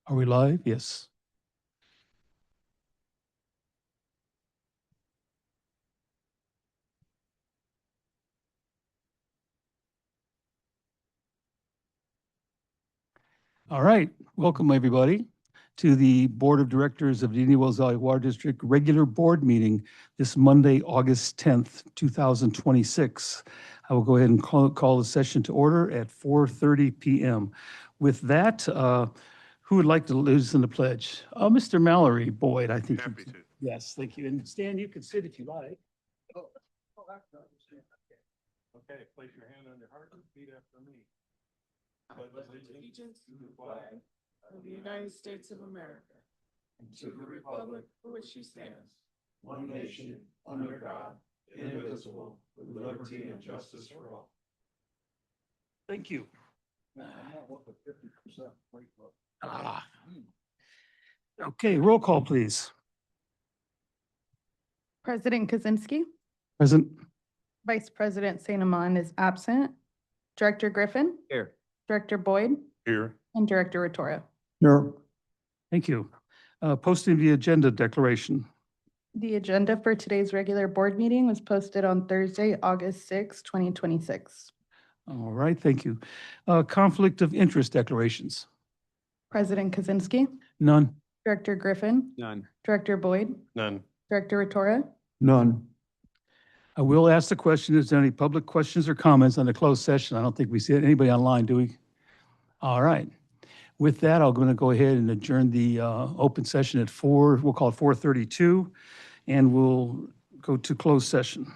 Are we live? Yes. All right. Welcome, everybody, to the Board of Directors of the Indian Wells Valley Water District regular board meeting this Monday, August 10th, 2026. I will go ahead and call the session to order at 4:30 p.m. With that, who would like to listen the pledge? Mr. Mallory Boyd, I think. Happy to. Yes, thank you. And Stan, you can sit if you like. Okay, place your hand on your heart and repeat after me. Pledge allegiance to the flag of the United States of America, and to the republic for which she stands, one nation, under God, indivisible, with liberty and justice for all. Thank you. Okay, roll call, please. President Kaczynski, Present. Vice President St. Amand is absent. Director Griffin, Here. Director Boyd, Here. and Director Rotoria. Here. Thank you. Posting the agenda declaration. The agenda for today's regular board meeting was posted on Thursday, August 6, 2026. All right, thank you. Conflict of interest declarations. President Kaczynski, None. Director Griffin, None. Director Boyd, None. Director Rotoria. None. I will ask the question, is there any public questions or comments on the closed session? I don't think we see anybody online, do we? All right. With that, I'm going to go ahead and adjourn the open session at we'll call it 4:32, and we'll go to closed session.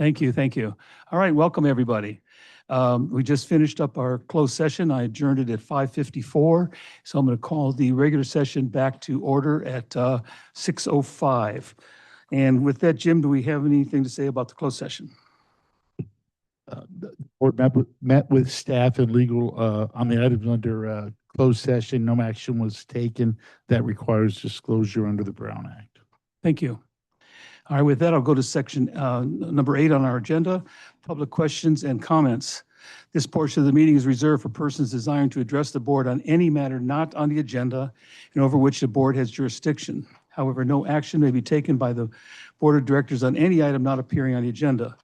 Thank you, thank you. All right, welcome, everybody. We just finished up our closed session. I adjourned it at 5:54. So I'm going to call the regular session back to order at 6:05. And with that, Jim, do we have anything to say about the closed session? The board met with staff and legal on the items under closed session. No action was taken that requires disclosure under the Brown Act. Thank you. All right, with that, I'll go to section number 8 on our agenda, public questions and comments. This portion of the meeting is reserved for persons desiring to address the board on any matter not on the agenda and over which the board has jurisdiction. However, no action may be taken by the board of directors on any item not appearing on the agenda.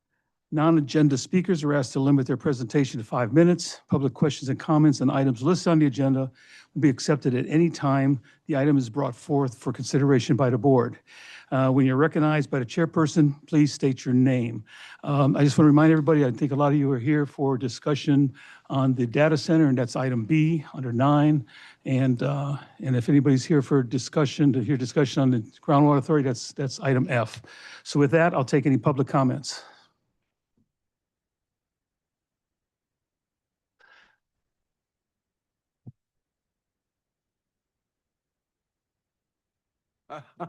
Non-agenda speakers are asked to limit their presentation to 5 minutes. Public questions and comments on items listed on the agenda will be accepted at any time the item is brought forth for consideration by the board. When you're recognized by the chairperson, please state your name. I just want to remind everybody, I think a lot of you are here for discussion on the data center, and that's item B under 9. And if anybody's here for discussion, to hear discussion on the groundwater authority, that's item F. So with that, I'll take any public comments.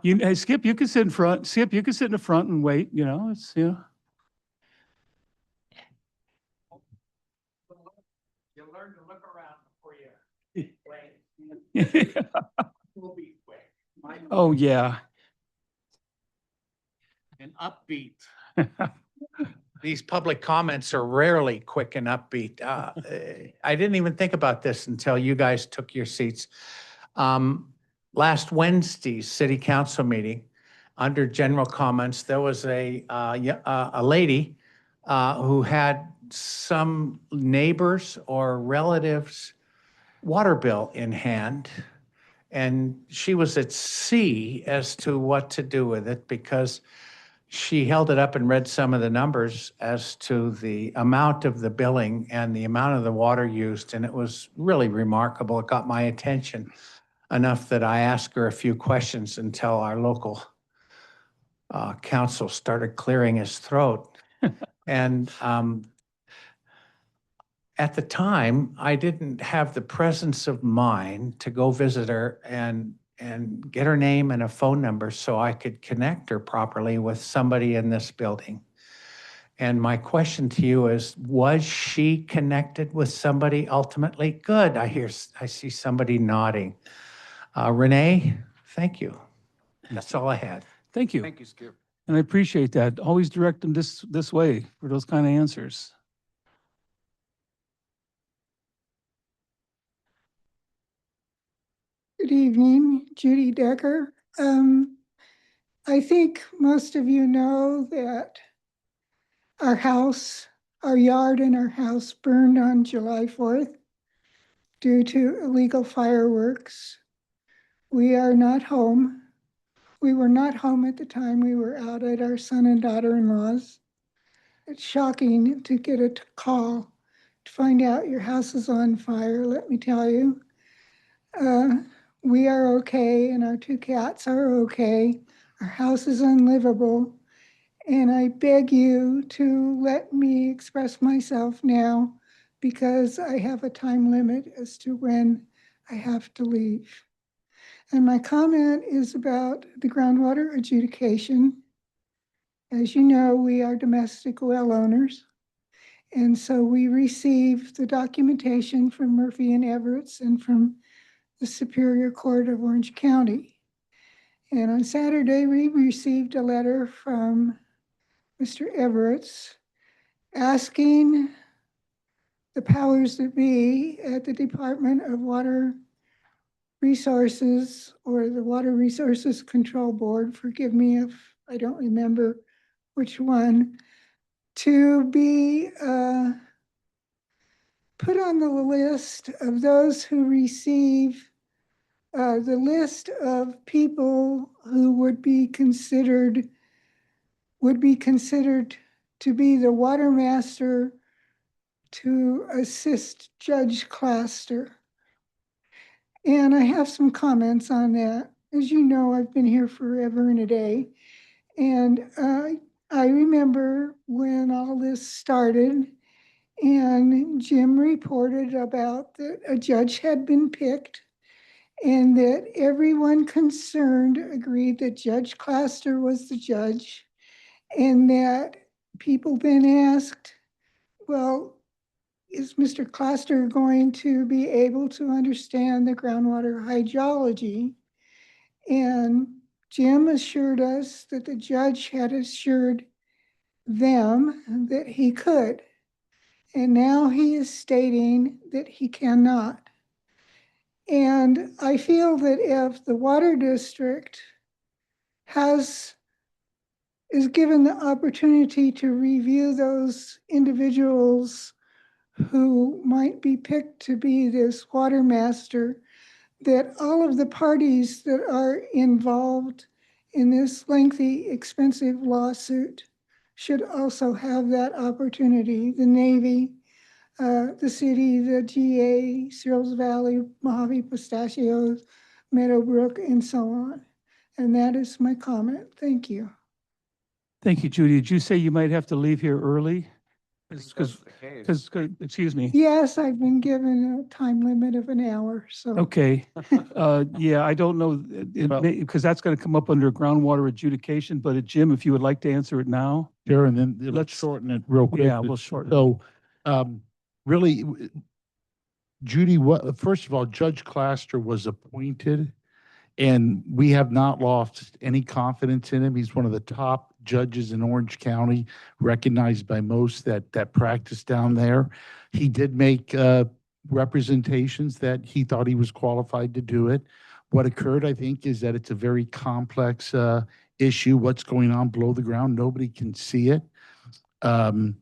Hey, Skip, you can sit in front. Skip, you can sit in the front and wait, it's, You learn to look around before you wait. We'll be quick. Oh, yeah. And upbeat. These public comments are rarely quick and upbeat. I didn't even think about this until you guys took your seats. Last Wednesday's city council meeting, under general comments, there was a lady who had some neighbors or relatives' water bill in hand. And she was at sea as to what to do with it because she held it up and read some of the numbers as to the amount of the billing and the amount of the water used. And it was really remarkable. It got my attention enough that I asked her a few questions until our local council started clearing his throat. And at the time, I didn't have the presence of mind to go visit her and get her name and a phone number so I could connect her properly with somebody in this building. And my question to you is, was she connected with somebody ultimately? Good, I see somebody nodding. Renee, thank you. That's all I had. Thank you. Thank you, Skip. And I appreciate that. Always direct them this way for those kind of answers. Good evening, Judy Decker. I think most of you know that our yard and our house burned on July 4th due to illegal fireworks. We are not home. We were not home at the time. We were out at our son and daughter-in-law's. It's shocking to get a call to find out your house is on fire, let me tell you. We are okay, and our 2 cats are okay. Our house is unlivable, and I beg you to let me express myself now because I have a time limit as to when I have to leave. And my comment is about the groundwater adjudication. As you know, we are domestic well owners, and so we received the documentation from Murphy and Everett's and from the Superior Court of Orange County. And on Saturday, we received a letter from Mr. Everett's asking the powers that be at the Department of Water Resources or the Water Resources Control Board, forgive me if I don't remember which one, to be put on the list of those who receive the list of people who would be considered to be the water master to assist Judge Claster. And I have some comments on that. As you know, I've been here forever and a day. And I remember when all this started and Jim reported about that a judge had been picked and that everyone concerned agreed that Judge Claster was the judge, and that people then asked, well, is Mr. Claster going to be able to understand the groundwater hydrology? And Jim assured us that the judge had assured them that he could. And now he is stating that he cannot. And I feel that if the water district is given the opportunity to review those individuals who might be picked to be this water master, that all of the parties that are involved in this lengthy, expensive lawsuit should also have that opportunity. The Navy, the city, the GA, Searles Valley, Mojave Pistachios, Meadowbrook, and so on. And that is my comment. Thank you. Thank you, Judy. Did you say you might have to leave here early? Because, excuse me. Yes, I've been given a time limit of an hour, so. Okay. Yeah, I don't know, Well- because that's going to come up under groundwater adjudication, but Jim, if you would like to answer it now? Sure, and then let's Let's- shorten it real quick. Yeah, we'll shorten it. So, really, Judy, first of all, Judge Claster was appointed, and we have not lost any confidence in him. He's one of the top judges in Orange County, recognized by most that practice down there. He did make representations that he thought he was qualified to do it. What occurred, I think, is that it's a very complex issue. What's going on below the ground, nobody can see it. Groundwater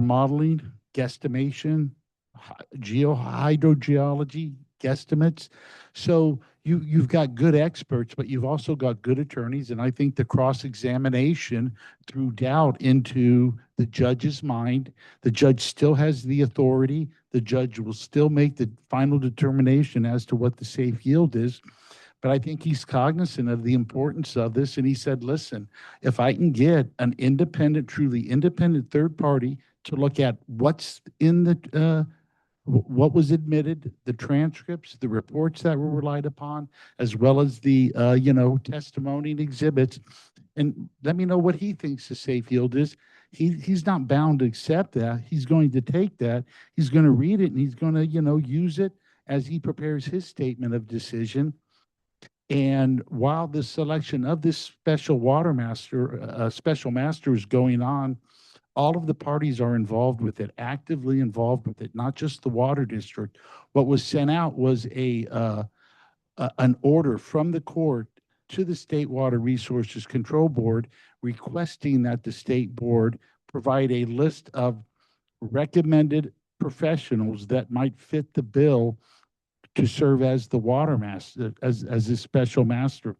modeling, guesstimation, hydrogeology, guesstimates. So you've got good experts, but you've also got good attorneys. And I think the cross-examination threw doubt into the judge's mind. The judge still has the authority. The judge will still make the final determination as to what the safe yield is. But I think he's cognizant of the importance of this. And he said, listen, if I can get an independent, truly independent third party to look at what's in the, what was admitted, the transcripts, the reports that were relied upon, as well as the, testimony and exhibits, and let me know what he thinks the safe yield is. He's not bound to accept that. He's going to take that. He's going to read it, and he's going to, use it as he prepares his statement of decision. And while the selection of this special master is going on, all of the parties are involved with it, actively involved with it, not just the water district. What was sent out was an order from the court to the State Water Resources Control Board requesting that the state board provide a list of recommended professionals that might fit the bill to serve as the water master, as a special master.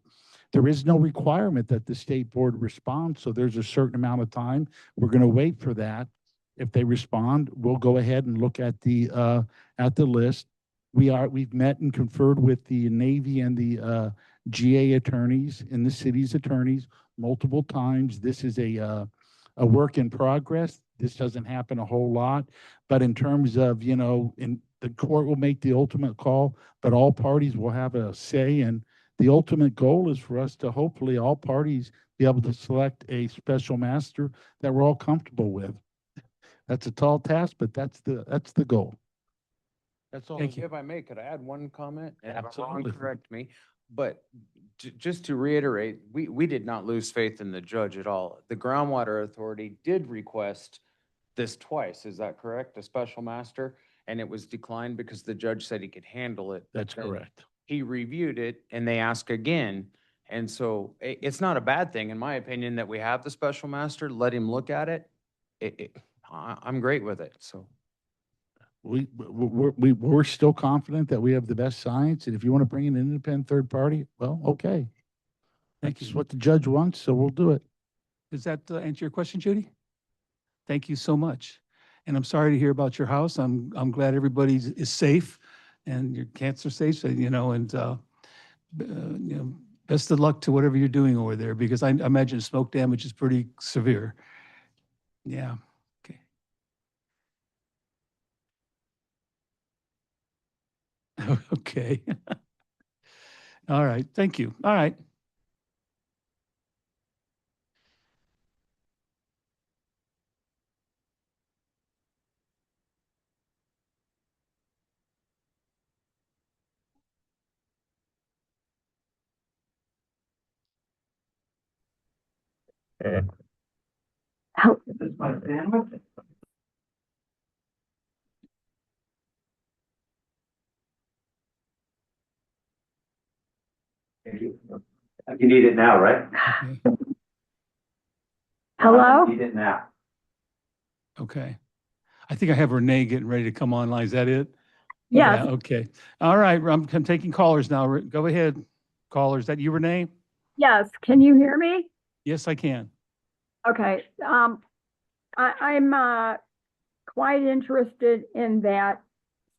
There is no requirement that the state board respond, so there's a certain amount of time. We're going to wait for that. If they respond, we'll go ahead and look at the list. We've met and conferred with the Navy and the GA attorneys and the city's attorneys multiple times. This is a work in progress. This doesn't happen a whole lot, but in terms of, the court will make the ultimate call, but all parties will have a say, and the ultimate goal is for us to hopefully all parties be able to select a special master that we're all comfortable with. That's a tall task, but that's the goal. That's all. Thank you. If I may, could I add one comment? And if I'm wrong, Absolutely. correct me. But just to reiterate, we did not lose faith in the judge at all. The Groundwater Authority did request this twice. Is that correct? A special master? And it was declined because the judge said he could handle it. That's Then correct. He reviewed it and they ask again. And so it's not a bad thing, in my opinion, that we have the special master, let him look at it. I'm great with it, so. We're still confident that we have the best science, and if you want to bring in an independent third party, well, okay. Thank That's you. what the judge wants, so we'll do it. Does that answer your question, Judy? Thank you so much. And I'm sorry to hear about your house. I'm glad everybody is safe and your cancer safe, and best Best of luck to whatever you're doing over there, because I imagine smoke damage is pretty severe. Yeah, okay. Okay. All right, thank you. All right. You need it now, right? Okay. Hello? Need it now. Okay. I think I have Renee getting ready to come online. Is that it? Yes, Yeah, okay. All right, I'm taking callers now. Go ahead, caller. Is that you, Renee? yes. Can you hear me? Yes, I can. Okay. I'm quite interested in that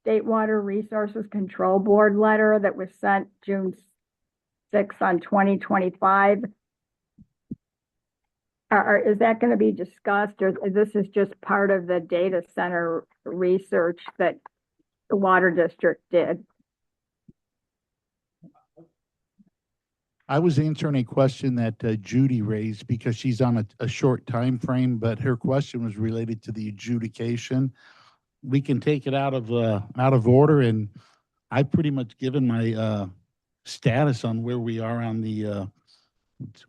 State Water Resources Control Board letter that was sent June 6th on 2025. Is that going to be discussed, or this is just part of the data center research that the Water District did? I was answering a question that Judy raised because she's on a short time frame, but her question was related to the adjudication. We can take it out of order, and I've pretty much given my status on where we are on the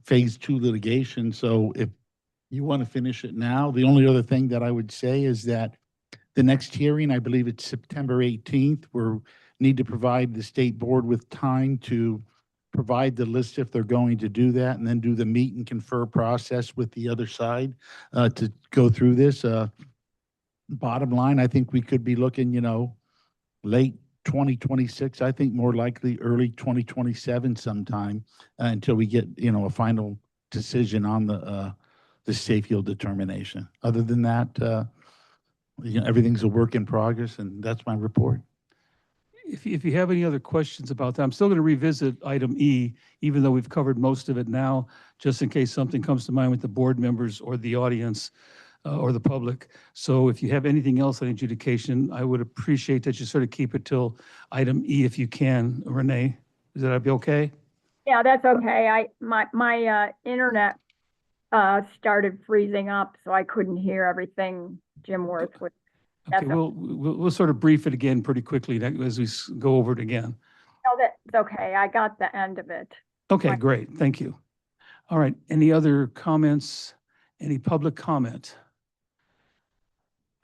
phase 2 litigation. So if you want to finish it now, the only other thing that I would say is that the next hearing, I believe it's September 18th, we need to provide the state board with time to provide the list if they're going to do that, and then do the meet and confer process with the other side to go through this. Bottom line, I think we could be looking, late 2026. I think more likely early 2027 sometime until we get, a final decision on the safe yield determination. Other than that, everything's a work in progress, and that's my report. If you have any other questions about that, I'm still going to revisit item E, even though we've covered most of it now, just in case something comes to mind with the board members or the audience or the public. So if you have anything else on adjudication, I would appreciate that you sort of keep it till item E if you can, Renee. Is that be okay? Yeah, that's okay. My internet started freezing up, so I couldn't hear everything Jim Worth would. Okay, we'll sort of brief it again pretty quickly as we go over it again. No, that's okay. I got the end of it. Okay, Right. great. Thank you. All right. Any other comments? Any public comment?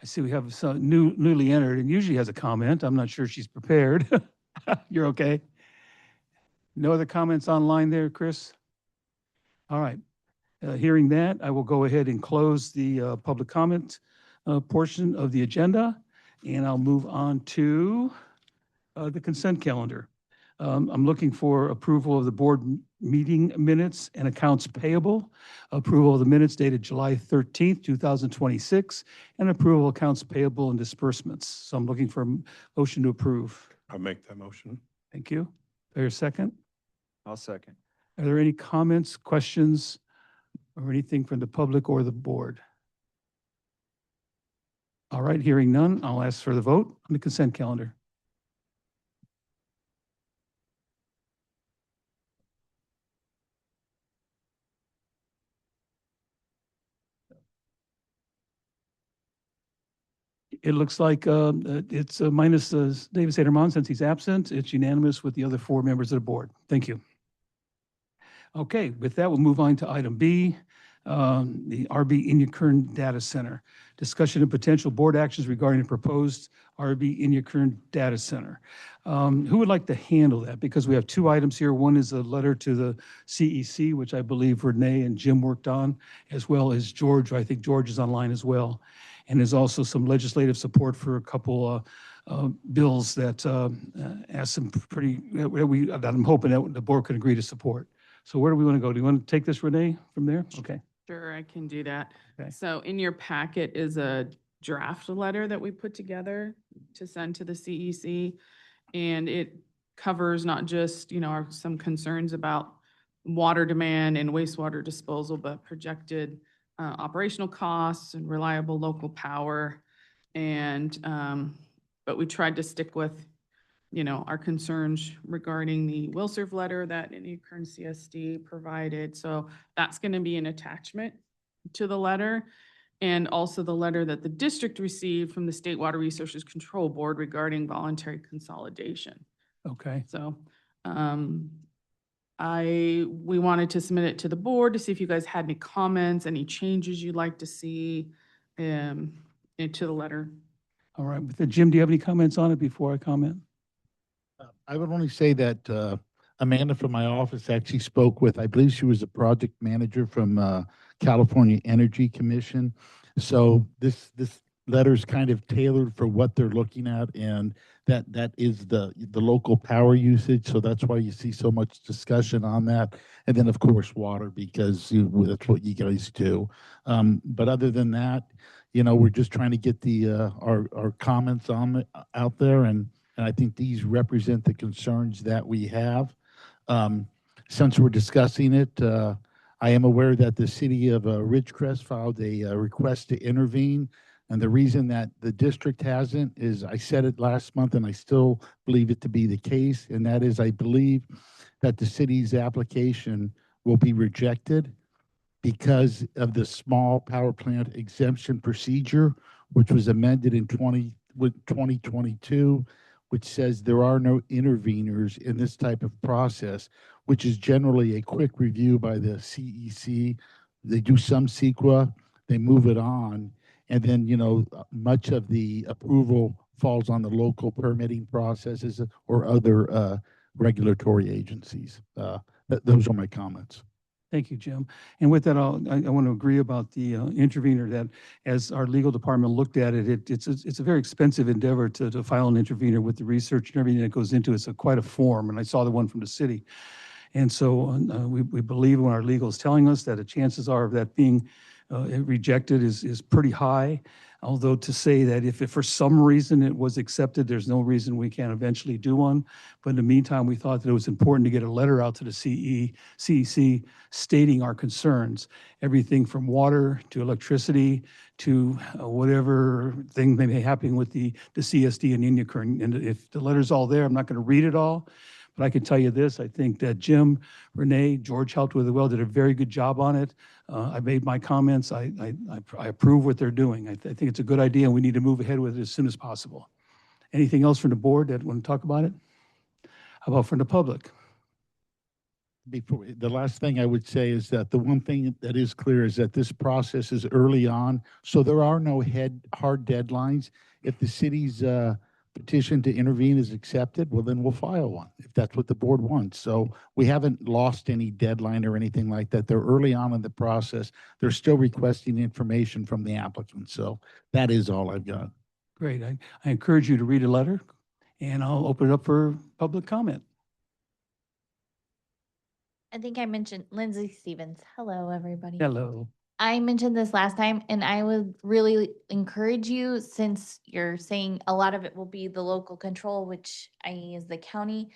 I see we have some newly entered and usually has a comment. I'm not sure she's prepared. You're okay? No other comments online there, Chris? All right. Hearing that, I will go ahead and close the public comment portion of the agenda, and I'll move on to the consent calendar. I'm looking for approval of the board meeting minutes and accounts payable, approval of the minutes dated July 13th, 2026, and approval of accounts payable and disbursements. So I'm looking for a motion to approve. I'll make that motion. Thank you. Is there a second? I'll second. Are there any comments, questions, or anything from the public or the board? All right, hearing none, I'll ask for the vote on the consent calendar. It looks like it's minus David Saterman since he's absent. It's unanimous with the other 4 members of the board. Thank you. Okay, with that, we'll move on to item B, the RB Inyakern Data Center. Discussion of potential board actions regarding the proposed RB Inyakern Data Center. Who would like to handle that? Because we have 2 items here. One is a letter to the CEC, which I believe Renee and Jim worked on, as well as George. I think George is online as well. And there's also some legislative support for a couple bills that ask some that I'm hoping that the board can agree to support. So where do we want to go? Do you want to take this, Renee, from there? Okay. Sure, I can do that. Okay. So in your packet is a draft letter that we put together to send to the CEC. And it covers not just, some concerns about water demand and wastewater disposal, but projected operational costs and reliable local power. And, but we tried to stick with, you know, our concerns regarding the will serve letter that Indian Kern CSD provided. So that's going to be an attachment to the letter. And also the letter that the district received from the State Water Resources Control Board regarding voluntary consolidation. Okay. So, we wanted to submit it to the board to see if you guys had any comments, any changes you'd like to see, into the letter. All right. But Jim, do you have any comments on it before I comment? I would only say that Amanda from my office actually spoke with, I believe she was a project manager from California Energy Commission. So this letter is kind of tailored for what they're looking at, and that is the local power usage. So that's why you see so much discussion on that. And then, of course, water, because that's what you guys do. But other than that, you know, we're just trying to get our comments on out there, and I think these represent the concerns that we have. Since we're discussing it, I am aware that the city of Ridgecrest filed a request to intervene. And the reason that the district hasn't is, I said it last month and I still believe it to be the case. And that is, I believe that the city's application will be rejected because of the small power plant exemption procedure, which was amended in 2022, which says there are no interveners in this type of process, which is generally a quick review by the CEC. They do some CEQA, they move it on, and then, you know, much of the approval falls on the local permitting processes or other regulatory agencies. Those are my comments. Thank you, Jim. And with that, I want to agree about the intervener, that as our legal department looked at it, it's a very expensive endeavor to file an intervener with the research and everything that goes into it. It's quite a form, and I saw the one from the city. And so we believe when our legal is telling us that the chances are of that being rejected is pretty high. Although to say that if for some reason it was accepted, there's no reason we can't eventually do one. But in the meantime, we thought that it was important to get a letter out to the CEC stating our concerns. Everything from water to electricity to whatever thing may be happening with the CSD and Indian Kern. And if the letter's all there, I'm not going to read it all. But I can tell you this, I think that Jim, Renee, George helped with it well, did a very good job on it. I made my comments. I approve what they're doing. I think it's a good idea, and we need to move ahead with it as soon as possible. Anything else from the board that want to talk about it? How about from the public? Before, the last thing I would say is that the one thing that is clear is that this process is early on, so there are no hard deadlines. If the city's petition to intervene is accepted, well, then we'll file one if that's what the board wants. So we haven't lost any deadline or anything like that. They're early on in the process. They're still requesting information from the applicant. So that is all I've got. Great. I encourage you to read a letter, and I'll open it up for public comment. I think I mentioned Lindsay Stevens. Hello, everybody. Hello. I mentioned this last time, and I would really encourage you, since you're saying a lot of it will be the local control, which i.e. is the county,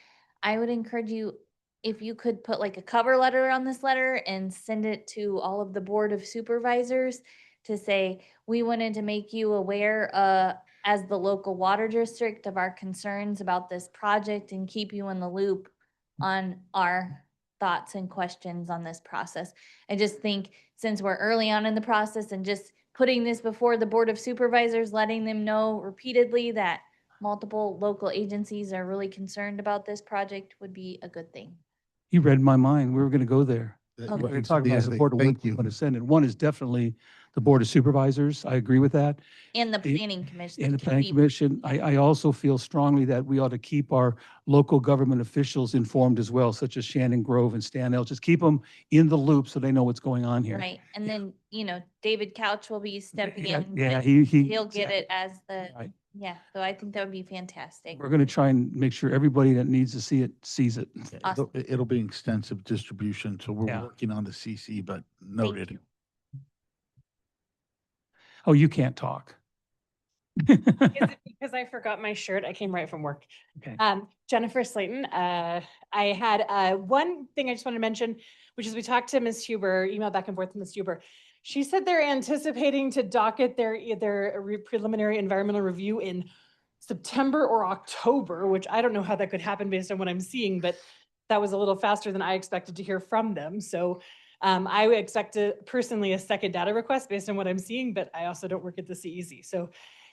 I would encourage you, if you could put like a cover letter on this letter and send it to all of the Board of Supervisors to say, we wanted to make you aware as the local water district of our concerns about this project and keep you in the loop on our thoughts and questions on this process. I just think since we're early on in the process and just putting this before the Board of Supervisors, letting them know repeatedly that multiple local agencies are really concerned about this project would be a good thing. You read my mind. We were going to go there. Okay. We're going to talk about Yeah, support of thank what we you. want to send. And one is definitely the Board of Supervisors. I agree with that. And the Planning Commission. And the to Planning be- Commission. I also feel strongly that we ought to keep our local government officials informed as well, such as Shannon Grove and Stan L. Just keep them in the loop so they know what's going on here. Right, and then, David Couch will be stepping in. Yeah, but he'll get it as the, Right. yeah, so I think that would be fantastic. We're going to try and make sure everybody that needs to see it sees it. Awesome. It'll be extensive distribution, so we're Yeah. working on the CC, but Thank noted. you. Oh, you can't talk. Is it because I forgot my shirt? I came right from work. Okay. Jennifer Slayton, I had one thing I just want to mention. which is we talked to Ms. Huber, emailed back and forth with Ms. Huber. She said they're anticipating to docket their preliminary environmental review in September or October, which I don't know how that could happen based on what I'm seeing, but that was a little faster than I expected to hear from them. So I would expect personally a second data request based on what I'm seeing, but I also don't work at the CEZ. So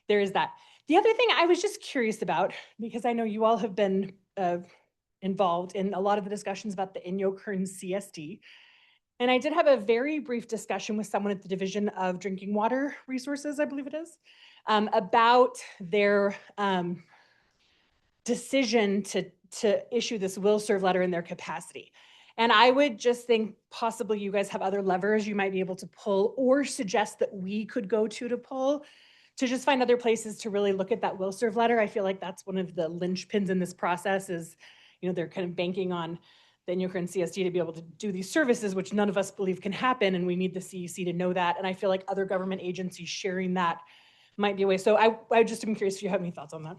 there is that. The other thing I was just curious about, because I know you all have been involved in a lot of the discussions about the Inyo-Kern CSD. And I did have a very brief discussion with someone at the Division of Drinking Water Resources, I believe it is, about their decision to issue this will serve letter in their capacity. And I would just think possibly you guys have other levers you might be able to pull or suggest that we could go to pull to just find other places to really look at that will serve letter. I feel like that's one of the linchpins in this process is, you know, they're kind of banking on the Inyo-Kern CSD to be able to do these services, which none of us believe can happen. And we need the CEC to know that. And I feel like other government agencies sharing that might be a way. So I just am curious if you have any thoughts on that.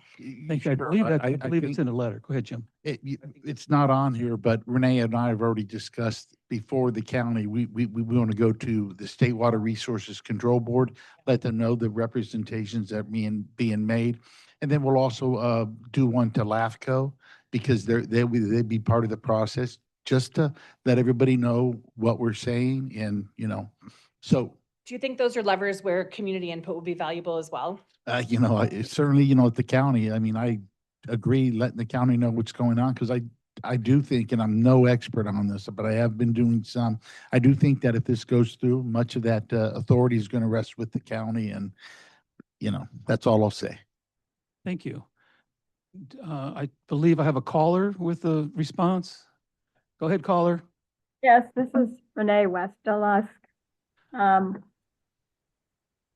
Thank you. I believe that, I believe it's in a letter. Go ahead, Jim. It's not on here, but Renee and I have already discussed before the county, we want to go to the State Water Resources Control Board, let them know the representations that are being made. And then we'll also do one to LAFCO because they'd be part of the process just to let everybody know what we're saying and, you know, so. Do you think those are levers where community input will be valuable as well? You know, certainly, you know, at the county, I mean, I agree letting the county know what's going on because I do think, and I'm no expert on this, but I have been doing some, I do think that if this goes through, much of that authority is going to rest with the county and, you know, that's all I'll say. Thank you. I believe I have a caller with a response. Go ahead, caller. Yes, this is Renee Westelusk.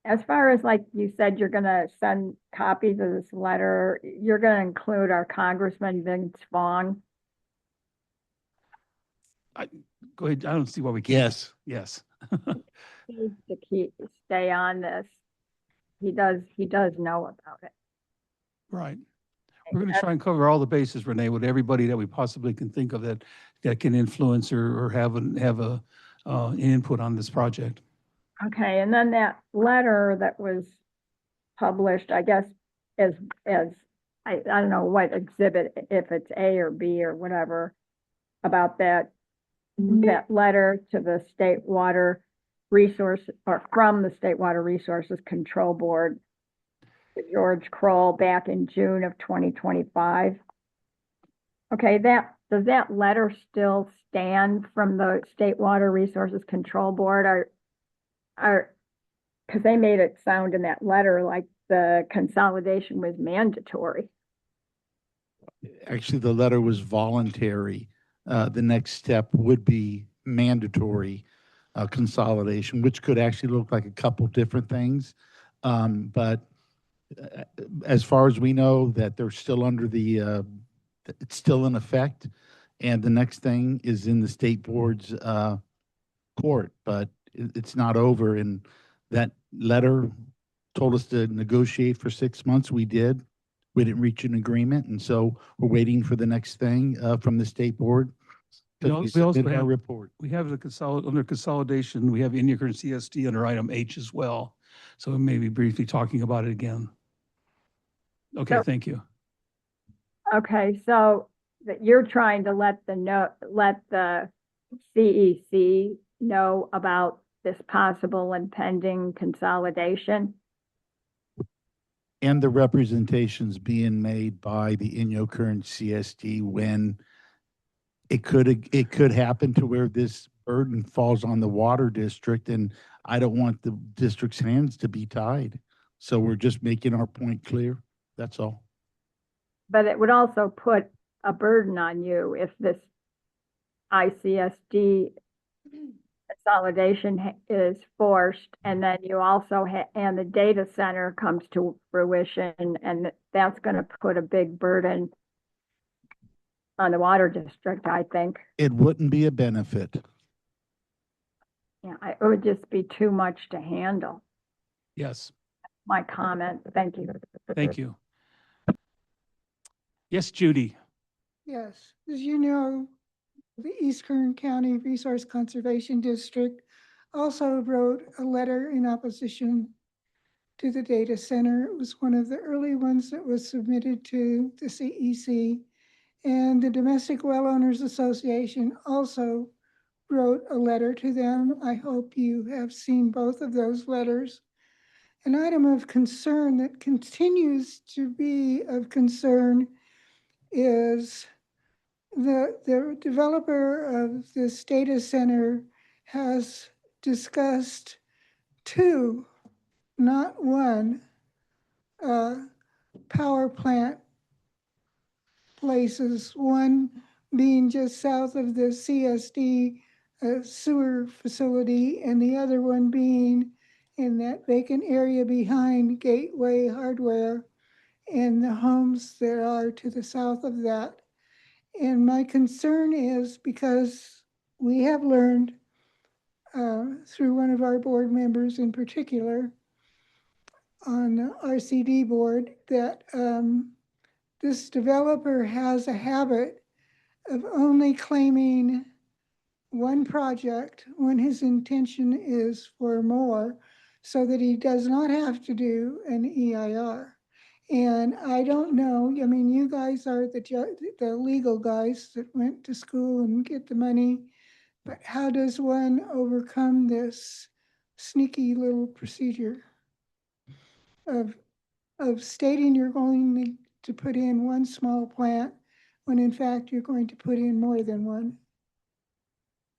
As far as like you said, you're gonna send copies of this letter, you're gonna include our Congressman Vince Vaughn. Go ahead. I don't see why we can't. Yes. Yes. He needs to stay on this. He does know about it. Right. We're going to try and cover all the bases, Renee, with everybody that we possibly can think of that can influence or have an input on this project. Okay, and then that letter that was published, I guess, as I don't know what exhibit, if it's A or B or whatever, about that letter to the State Water Resource, or from the State Water Resources Control Board, to George Kroll back in June of 2025. Okay, does that letter still stand from the State Water Resources Control Board? Because they made it sound in that letter like the consolidation was mandatory. Actually, the letter was voluntary. The next step would be mandatory consolidation, which could actually look like a couple different things. But as far as we know, that they're still under it's still in effect. And the next thing is in the state board's court, but it's not over. And that letter told us to negotiate for 6 months. We did. We didn't reach an agreement. And so we're waiting for the next thing from the state board. We also submitted our have, report. we have under consolidation, we have Inyo-Kern CSD under item H as well. So we may be briefly talking about it again. Okay, thank you. Okay, so that you're trying to let the CEC know about this possible impending consolidation? And the representations being made by the Inyo-Kern CSD when it could happen to where this burden falls on the water district, and I don't want the district's hands to be tied. So we're just making our point clear. That's all. But it would also put a burden on you if this ICSD consolidation is forced, and then you also and the data center comes to fruition, and that's going to put a big burden on the water district, I think. It wouldn't be a benefit. Yeah, it would just be too much to handle. Yes, My comment. Thank you. thank you. Yes, Judy. Yes, as you know, the East Kern County Resource Conservation District also wrote a letter in opposition to the data center. It was one of the early ones that was submitted to the CEC. And the Domestic Well Owners Association also wrote a letter to them. I hope you have seen both of those letters. An item of concern that continues to be of concern is the developer of this data center has discussed two, not one, power plant places, one being just south of the CSD sewer facility, and the other one being in that vacant area behind Gateway Hardware and the homes that are to the south of that. And my concern is because we have learned through one of our board members in particular on the RCD board that this developer has a habit of only claiming one project when his intention is for more, so that he does not have to do an EIR. And I don't know, I mean, you guys are the legal guys that went to school and get the money, but how does one overcome this sneaky little procedure of stating you're going to put in one small plant when in fact you're going to put in more than one?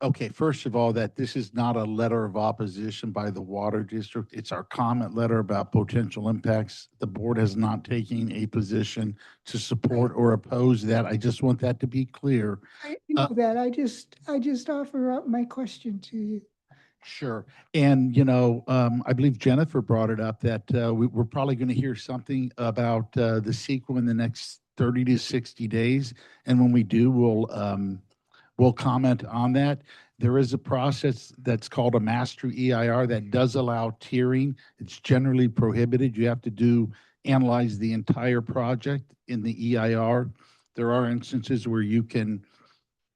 Okay, first of all, that this is not a letter of opposition by the water district. It's our comment letter about potential impacts. The board has not taken a position to support or oppose that. I just want that to be clear. I know that. I just offer up my question to you. Sure. And, I believe Jennifer brought it up that we're probably going to hear something about the CEQA in the next 30 to 60 days. And when we do, we'll comment on that. There is a process that's called a master EIR that does allow tiering. It's generally prohibited. You have to analyze the entire project in the EIR. There are instances where you can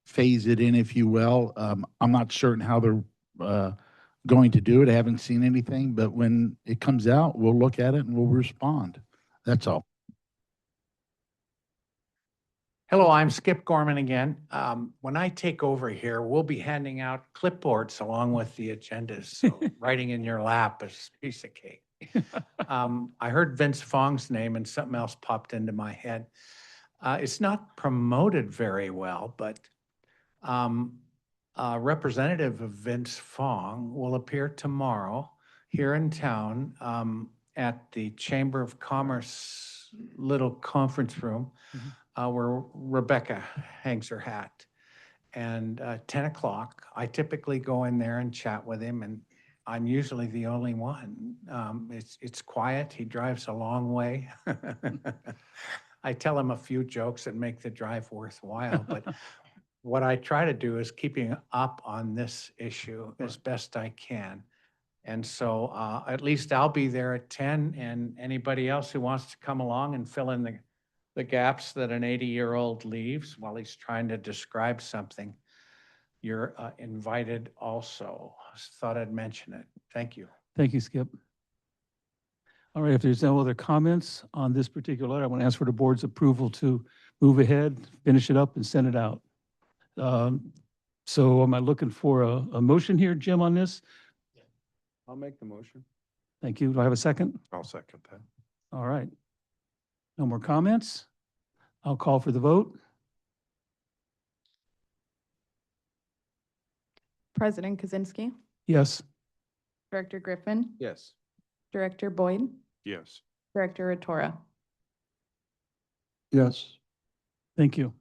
phase it in, if you will. I'm not certain how they're going to do it. I haven't seen anything, but when it comes out, we'll look at it and we'll respond. That's all. Hello, I'm Skip Gorman again. When I take over here, we'll be handing out clipboards along with the agendas. So writing in your lap is a piece of cake. I heard Vince Fong's name and something else popped into my head. It's not promoted very well, but a representative of Vince Fong will appear tomorrow here in town at the Chamber of Commerce little conference room. Where Rebecca hangs her hat. And 10 o'clock, I typically go in there and chat with him, and I'm usually the only one. It's quiet. He drives a long way. I tell him a few jokes that make the drive worthwhile, but what I try to do is keeping up on this issue as best I can. And so at least I'll be there at 10, and anybody else who wants to come along and fill in the gaps that an 80-year-old leaves while he's trying to describe something, you're invited also. Just thought I'd mention it. Thank you. Thank you, Skip. All right, if there's no other comments on this particular letter, I want to ask for the board's approval to move ahead, finish it up, and send it out. So am I looking for a motion here, Jim, on this? I'll make the motion. Thank you. Do I have a second? I'll second that. All right. No more comments? I'll call for the vote. President Kaczynski, Yes. Director Griffin, Yes. Director Boyd, Yes. Director Ratora. Yes. Thank you.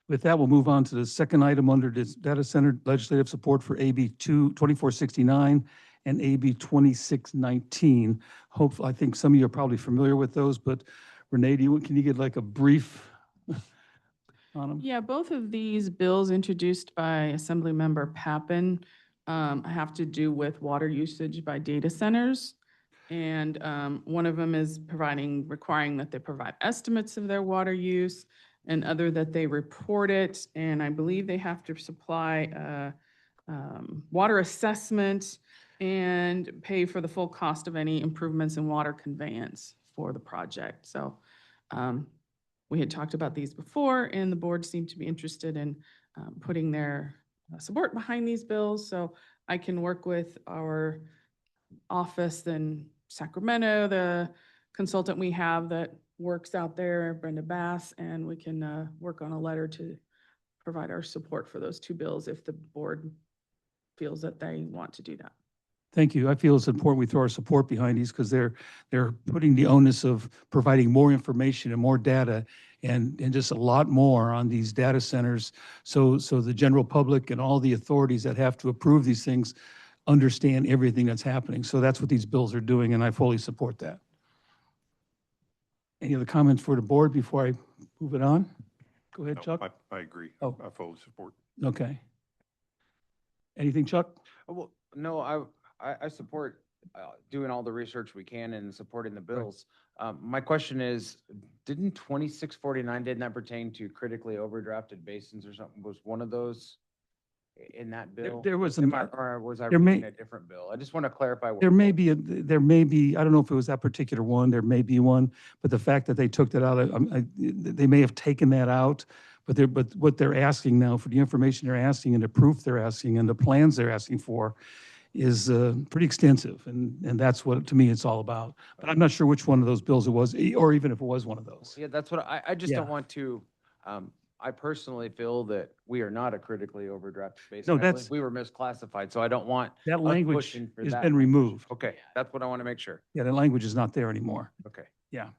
With that, we'll move on to the second item under this data center legislative support for AB 2469 and AB 2619. Hopefully, I think some of you are probably familiar with those, but Renee, can you get like a brief on them? Yeah, both of these bills introduced by Assemblymember Pappen have to do with water usage by data centers. And one of them is requiring that they provide estimates of their water use. and other that they report it. And I believe they have to supply a water assessment and pay for the full cost of any improvements in water conveyance for the project. So we had talked about these before, and the board seemed to be interested in putting their support behind these bills. So I can work with our office in Sacramento, the consultant we have that works out there, Brenda Bass, and we can work on a letter to provide our support for those two bills if the board feels that they want to do that. Thank you. I feel it's important we throw our support behind these because they're putting the onus of providing more information and more data and just a lot more on these data centers. So the general public and all the authorities that have to approve these things understand everything that's happening. So that's what these bills are doing, and I fully support that. Any other comments for the board before I move it on? Go ahead, Chuck. I agree. Oh. I fully support. Okay. Anything, Chuck? Well, no, I support doing all the research we can and supporting the bills. My question is, didn't 2649, didn't that pertain to critically overdrafted basins or something? Was one of those in that bill? There was Or was I there may- reading a different bill? I just want to clarify. There may be, I don't know if it was that particular one, there may be one, but the fact that they took that out, they may have taken that out, but what they're asking now, for the information they're asking and the proof they're asking and the plans they're asking for is pretty extensive, and that's what, to me, it's all about. But I'm not sure which one of those bills it was, or even if it was one of those. Yeah, that's what I just don't Yeah. want to, I personally feel that we are not a critically overdrafted basin. No, I believe that's- we were misclassified, so I don't want That us language pushing for has that. been removed. Okay, that's what I want to make sure. Yeah, that language is not there anymore. Okay. Yeah.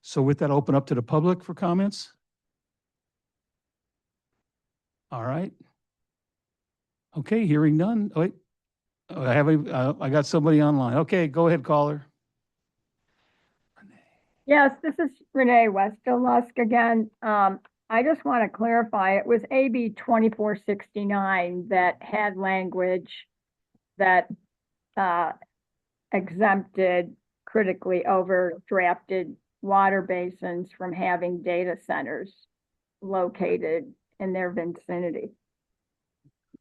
So with that, open up to the public for comments? All right. Okay, hearing none. Oh, wait. Oh, I got somebody online. Okay, go ahead, caller. Yes, this is Renee Westerlusk again. I just want to clarify, it was AB 2469 that had language that exempted critically overdrafted water basins from having data centers located in their vicinity.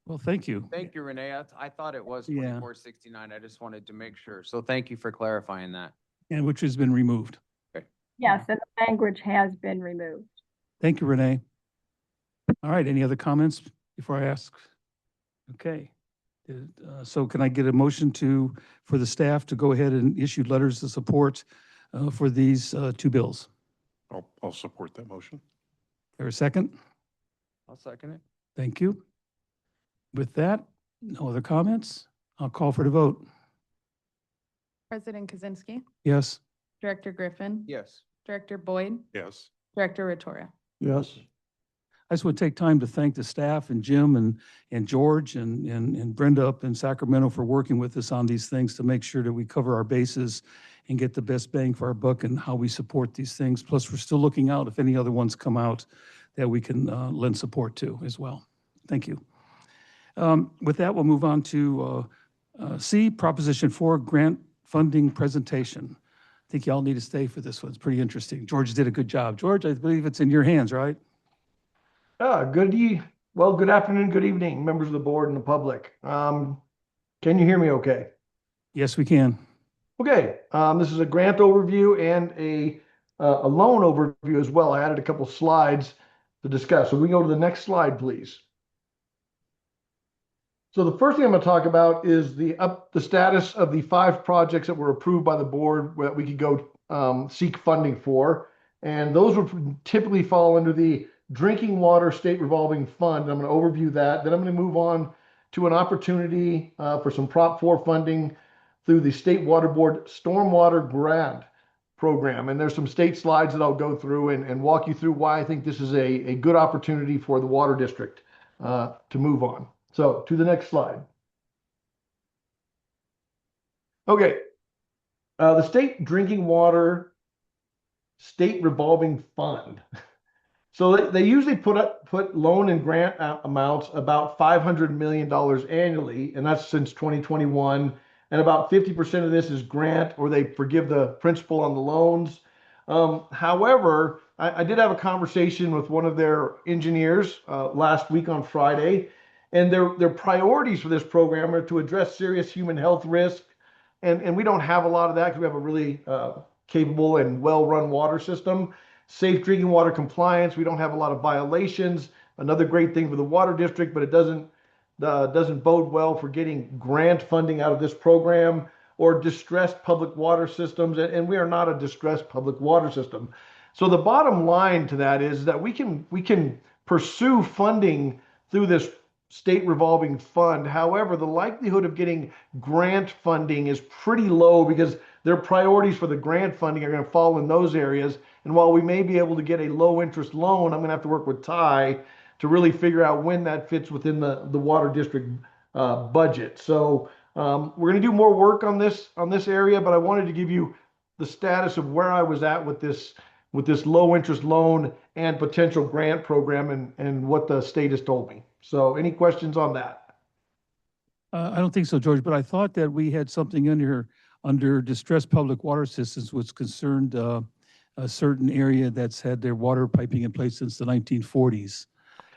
Well, thank you. Thank you, Renee. I thought it was Yeah. 2469. I just wanted to make sure. So thank you for clarifying that. And which has been removed. Yes, and the language has been removed. Thank you, Renee. All right, any other comments before I ask? Okay. So can I get a motion for the staff to go ahead and issue letters of support for these two bills? I'll support that motion. There a second? I'll second it. Thank you. With that, no other comments? I'll call for the vote. President Kaczynski, Yes? Director Griffin, Yes. Director Boyd, Yes. Director Rotoria. Yes. I just want to take time to thank the staff and Jim and George and Brenda up in Sacramento for working with us on these things to make sure that we cover our bases and get the best bang for our buck and how we support these things. Plus, we're still looking out if any other ones come out that we can lend support to as well. Thank you. With that, we'll move on to C, Proposition 4, Grant Funding Presentation. I think y'all need to stay for this one. It's pretty interesting. George did a good job. George, I believe it's in your hands, right? Good afternoon, good evening, members of the board and the public. Can you hear me okay? Yes, we can. Okay, this is a grant overview and a loan overview as well. I added a couple slides to discuss. So we can go to the next slide, please. So the first thing I'm going to talk about is the status of the 5 projects that were approved by the board that we could go seek funding for. And those would typically fall under the Drinking Water State Revolving Fund. I'm going to overview that. Then I'm going to move on to an opportunity for some Prop 4 funding through the State Water Board Stormwater Grant Program. And there's some state slides that I'll go through and walk you through why I think this is a good opportunity for the water district to move on. So to the next slide. Okay. The State Drinking Water State Revolving Fund. So they usually put loan and grant amounts about $500 million annually, and that's since 2021. And about 50% of this is grant, or they forgive the principal on the loans. However, I did have a conversation with one of their engineers last week on Friday, and their priorities for this program are to address serious human health risk. And we don't have a lot of that because we have a really capable and well-run water system. Safe drinking water compliance, we don't have a lot of violations. Another great thing for the water district, but it doesn't bode well for getting grant funding out of this program, or distressed public water systems. And we are not a distressed public water system. So the bottom line to that is that we can pursue funding through this state revolving fund. However, the likelihood of getting grant funding is pretty low because their priorities for the grant funding are going to fall in those areas. And while we may be able to get a low interest loan, I'm going to have to work with Ty to really figure out when that fits within the water district budget. So we're going to do more work on this area, but I wanted to give you the status of where I was at with this low interest loan and potential grant program and what the state has told me. So any questions on that? I don't think so, George, but I thought that we had something under distressed public water systems, which concerned a certain area that's had their water piping in place since the 1940s.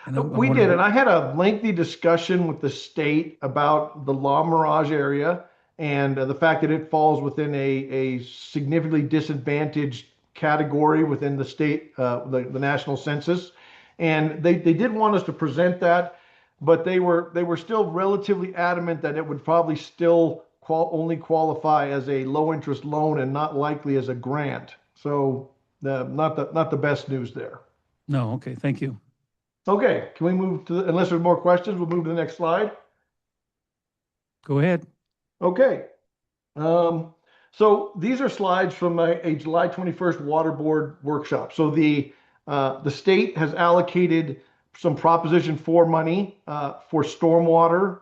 We did, and I had a lengthy discussion with the state about the La Mirage area and the fact that it falls within a significantly disadvantaged category within the state, the national census. And they did want us to present that, but they were still relatively adamant that it would probably still only qualify as a low interest loan and not likely as a grant. So not the best news there. No, okay, thank you. Okay, can we move to, unless there's more questions, we'll move to the next slide. Go ahead. Okay. So these are slides from a July 21st water board workshop. So the state has allocated some Proposition 4 money for stormwater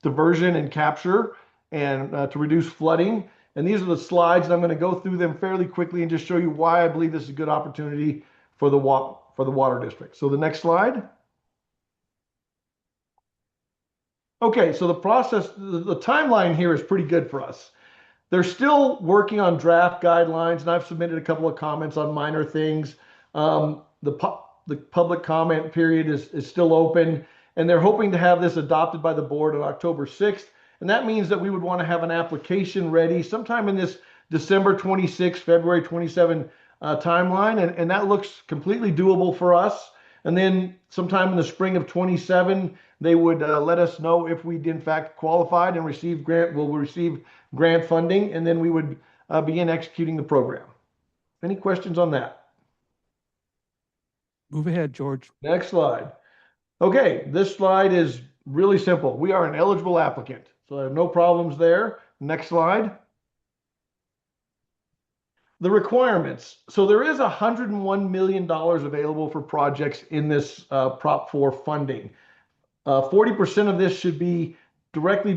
diversion and capture and to reduce flooding. And these are the slides, and I'm going to go through them fairly quickly and just show you why I believe this is a good opportunity for the water district. So the next slide. Okay, so the process, the timeline here is pretty good for us. They're still working on draft guidelines, and I've submitted a couple of comments on minor things. The public comment period is still open, and they're hoping to have this adopted by the board on October 6th. And that means that we would want to have an application ready sometime in this December 26, February 27 timeline. And that looks completely doable for us. And then sometime in the spring of 27, they would let us know if we in fact qualified and will receive grant funding, and then we would begin executing the program. Any questions on that? Move ahead, George. Next slide. Okay, this slide is really simple. We are an eligible applicant, so I have no problems there. Next slide. The requirements. So there is $101 million available for projects in this Prop 4 funding. 40% of this should be directly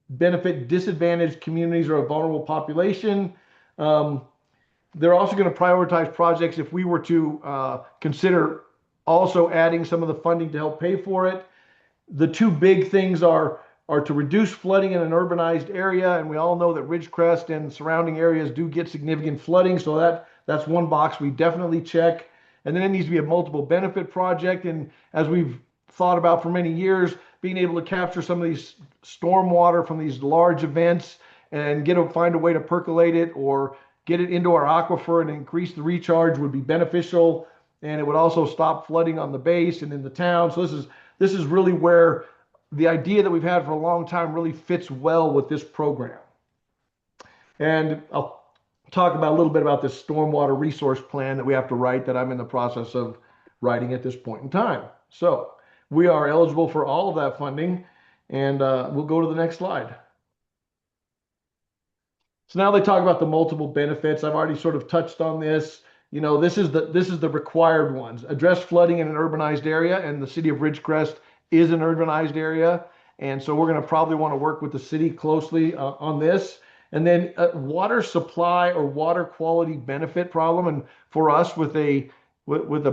benefit disadvantaged communities or a vulnerable population. They're also going to prioritize projects if we were to consider also adding some of the funding to help pay for it. The two big things are to reduce flooding in an urbanized area, and we all know that Ridgecrest and surrounding areas do get significant flooding, so that's one box we definitely check. And then it needs to be a multiple benefit project, and as we've thought about for many years, being able to capture some of these stormwater from these large events and find a way to percolate it or get it into our aquifer and increase the recharge would be beneficial, and it would also stop flooding on the base and in the town. So this is really where the idea that we've had for a long time really fits well with this program. And I'll talk about a little bit about this stormwater resource plan that we have to write, that I'm in the process of writing at this point in time. So we are eligible for all of that funding, and we'll go to the next slide. So now they talk about the multiple benefits. I've already sort of touched on this. You know, this is the required ones. Address flooding in an urbanized area, and the city of Ridgecrest is an urbanized area. And so we're going to probably want to work with the city closely on this. And then water supply or water quality benefit problem. And for us with a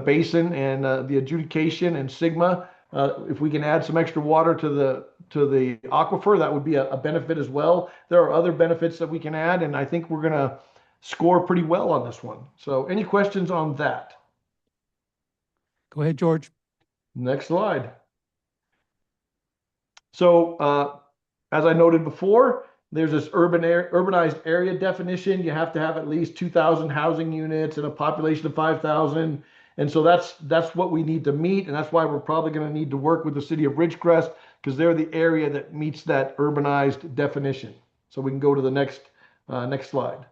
basin and the adjudication and Sigma, if we can add some extra water to the aquifer, that would be a benefit as well. There are other benefits that we can add, and I think we're going to score pretty well on this one. So any questions on that? Go ahead, George. Next slide. So as I noted before, there's this urbanized area definition. You have to have at least 2,000 housing units and a population of 5,000. And so that's what we need to meet. And that's why we're probably going to need to work with the city of Ridgecrest, because they're the area that meets that urbanized definition. So we can go to the next slide.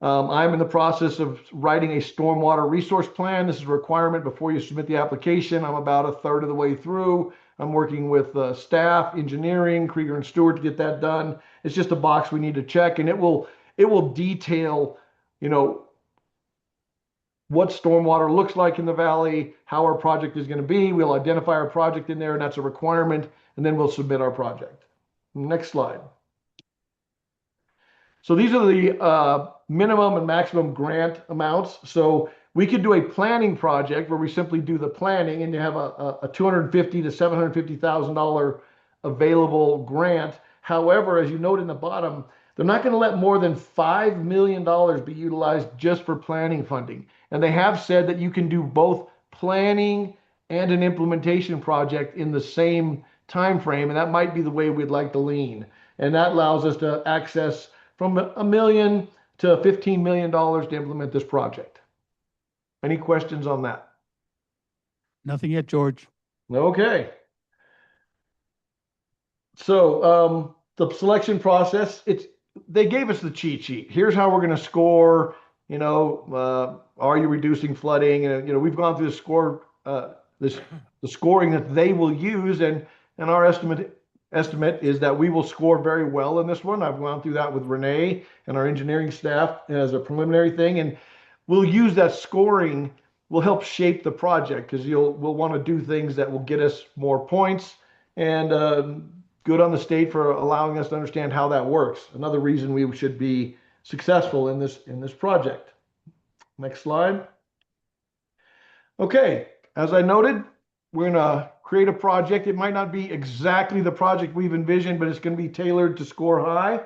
I'm in the process of writing a stormwater resource plan. This is a requirement before you submit the application. I'm about a third of the way through. I'm working with staff, engineering, Krieger and Stewart to get that done. It's just a box we need to check, and it will detail, what stormwater looks like in the valley, how our project is going to be. We'll identify our project in there, and that's a requirement, and then we'll submit our project. Next slide. So these are the minimum and maximum grant amounts. So we could do a planning project where we simply do the planning, and you have a $250,000 to $750,000 available grant. However, as you note in the bottom, they're not going to let more than $5 million be utilized just for planning funding. And they have said that you can do both planning and an implementation project in the same time frame, and that might be the way we'd like to lean. And that allows us to access from $1 million to $15 million to implement this project. Any questions on that? Nothing yet, George. Okay. So the selection process, they gave us the cheat sheet. Here's how we're going to score. Are you reducing flooding? And we've gone through the scoring that they will use, and our estimate is that we will score very well in this one. I've gone through that with Renee and our engineering staff as a preliminary thing, and we'll use that scoring. Will help shape the project, because we'll want to do things that will get us more points, and good on the state for allowing us to understand how that works. Another reason we should be successful in this project. Next slide. Okay, as I noted, we're going to create a project. It might not be exactly the project we've envisioned, but it's going to be tailored to score high.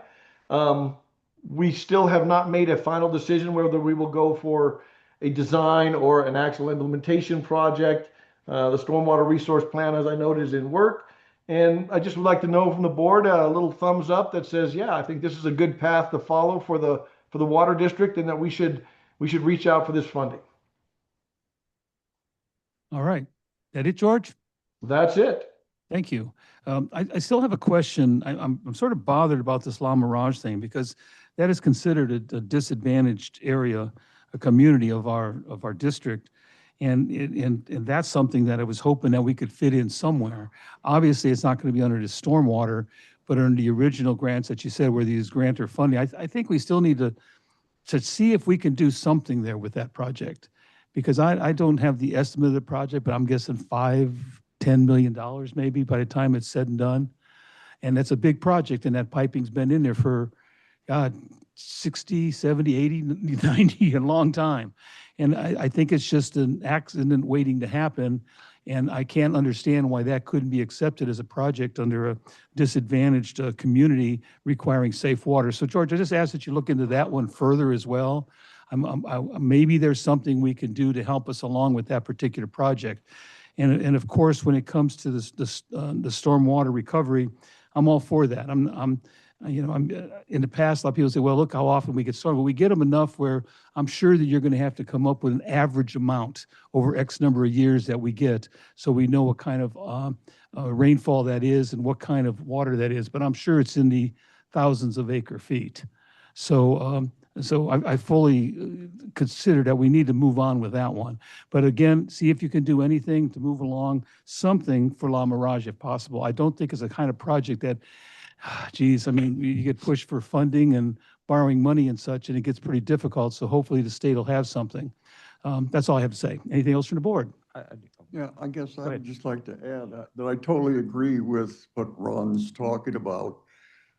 We still have not made a final decision whether we will go for a design or an actual implementation project. The stormwater resource plan, as I noted, is in work. And I just would like to know from the board a little thumbs up that says, yeah, I think this is a good path to follow for the water district, and that we should reach out for this funding. All right. That it, George? That's it. Thank you. I still have a question. I'm sort of bothered about this La Mirage thing, because that is considered a disadvantaged area, a community of our district. And that's something that I was hoping that we could fit in somewhere. Obviously, it's not going to be under the stormwater, but under the original grants that you said were these grantor funding. I think we still need to see if we can do something there with that project, because I don't have the estimate of the project, but I'm guessing $5-10 million maybe by the time it's said and done. And that's a big project, and that piping's been in there for, God, 60, 70, 80, 90, a long time. And I think it's just an accident waiting to happen. And I can't understand why that couldn't be accepted as a project under a disadvantaged community requiring safe water. So George, I just ask that you look into that one further as well. Maybe there's something we can do to help us along with that particular project. And of course, when it comes to the stormwater recovery, I'm all for that. I'm in the past, a lot of people say, well, look how often we get stormed. But we get them enough where I'm sure that you're going to have to come up with an average amount over X number of years that we get, so we know what kind of rainfall that is and what kind of water that is. But I'm sure it's in the thousands of acre feet. So I fully consider that we need to move on with that one. But again, see if you can do anything to move along something for La Mirage if possible. I don't think it's a kind of project that, geez, I mean, you get pushed for funding and borrowing money and such, and it gets pretty difficult. So hopefully the state will have something. That's all I have to say. Anything else from the board? Yeah, I guess I would just like to add that I totally agree with what Ron's talking about.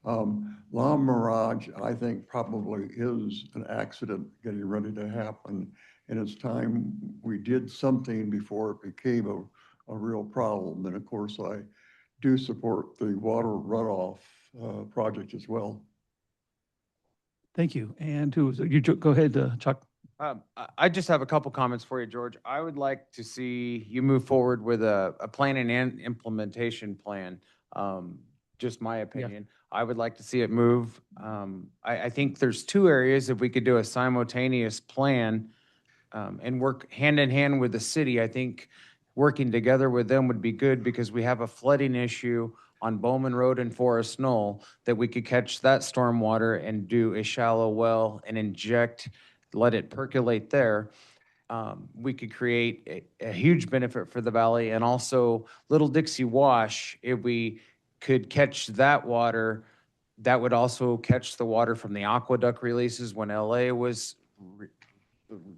La Mirage, I think, probably is an accident getting ready to happen. And it's time we did something before it became a real problem. And of course, I do support the water runoff project as well. Thank you. And go ahead, Chuck. I just have a couple comments for you, George. I would like to see you move forward with a planning and implementation plan. Just my opinion. I would like to see it move. I think there's two areas if we could do a simultaneous plan and work hand in hand with the city. I think working together with them would be good because we have a flooding issue on Bowman Road and Forest Knoll that we could catch that stormwater and do a shallow well and inject, let it percolate there. We could create a huge benefit for the valley, and also Little Dixie Wash, if we could catch that water, that would also catch the water from the aqueduct releases when LA was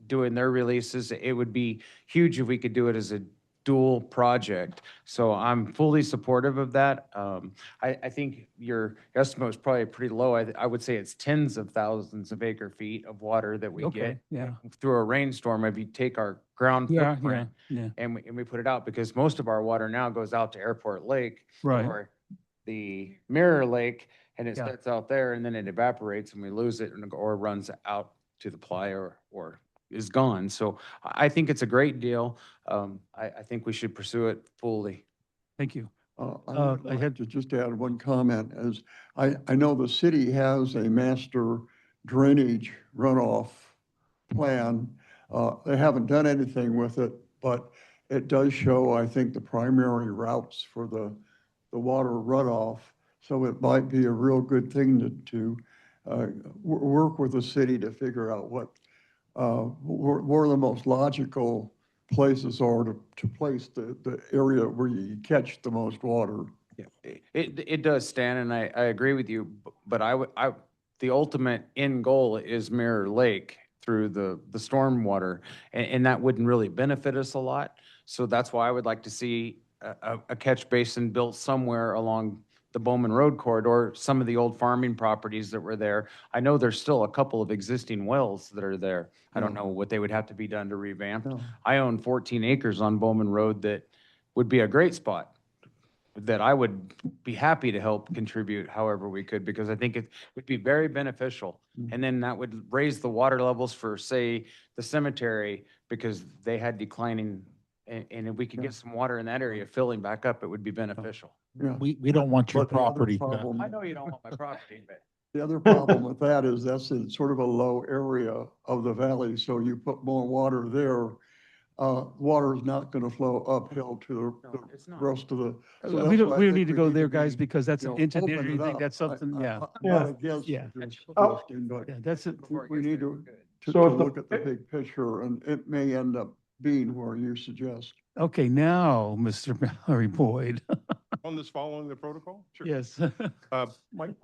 doing their releases. It would be huge if we could do it as a dual project. So I'm fully supportive of that. I think your estimate was probably pretty low. I would say it's tens of thousands of acre feet of water that we Okay, get yeah. through a rainstorm. If you take our ground Yeah, footprint yeah. and we put it out, because most of our water now goes out to Airport Lake Right. or the Mirror Lake, and it Yeah. sits out there and then it evaporates and we lose it or runs out to the playa or is gone. So I think it's a great deal. I think we should pursue it fully. Thank you. I would like to just add one comment, as I know the city has a master drainage runoff plan. They haven't done anything with it, but it does show, I think, the primary routes for the water runoff. So it might be a real good thing to work with the city to figure out what where the most logical places are to place the area where you catch the most water. It does, Stan, and I agree with you, but the ultimate end goal is Mirror Lake through the stormwater, and that wouldn't really benefit us a lot. So that's why I would like to see a catch basin built somewhere along the Bowman Road corridor, some of the old farming properties that were there. I know there's still a couple of existing wells that are there. I don't know what they would have to be done to revamp. I own 14 acres on Bowman Road that would be a great spot that I would be happy to help contribute however we could, because I think it would be very beneficial. And then that would raise the water levels for, say, the cemetery, because they had declining, and if we could get some water in that area filling back up, it would be beneficial. Yeah. We don't want your But the other property. problem- I know you don't want my property, but. The other problem with that is that's in sort of a low area of the valley, so you put more water there, water is not gonna flow uphill to No, it's the not. rest of the. so We that's why I don't think need to go there, guys, be, because that's you an know, open engineering it thing. up. That's something, yeah. I'm Yeah. not against Yeah. your Oh. suggestion, but Yeah, that's it. we need to So if the- look at the big picture, and it may end up being where you suggest. Okay, now, Mr. Mallory Boyd. On this following the protocol? Sure. Yes. Mike,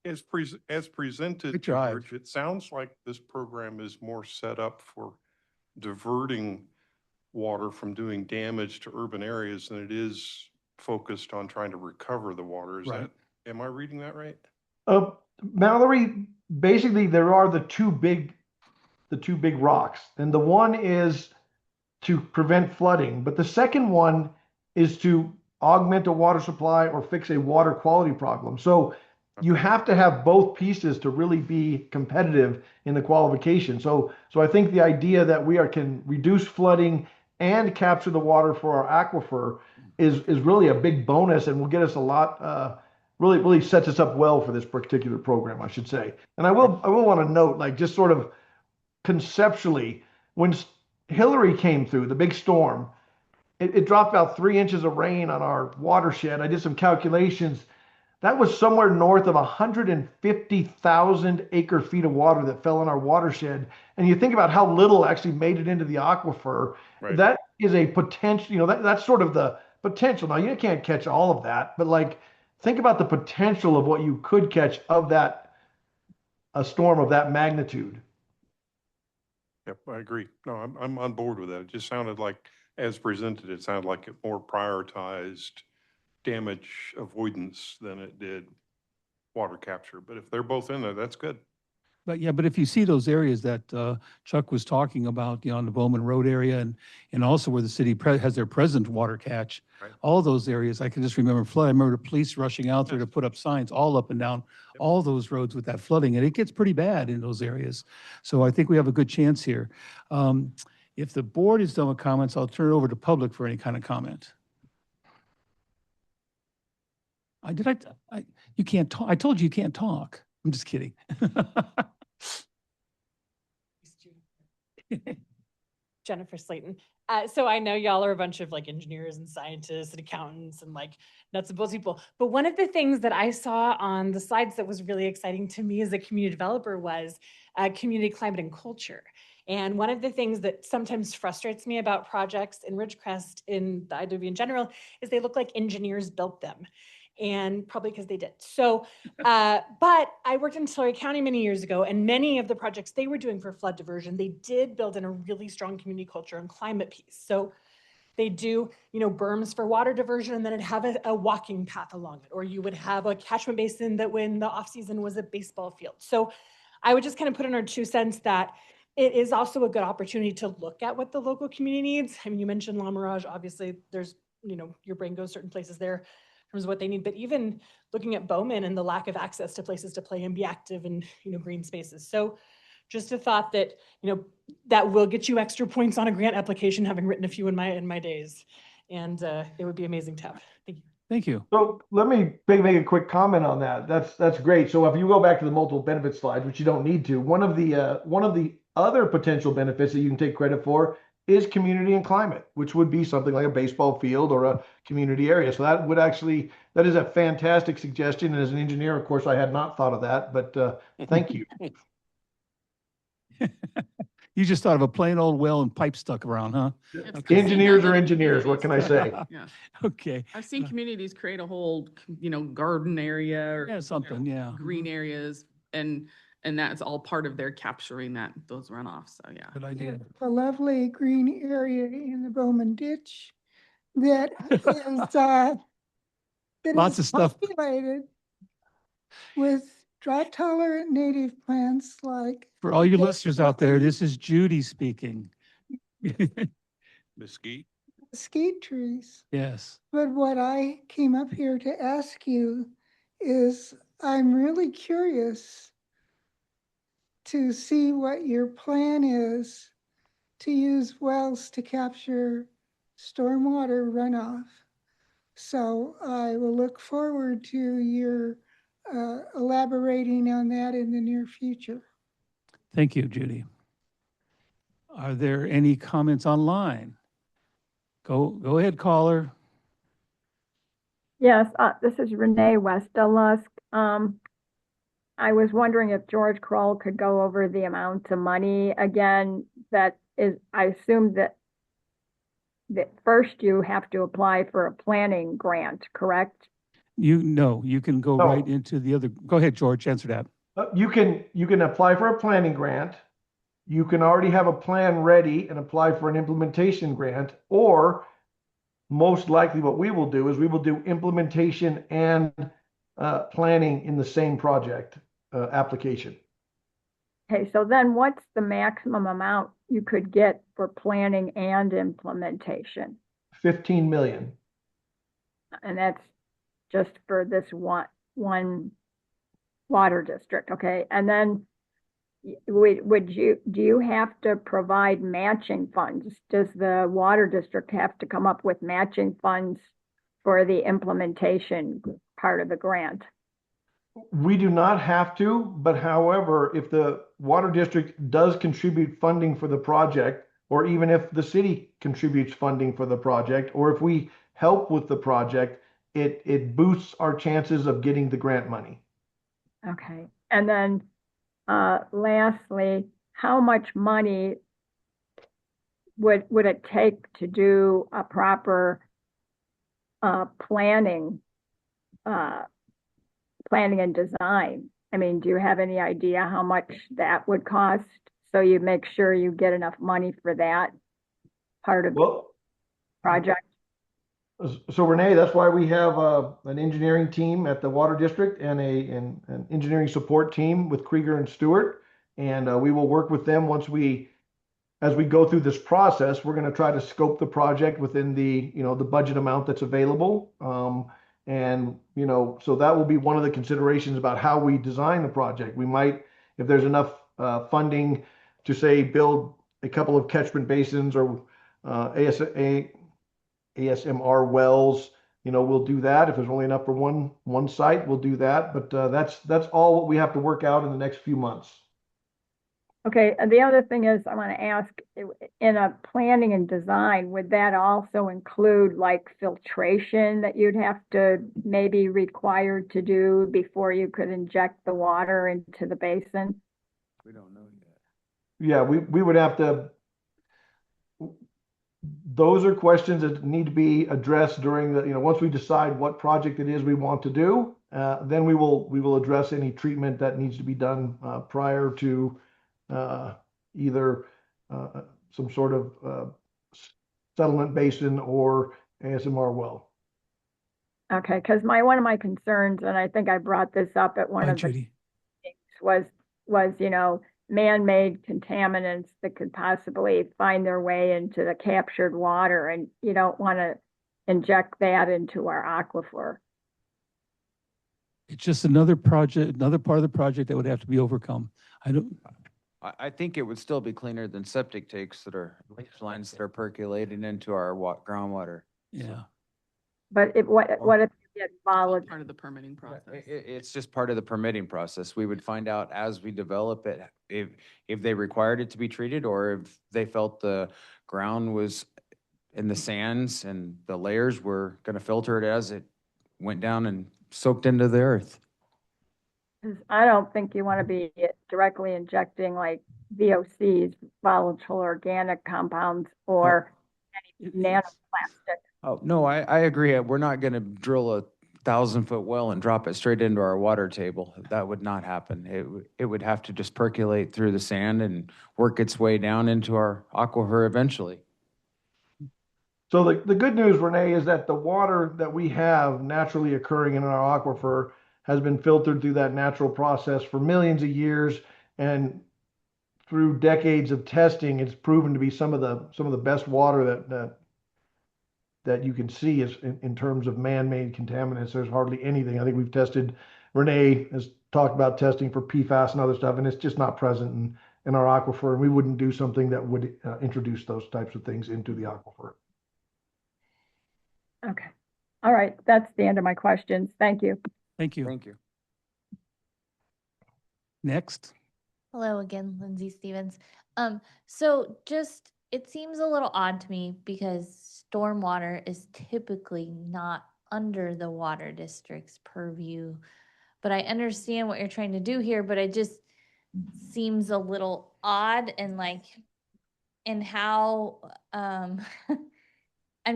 as presented, Good try. George, it sounds like this program is more set up for diverting water from doing damage to urban areas than it is focused on trying to recover the water. Is Right. that, am I reading that right? Mallory, basically there are the two big rocks, and the one is to prevent flooding, but the second one is to augment a water supply or fix a water quality problem. So you have to have both pieces to really be competitive in the qualification. So I think the idea that we can reduce flooding and capture the water for our aquifer is really a big bonus, and will get us a lot, really sets us up well for this particular program, I should say. And I will want to note, like, just sort of conceptually, when Hillary came through, the big storm, it dropped about 3 inches of rain on our watershed. I did some calculations. That was somewhere north of 150,000 acre feet of water that fell in our watershed. And you think about how little actually made it into the aquifer. Right. That is a potential, that's sort of the potential. Now, you can't catch all of that, but like, think about the potential of what you could catch of that, a storm of that magnitude. Yep, I agree. No, I'm on board with that. It just sounded like, as presented, it sounded like it more prioritized damage avoidance than it did water capture. But if they're both in there, that's good. But yeah, but if you see those areas that Chuck was talking about, on the Bowman Road area and also where the city has their present water catch, Right. all those areas, I can just remember flood. I remember the police rushing out there to put up signs all up and down all those roads with that flooding, and it gets pretty bad in those areas. So I think we have a good chance here. If the board is done with comments, I'll turn it over to public for any kind of comment. You can't talk. I told you you can't talk. I'm just kidding. Jennifer Slayton. So I know y'all are a bunch of like engineers and scientists and accountants and like nuts and bolts people. But one of the things that I saw on the slides that was really exciting to me as a community developer was community climate and culture. And one of the things that sometimes frustrates me about projects in Ridgecrest, in the IW in general, is they look like engineers built them. And probably because they did. So, but I worked in Tulare County many years ago, and many of the projects they were doing for flood diversion, they did build in a really strong community culture and climate piece. So they do, berms for water diversion, and then it'd have a walking path along it, or you would have a catchment basin that when the off season was a baseball field. So I would just kind of put in our 2 cents that it is also a good opportunity to look at what the local community needs. I mean, you mentioned La Mirage, obviously there's, your brain goes certain places there in terms of what they need, but even looking at Bowman and the lack of access to places to play and be active and, green spaces. So just a thought that, that will get you extra points on a grant application, having written a few in my days. And it would be amazing to have. Thank you. Thank you. So let me make a quick comment on that. That's great. So if you go back to the multiple benefits slide, which you don't need to, one of the other potential benefits that you can take credit for is community and climate, which would be something like a baseball field or a community area. So that is a fantastic suggestion. And as an engineer, of course, I had not thought of that, but thank you. You just thought of a plain old well and pipe stuck around, huh? Okay. Engineers are engineers. What can I say? Yeah. Okay. I've seen communities create a whole, garden area or Yeah, something, yeah. green areas, and that's all part of their capturing those runoffs. So yeah. Good idea. A lovely green area in the Bowman Ditch that is Lots of stuff. populated with drought-tolerant native plants like For all you listeners out there, this is Judy speaking. Mesquite. mesquite trees. Yes. But what I came up here to ask you is, I'm really curious to see what your plan is to use wells to capture stormwater runoff. So I will look forward to your elaborating on that in the near future. Thank you, Judy. Are there any comments online? Go ahead, caller. Yes, this is Renee Westerlusk. I was wondering if George Kroll could go over the amount of money again. That is, I assume that first you have to apply for a planning grant, correct? You can go No. right into the other. Go ahead, George, answer that. You can apply for a planning grant. You can already have a plan ready and apply for an implementation grant, or most likely what we will do is we will do implementation and planning in the same project application. Okay, so then what's the maximum amount you could get for planning and implementation? 15 million. And that's just for this one water district, okay? And then do you have to provide matching funds? Does the water district have to come up with matching funds for the implementation part of the grant? We do not have to, but however, if the water district does contribute funding for the project, or even if the city contributes funding for the project, or if we help with the project, it boosts our chances of getting the grant money. Okay, and then lastly, how much money would it take to do a proper planning and design? I mean, do you have any idea how much that would cost? So you make sure you get enough money for that part of the project? So Renee, that's why we have an engineering team at the water district and an engineering support team with Krieger and Stewart. And we will work with them as we go through this process. We're going to try to scope the project within the budget amount that's available. So that will be one of the considerations about how we design the project. We might, if there's enough funding to say build a couple of catchment basins or ASMR wells, we'll do that. If there's only enough for one site, we'll do that. But that's all what we have to work out in the next few months. Okay, and the other thing is, I want to ask, in a planning and design, would that also include like filtration that you'd have to maybe required to do before you could inject the water into the basin? We don't know yet. Yeah, we would have to. Those are questions that need to be addressed during once we decide what project it is we want to do, then we will address any treatment that needs to be done prior to either some sort of settlement basin or ASMR well. Okay, because one of my concerns, and I think I brought this up at one Hi, of the Judy. meetings, was man-made contaminants that could possibly find their way into the captured water, and you don't want to inject that into our aquifer. It's just another project, another part of the project that would have to be overcome. I think it would still be cleaner than septic tanks that are lines that are percolating into our groundwater. Yeah. But what if you get volatile? Part of the permitting process. It's just part of the permitting process. We would find out as we develop it, if they required it to be treated, or if they felt the ground was in the sands and the layers were going to filter it as it went down and soaked into the earth. I don't think you want to be directly injecting like VOCs, volatile organic compounds, or any nanoplastic. Oh, no, I agree. We're not going to drill a 1,000-foot well and drop it straight into our water table. That would not happen. It would have to just percolate through the sand and work its way down into our aquifer eventually. So the good news, Renee, is that the water that we have naturally occurring in our aquifer has been filtered through that natural process for millions of years, and through decades of testing, it's proven to be some of the best water that you can see is in terms of man-made contaminants. There's hardly anything. I think we've tested. Renee has talked about testing for PFAS and other stuff, and it's just not present in our aquifer. And we wouldn't do something that would introduce those types of things into the aquifer. Okay. All right. That's the end of my questions. Thank you. Thank you. Thank you. Next. Hello again, Lindsay Stevens. So just, it seems a little odd to me because stormwater is typically not under the water district's purview. But I understand what you're trying to do here, but it just seems a little odd and how, I'm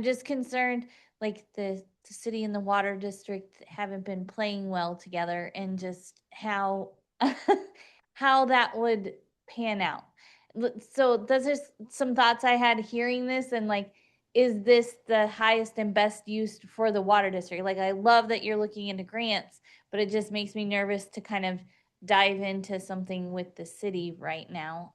just concerned, like the city and the water district haven't been playing well together, and just how how that would pan out. So those are some thoughts I had hearing this, and is this the highest and best use for the water district? I love that you're looking into grants, but it just makes me nervous to kind of dive into something with the city right now.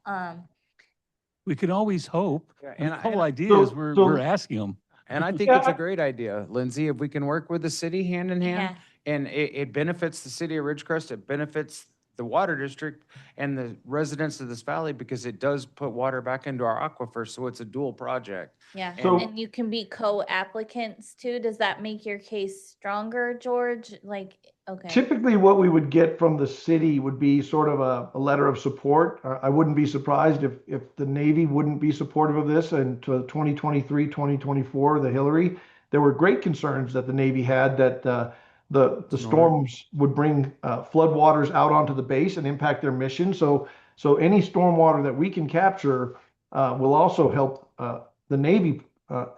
We can always hope. And the whole idea is we're asking them. And I think it's a great idea, Lindsay, if we can work with the city hand in hand, Yeah. and it benefits the city of Ridgecrest, it benefits the water district and the residents of this valley, because it does put water back into our aquifer, so it's a dual project. Yeah, So- and you can be co-applicants too. Does that make your case stronger, George? Okay. Typically, what we would get from the city would be sort of a letter of support. I wouldn't be surprised if the Navy wouldn't be supportive of this. And to 2023, 2024, the Hillary, there were great concerns that the Navy had that the storms would bring floodwaters out onto the base and impact their mission. So any stormwater that we can capture will also help the Navy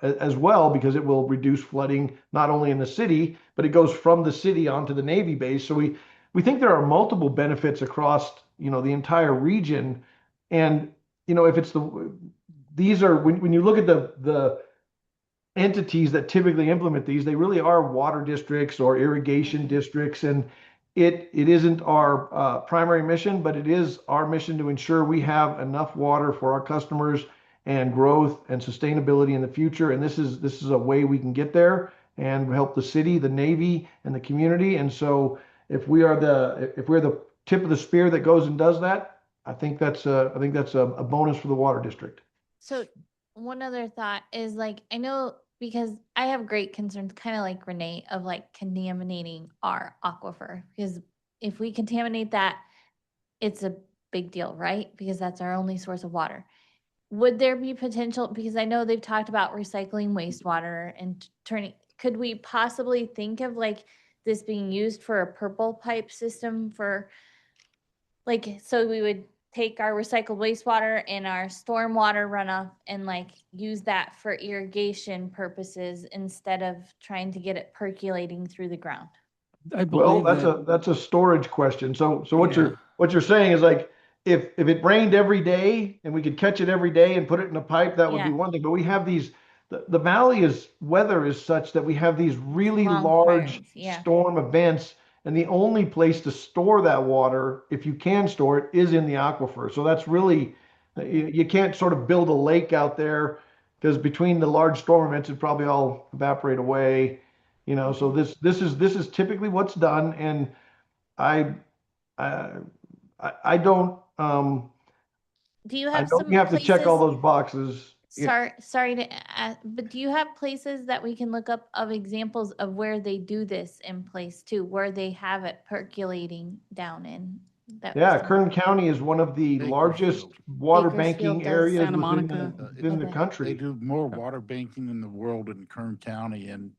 as well, because it will reduce flooding not only in the city, but it goes from the city onto the Navy base. So we think there are multiple benefits across the entire region. And if it's these are when you look at the entities that typically implement these, they really are water districts or irrigation districts, and it isn't our primary mission, but it is our mission to ensure we have enough water for our customers and growth and sustainability in the future. And this is a way we can get there and help the city, the Navy, and the community. And so if we're the tip of the spear that goes and does that, I think that's a bonus for the water district. So one other thought is like, I know because I have great concerns, kind of like Renee, of like contaminating our aquifer. Because if we contaminate that, it's a big deal, right? Because that's our only source of water. Would there be potential, because I know they've talked about recycling wastewater and turning, could we possibly think of like this being used for a purple pipe system for like, so we would take our recycled wastewater and our stormwater runoff and like use that for irrigation purposes instead of trying to get it percolating through the ground? I Well, believe that's a storage question. So what Yeah. you're saying is like, if it rained every day and we could catch it every day and put it in a pipe, that would be Yeah. one thing. But we have the valley weather is such that we have these really Long large patterns, yeah. storm events. And the only place to store that water, if you can store it, is in the aquifer. So that's really, you can't sort of build a lake out there because between the large storm events, it probably all evaporate away. So this is typically what's done. And I don't, Do you I have know some you have to check all places- those boxes. Sorry to ask, but do you have places that we can look up of examples of where they do this in place too, where they have it percolating down in? Yeah, Kern County is one of the largest water Bakersfield banking does, areas Santa Monica. within the Okay. country. They do more water banking in the world in Kern County, and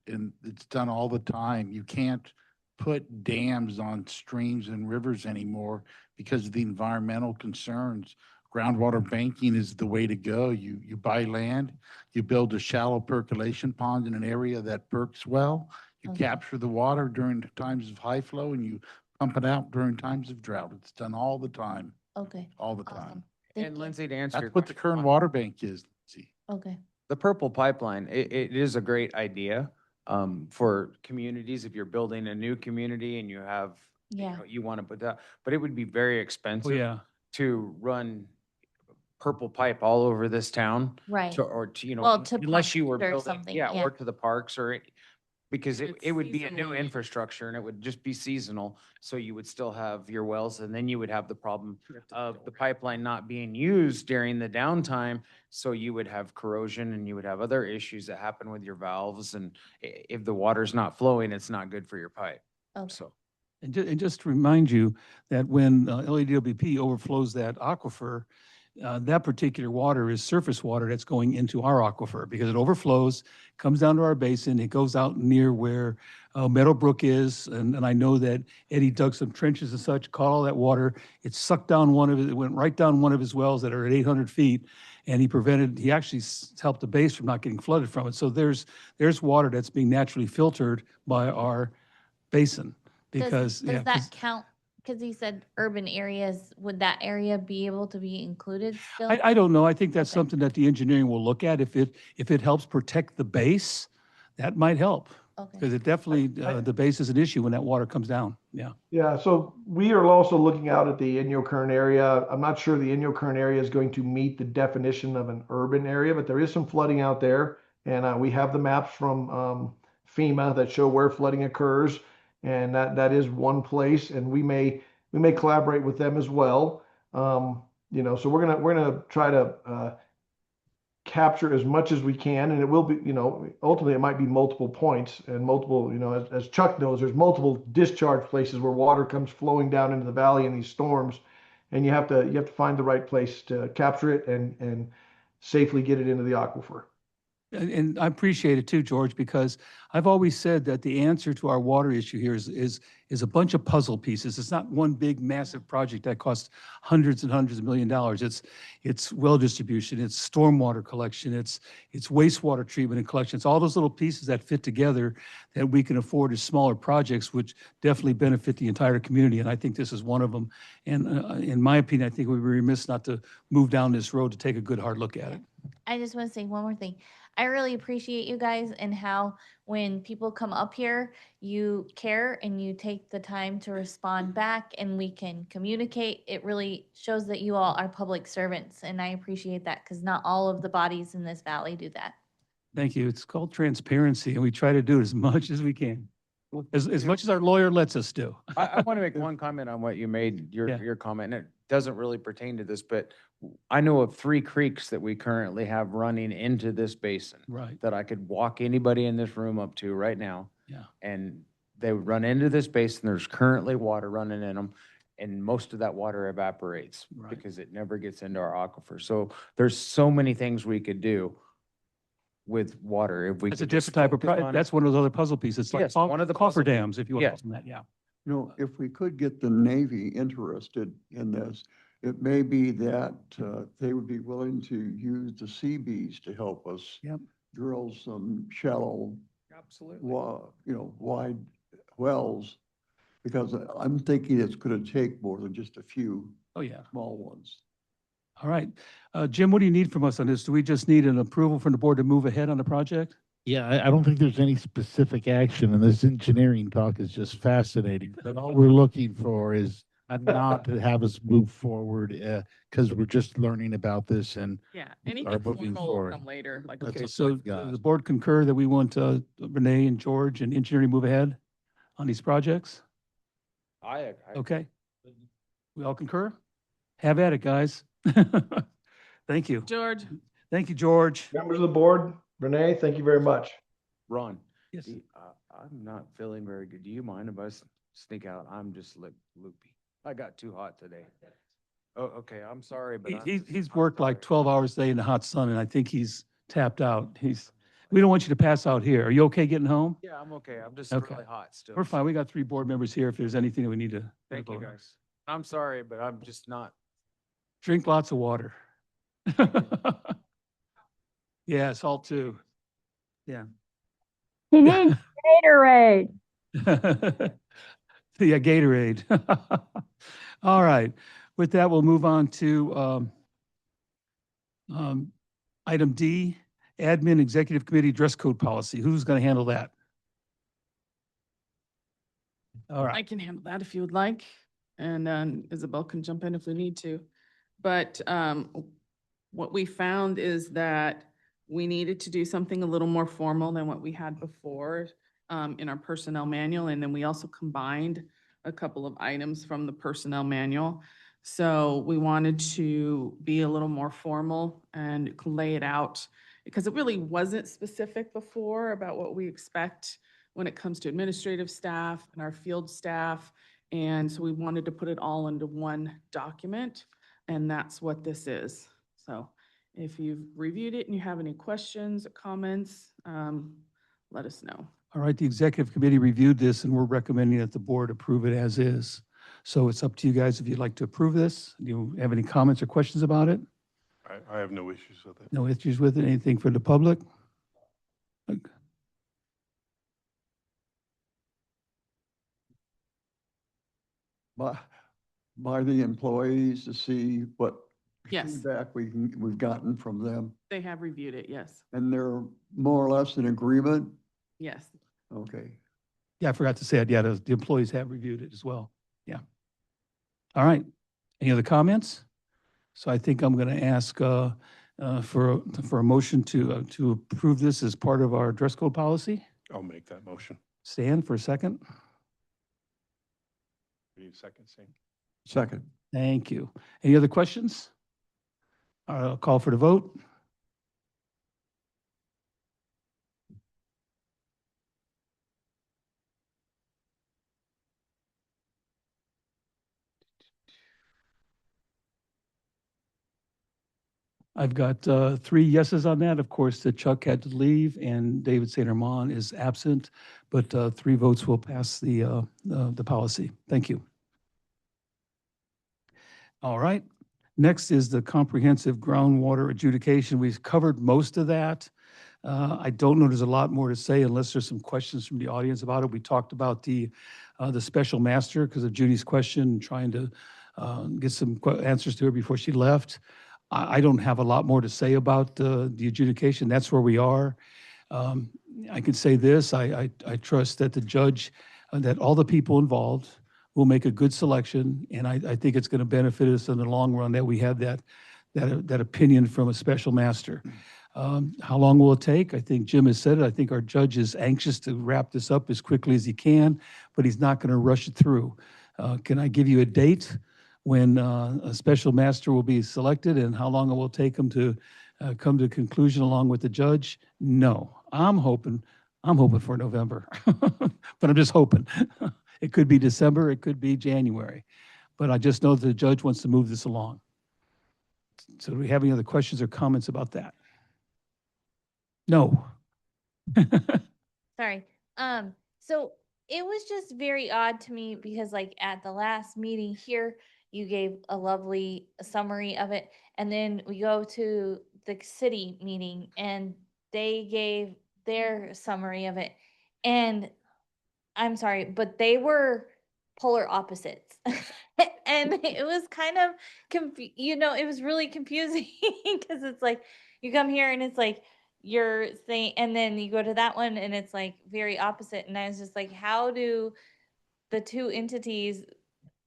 it's done all the time. You can't put dams on streams and rivers anymore because of the environmental concerns. Groundwater banking is the way to go. You buy land, you build a shallow percolation pond in an area that perks well. You Okay. capture the water during times of high flow and you pump it out during times of drought. It's done all the time, Okay, all the awesome. time. Thank And you. Lindsay, to answer your That's what the question Kern on Water Bank is. See. Okay, the purple pipeline, it is a great idea for communities. If you're building a new community and you have, yeah, you want to put that, but it would be very Oh, expensive yeah. to run purple pipe all over this town. right. Or to, Well, to unless you were pumps or building, something, yeah, yeah. or to the parks because It's it would be a new seasonally. infrastructure and it would just be seasonal. So you would still have your wells and then you would have the problem of the pipeline not being used during the downtime. So you would have corrosion and you would have other issues that happen with your valves. And if the water's not flowing, it's not good for your pipe. Okay. So. And just to remind you that when LADWP overflows that aquifer, that particular water is surface water that's going into our aquifer because it overflows, comes down to our basin, it goes out near where Meadowbrook is. And I know that Eddie dug some trenches and such, caught all that water. It sucked down it went right down one of his wells that are at 800 feet. And he actually helped the base from not getting flooded from it. So there's water that's being naturally filtered by our basin. Because, Does that count? Because he said urban areas, would that area be able to be included still? I don't know. I think that's Okay. something that the engineering will look at. If it helps protect the base, that might help. Okay, Because it definitely, the base is an issue when that water comes down. Yeah. Yeah, so we are also looking out at the Inyo Kern area. I'm not sure the Inyo Kern area is going to meet the definition of an urban area, but there is some flooding out there. And we have the maps from FEMA that show where flooding occurs. And that is one place, and we may collaborate with them as well. So we're gonna try to capture as much as we can, and it will be, ultimately it might be multiple points and multiple, as Chuck knows, there's multiple discharge places where water comes flowing down into the valley in these storms, and you have to find the right place to capture it and safely get it into the aquifer. And I appreciate it too, George, because I've always said that the answer to our water issue here is a bunch of puzzle pieces. It's not one big massive project that costs hundreds and hundreds of $1 million. It's well distribution, it's stormwater collection, it's wastewater treatment and collection. It's all those little pieces that fit together that we can afford as smaller projects, which definitely benefit the entire community. And I think this is one of them. And in my opinion, I think we'd be remiss not to move down this road to take a good hard look at it. I just want to say one more thing. I really appreciate you guys and how when people come up here, you care and you take the time to respond back and we can communicate. It really shows that you all are public servants, and I appreciate that because not all of the bodies in this valley do that. Thank you. It's called transparency, and we try to do it as much as we can, as much as our lawyer lets us do. I want to make one comment on what you made, Yeah. your comment, and it doesn't really pertain to this, but I know of 3 creeks that we currently have running into this basin Right. that I could walk anybody in this room up to right now. Yeah. And they would run into this basin. There's currently water running in them, and most of that water evaporates Right. because it never gets into our aquifer. So there's so many things we could do with water if we It's a could just different type of, focus on it. that's one of those other puzzle pieces. It's like Yes, one of the coffer puzzle pieces. dams, if you want to Yes. call them that, yeah. You know, if we could get the Navy interested in this, it may be that they would be willing to use the Seabees to help us Yep. drill some shallow, Absolutely. wide wells. Because I'm thinking it's going to take more than just a few Oh, yeah. small ones. All right. Jim, what do you need from us on this? Do we just need an approval from the board to move ahead on the project? Yeah, I don't think there's any specific action, and this engineering talk is just fascinating. But all we're looking for is a nod to have us move forward, because we're just learning about this and Yeah, are anything moving formal will forward. come later, like. Okay, what so we've got. the board concur that we want Renee and George and engineering to move ahead on these projects? I Okay. We all concur? Have at it, guys. Thank you. George, Thank you, George. Members of the board, Renee, thank you very much. Ron, Yes. I'm not feeling very good. Do you mind if I sneak out? I'm just loopy. I got too hot today. Oh, okay, I'm sorry, but He's worked like 12 hours a day in the hot sun, and I think he's tapped out. We don't want you to pass out here. Are you okay getting home? Yeah, I'm okay. I'm just Okay. really hot still. We're fine. We got 3 board members here if there's anything that we need to. Thank you, guys. I'm sorry, but I'm just not. Drink lots of water. Yeah, salt too. Yeah. He needs Gatorade. Yeah, Gatorade. All right. With that, we'll move on to item D, Admin Executive Committee Dress Code Policy. Who's going to handle that? All I right. can handle that if you would like, and then Isabel can jump in if we need to. But what we found is that we needed to do something a little more formal than what we had before in our personnel manual, and then we also combined a couple of items from the personnel manual. So we wanted to be a little more formal and lay it out, because it really wasn't specific before about what we expect when it comes to administrative staff and our field staff. And so we wanted to put it all into one document, and that's what this is. So if you've reviewed it and you have any questions or comments, let us know. All right. The Executive Committee reviewed this, and we're recommending that the board approve it as is. So it's up to you guys if you'd like to approve this. Do you have any comments or questions about it? I have no issues with it. No issues with it? Anything for the public? By the employees to see what Yes. feedback we've gotten from them. They have reviewed it, yes, And they're more or less in agreement? yes. Okay. Yeah, I forgot to say it. Yeah, the employees have reviewed it as well. Yeah. All right. Any other comments? So I think I'm going to ask for a motion to approve this as part of our dress code policy. I'll make that motion. Stan, for a second. Need a second, Sam? Second. Thank you. Any other questions? All right, I'll call for the vote. I've got 3 yeses on that. Of course, that Chuck had to leave and David St. Armand is absent, but 3 votes will pass the policy. Thank you. All right. Next is the comprehensive groundwater adjudication. We've covered most of that. I don't know there's a lot more to say unless there's some questions from the audience about it. We talked about the special master because of Judy's question, trying to get some answers to her before she left. I don't have a lot more to say about the adjudication. That's where we are. I can say this, I trust that the judge, that all the people involved will make a good selection, and I think it's going to benefit us in the long run that we have that opinion from a special master. How long will it take? I think Jim has said it. I think our judge is anxious to wrap this up as quickly as he can, but he's not going to rush it through. Can I give you a date when a special master will be selected and how long it will take him to come to a conclusion along with the judge? No, I'm hoping for November, but I'm just hoping. It could be December, it could be January, but I just know that the judge wants to move this along. So do we have any other questions or comments about that? No. Sorry. So it was just very odd to me because like at the last meeting here, you gave a lovely summary of it. And then we go to the city meeting and they gave their summary of it. And I'm sorry, but they were polar opposites. And it was kind of, it was really confusing because it's like, you come here and it's like, you're saying, and then you go to that one and it's like very opposite. And I was just like, how do the two entities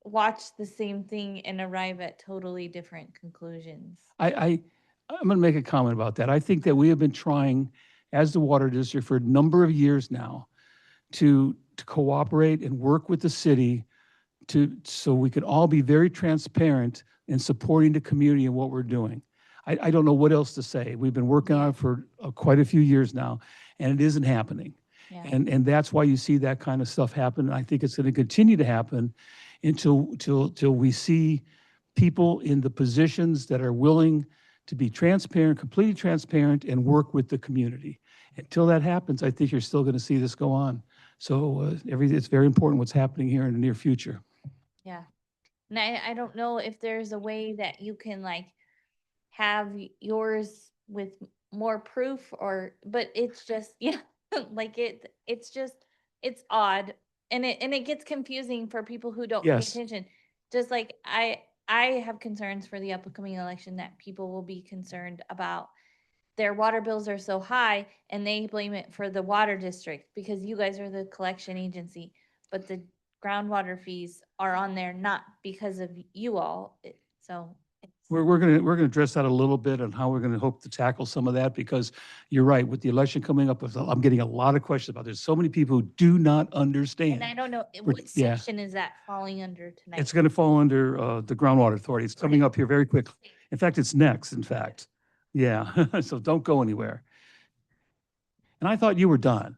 watch the same thing and arrive at totally different conclusions? I'm going to make a comment about that. I think that we have been trying, as the water district, for a number of years now, to cooperate and work with the city so we can all be very transparent in supporting the community and what we're doing. I don't know what else to say. We've been working on it for quite a few years now, and it isn't happening. Yeah. And that's why you see that kind of stuff happen. And I think it's going to continue to happen until we see people in the positions that are willing to be transparent, completely transparent, and work with the community. Until that happens, I think you're still going to see this go on. So it's very important what's happening here in the near future. Yeah. And I don't know if there's a way that you can like have yours with more proof but it's just, like it's odd. And it gets confusing for people who don't pay Yes. attention. Just like I have concerns for the upcoming election that people will be concerned about their water bills are so high and they blame it for the water district because you guys are the collection agency, but the groundwater fees are on there not because of you all. We're gonna address that a little bit on how we're gonna hope to tackle some of that, because you're right, with the election coming up, I'm getting a lot of questions about, there's so many people who do not understand. And I don't know, We're- what yeah. section is that falling under tonight? It's gonna fall under the groundwater authority. It's coming up here very quickly. In fact, it's next, in fact. Yeah, so don't go anywhere. And I thought you were done.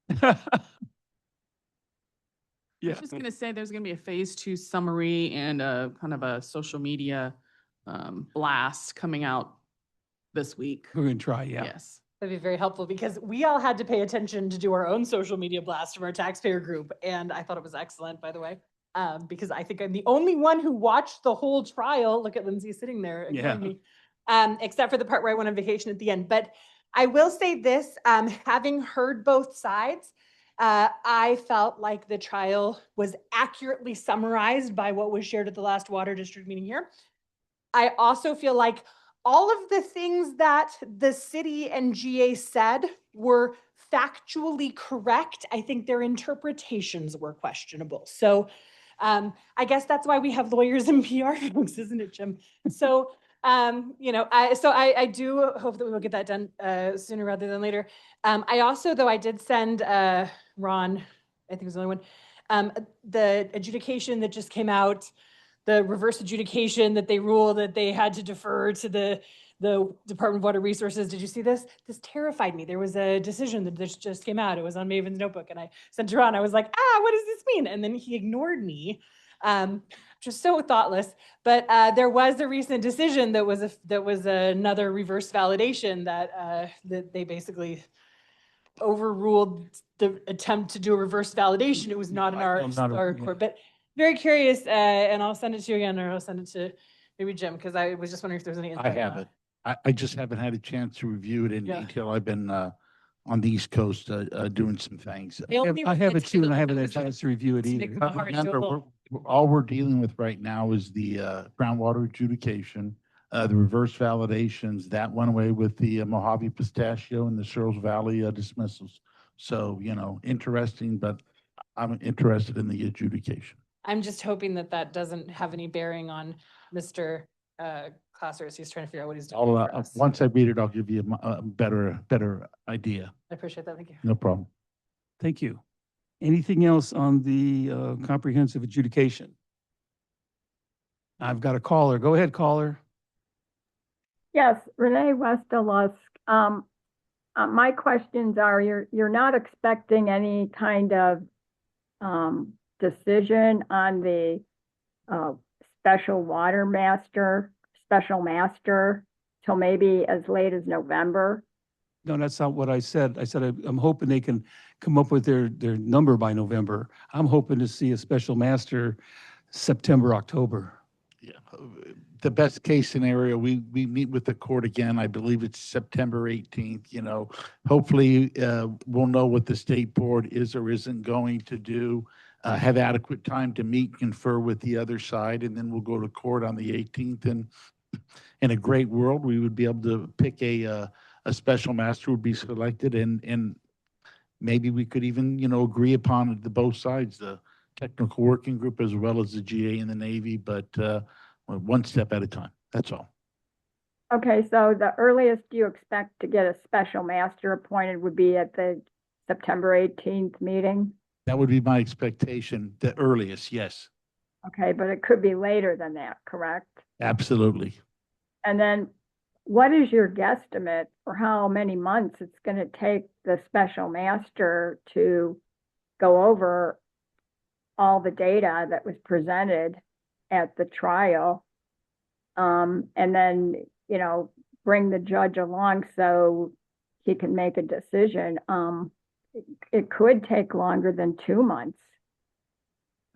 I Yeah. was just gonna say, there's gonna be a phase 2 summary and a kind of a social media blast coming out this week. We're gonna try, yeah. Yes. That'd be very helpful because we all had to pay attention to do our own social media blast from our taxpayer group. And I thought it was excellent, by the way, because I think I'm the only one who watched the whole trial. Look at Lindsay sitting there ignoring me, except for the part where I went on vacation at the end. But I will say this, having heard both sides, I felt like the trial was accurately summarized by what was shared at the last water district meeting here. I also feel like all of the things that the city and GA said were factually correct. I think their interpretations were questionable. So I guess that's why we have lawyers and PR folks, isn't it, Jim? So, I do hope that we will get that done sooner rather than later. I also, though, I did send Ron, I think it was the only one, the adjudication that just came out, the reverse adjudication that they ruled that they had to defer to the Department of Water Resources. Did you see this? This terrified me. There was a decision that just came out. It was on Maven's notebook, and I sent it around. I was like, what does this mean? And then he ignored me. Just so thoughtless. But there was a recent decision that was another reverse validation that they basically overruled the attempt to do a reverse validation. It was not in our court, but very curious. And I'll send it to you again, or I'll send it to maybe Jim, because I was just wondering if there's any insight. I have it. I just haven't had a chance to review it in detail. I've been on the East Coast doing some things. I have it too, and I haven't had a chance to review it either. Remember, all we're dealing with right now is the groundwater adjudication. the reverse validations, that went away with the Mojave Pistachio and the Searles Valley dismissals. So, interesting, but I'm interested in the adjudication. I'm just hoping that that doesn't have any bearing on Mr. Classer as he's trying to figure out what he's doing for us. Once I read it, I'll give you a better idea. I appreciate that. Thank you. No problem. Thank you. Anything else on the comprehensive adjudication? I've got a caller. Go ahead, caller. Yes, Renee Westerlusk. My questions are, you're not expecting any kind of decision on the special master till maybe as late as November? No, that's not what I said. I said I'm hoping they can come up with their number by November. I'm hoping to see a special master September, October. Yeah, the best case scenario, we meet with the court again, I believe it's September 18th, hopefully we'll know what the state board is or isn't going to do, have adequate time to meet, confer with the other side, and then we'll go to court on the 18th. And in a great world, we would be able to pick a special master would be selected, and maybe we could even, agree upon the both sides, the technical working group as well as the GA and the Navy, but one step at a time. That's all. Okay, so the earliest you expect to get a special master appointed would be at the September 18th meeting? That would be my expectation, the earliest, yes. Okay, but it could be later than that, correct? Absolutely. And then what is your guesstimate for how many months it's going to take the special master to go over all the data that was presented at the trial, and then, bring the judge along so he can make a decision? It could take longer than 2 months.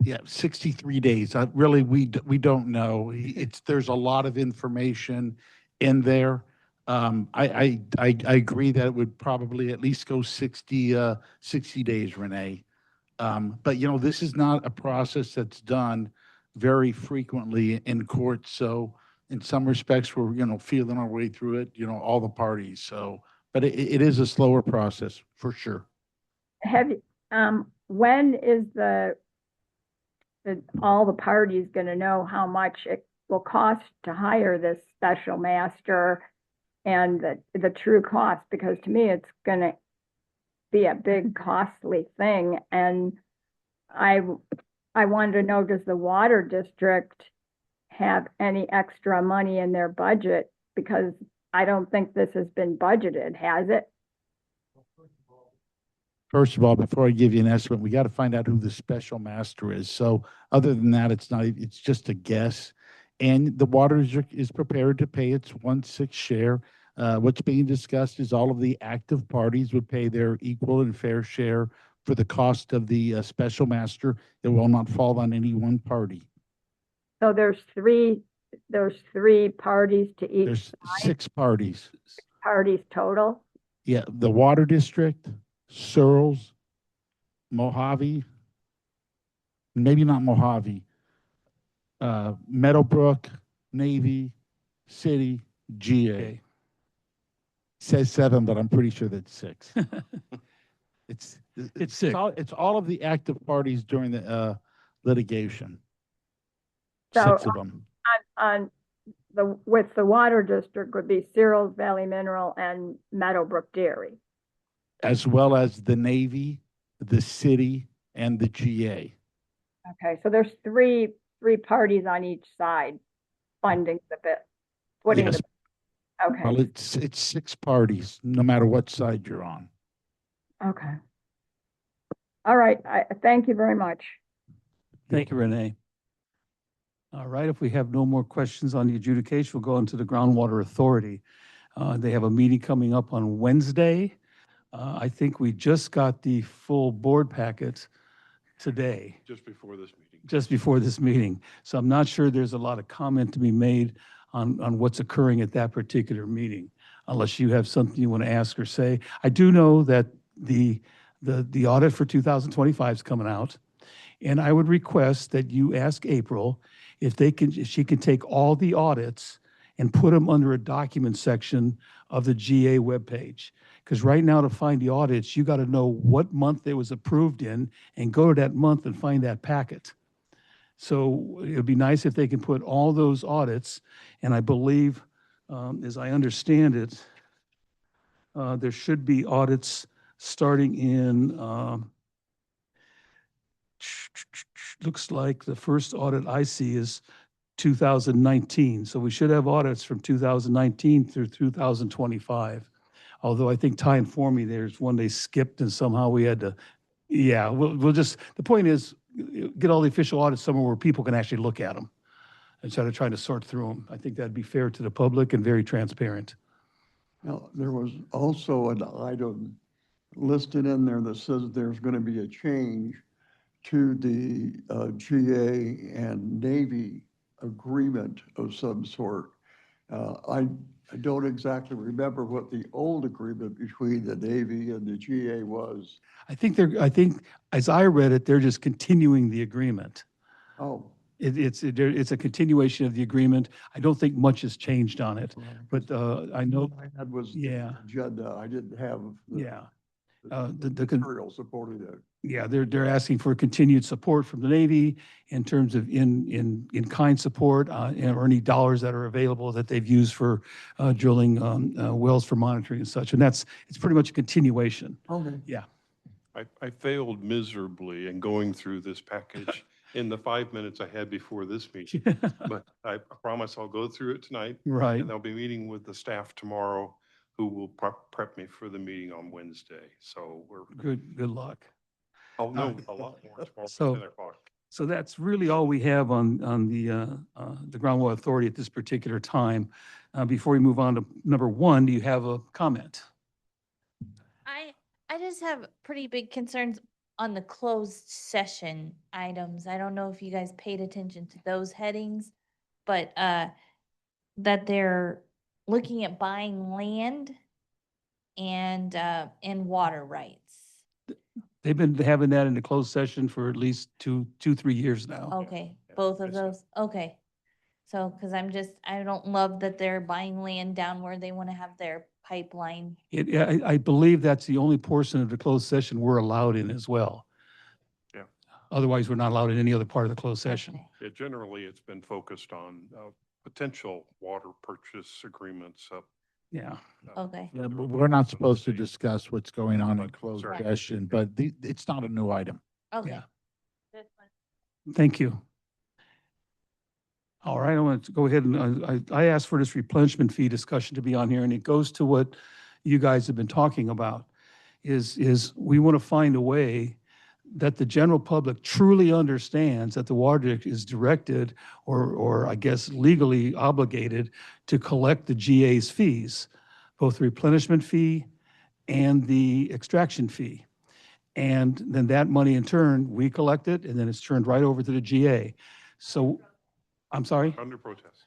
Yeah, 63 days. We don't know. There's a lot of information in there. I agree that it would probably at least go 60 days, Renee. But this is not a process that's done very frequently in court. So in some respects, we're, feeling our way through it, all the parties. So, but it is a slower process for sure. When is all the parties going to know how much it will cost to hire this special master and the true cost? Because to me, it's going to be a big costly thing. And I wanted to know, does the water district have any extra money in their budget? Because I don't think this has been budgeted, has it? First of all, before I give you an estimate, we got to find out who the special master is. So other than that, it's just a guess. And the water district is prepared to pay its 1/6 share. What's being discussed is all of the active parties would pay their equal and fair share for the cost of the special master. It will not fall on any one party. So there's three parties to each There's side? 6 parties. Parties total? Yeah, the water district, Searles, Mojave, maybe not Mojave, Meadowbrook, Navy, City, GA. Okay. Says 7, but I'm pretty sure that's 6. It's 6. It's all of the active parties during the litigation. So 6 of them. With the water district would be Searles Valley Mineral and Meadowbrook Dairy. As well as the Navy, the city, and the GA. Okay, so there's three parties on each side funding the bit, footing Yes. the. Okay, Well, it's 6 parties, no matter what side you're on. okay. All right, thank you very much. Thank you, Renee. All right, if we have no more questions on the adjudication, we'll go into the Groundwater Authority. They have a meeting coming up on Wednesday. I think we just got the full board packet today, Just before this meeting. just before this meeting. So I'm not sure there's a lot of comment to be made on what's occurring at that particular meeting, unless you have something you want to ask or say. I do know that the audit for 2025 is coming out, and I would request that you ask April if she can take all the audits and put them under a document section of the GA webpage. Because right now, to find the audits, you got to know what month it was approved in and go to that month and find that packet. So it would be nice if they can put all those audits, and I believe, as I understand it, there should be audits starting in, looks like the first audit I see is 2019. So we should have audits from 2019 through 2025. Although I think Ty informed me there's one they skipped and somehow we had to, yeah, we'll just, the point is, get all the official audits somewhere where people can actually look at them instead of trying to sort through them. I think that'd be fair to the public and very transparent. Now, there was also an item listed in there that says there's going to be a change to the GA and Navy agreement of some sort. I don't exactly remember what the old agreement between the Navy and the GA was. I think as I read it, they're just continuing the agreement. Oh. It's a continuation of the agreement. I don't think much has changed on it, but I know. That was yeah. the agenda. I didn't have. Yeah. The material supporting it. Yeah, they're asking for continued support from the Navy in terms of in-kind support or any dollars that are available that they've used for drilling wells for monitoring and such. And it's pretty much a continuation. Okay. Yeah. I failed miserably in going through this package in the 5 minutes I had before this meeting. But I promise I'll go through it tonight. Right. And I'll be meeting with the staff tomorrow who will prep me for the meeting on Wednesday. So we're Good luck. I'll know a lot more tomorrow So- at 10 o'clock. So that's really all we have on the Groundwater Authority at this particular time. Before we move on to number one, do you have a comment? I just have pretty big concerns on the closed session items. I don't know if you guys paid attention to those headings, but that they're looking at buying land and water rights. They've been having that in the closed session for at least 3 years now. Okay, both of those, okay. So, because I don't love that they're buying land down where they want to have their pipeline. I believe that's the only portion of the closed session we're allowed in as well. Yeah. Otherwise, we're not allowed in any other part of the closed session. Okay. Yeah, generally, it's been focused on potential water purchase agreements. Yeah. Okay. Yeah, but we're not supposed to discuss what's going on in Right, closed sorry. session, but it's not a new item. Okay. Yeah. This one. Thank you. All right, I want to go ahead and I asked for this replenishment fee discussion to be on here, and it goes to what you guys have been talking about, is we want to find a way that the general public truly understands that the water district is directed or I guess legally obligated to collect the GA's fees, both the replenishment fee and the extraction fee. And then that money in turn, we collect it, and then it's turned right over to the GA. So, I'm sorry? Under protest.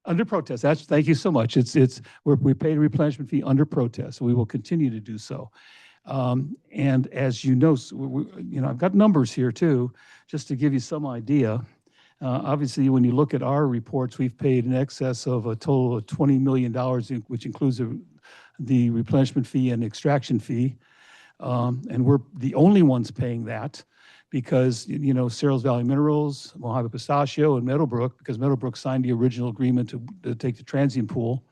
Under protest. Thank you so much. We paid a replenishment fee under protest. So we will continue to do so. And as you know, I've got numbers here too, just to give you some idea. Obviously, when you look at our reports, we've paid in excess of a total of $20 million, which includes the replenishment fee and extraction fee. And we're the only ones paying that because, Cerros Valley Minerals, Mojave Pistachio, and Meadowbrook, because Meadowbrook signed the original agreement to take the transient pool,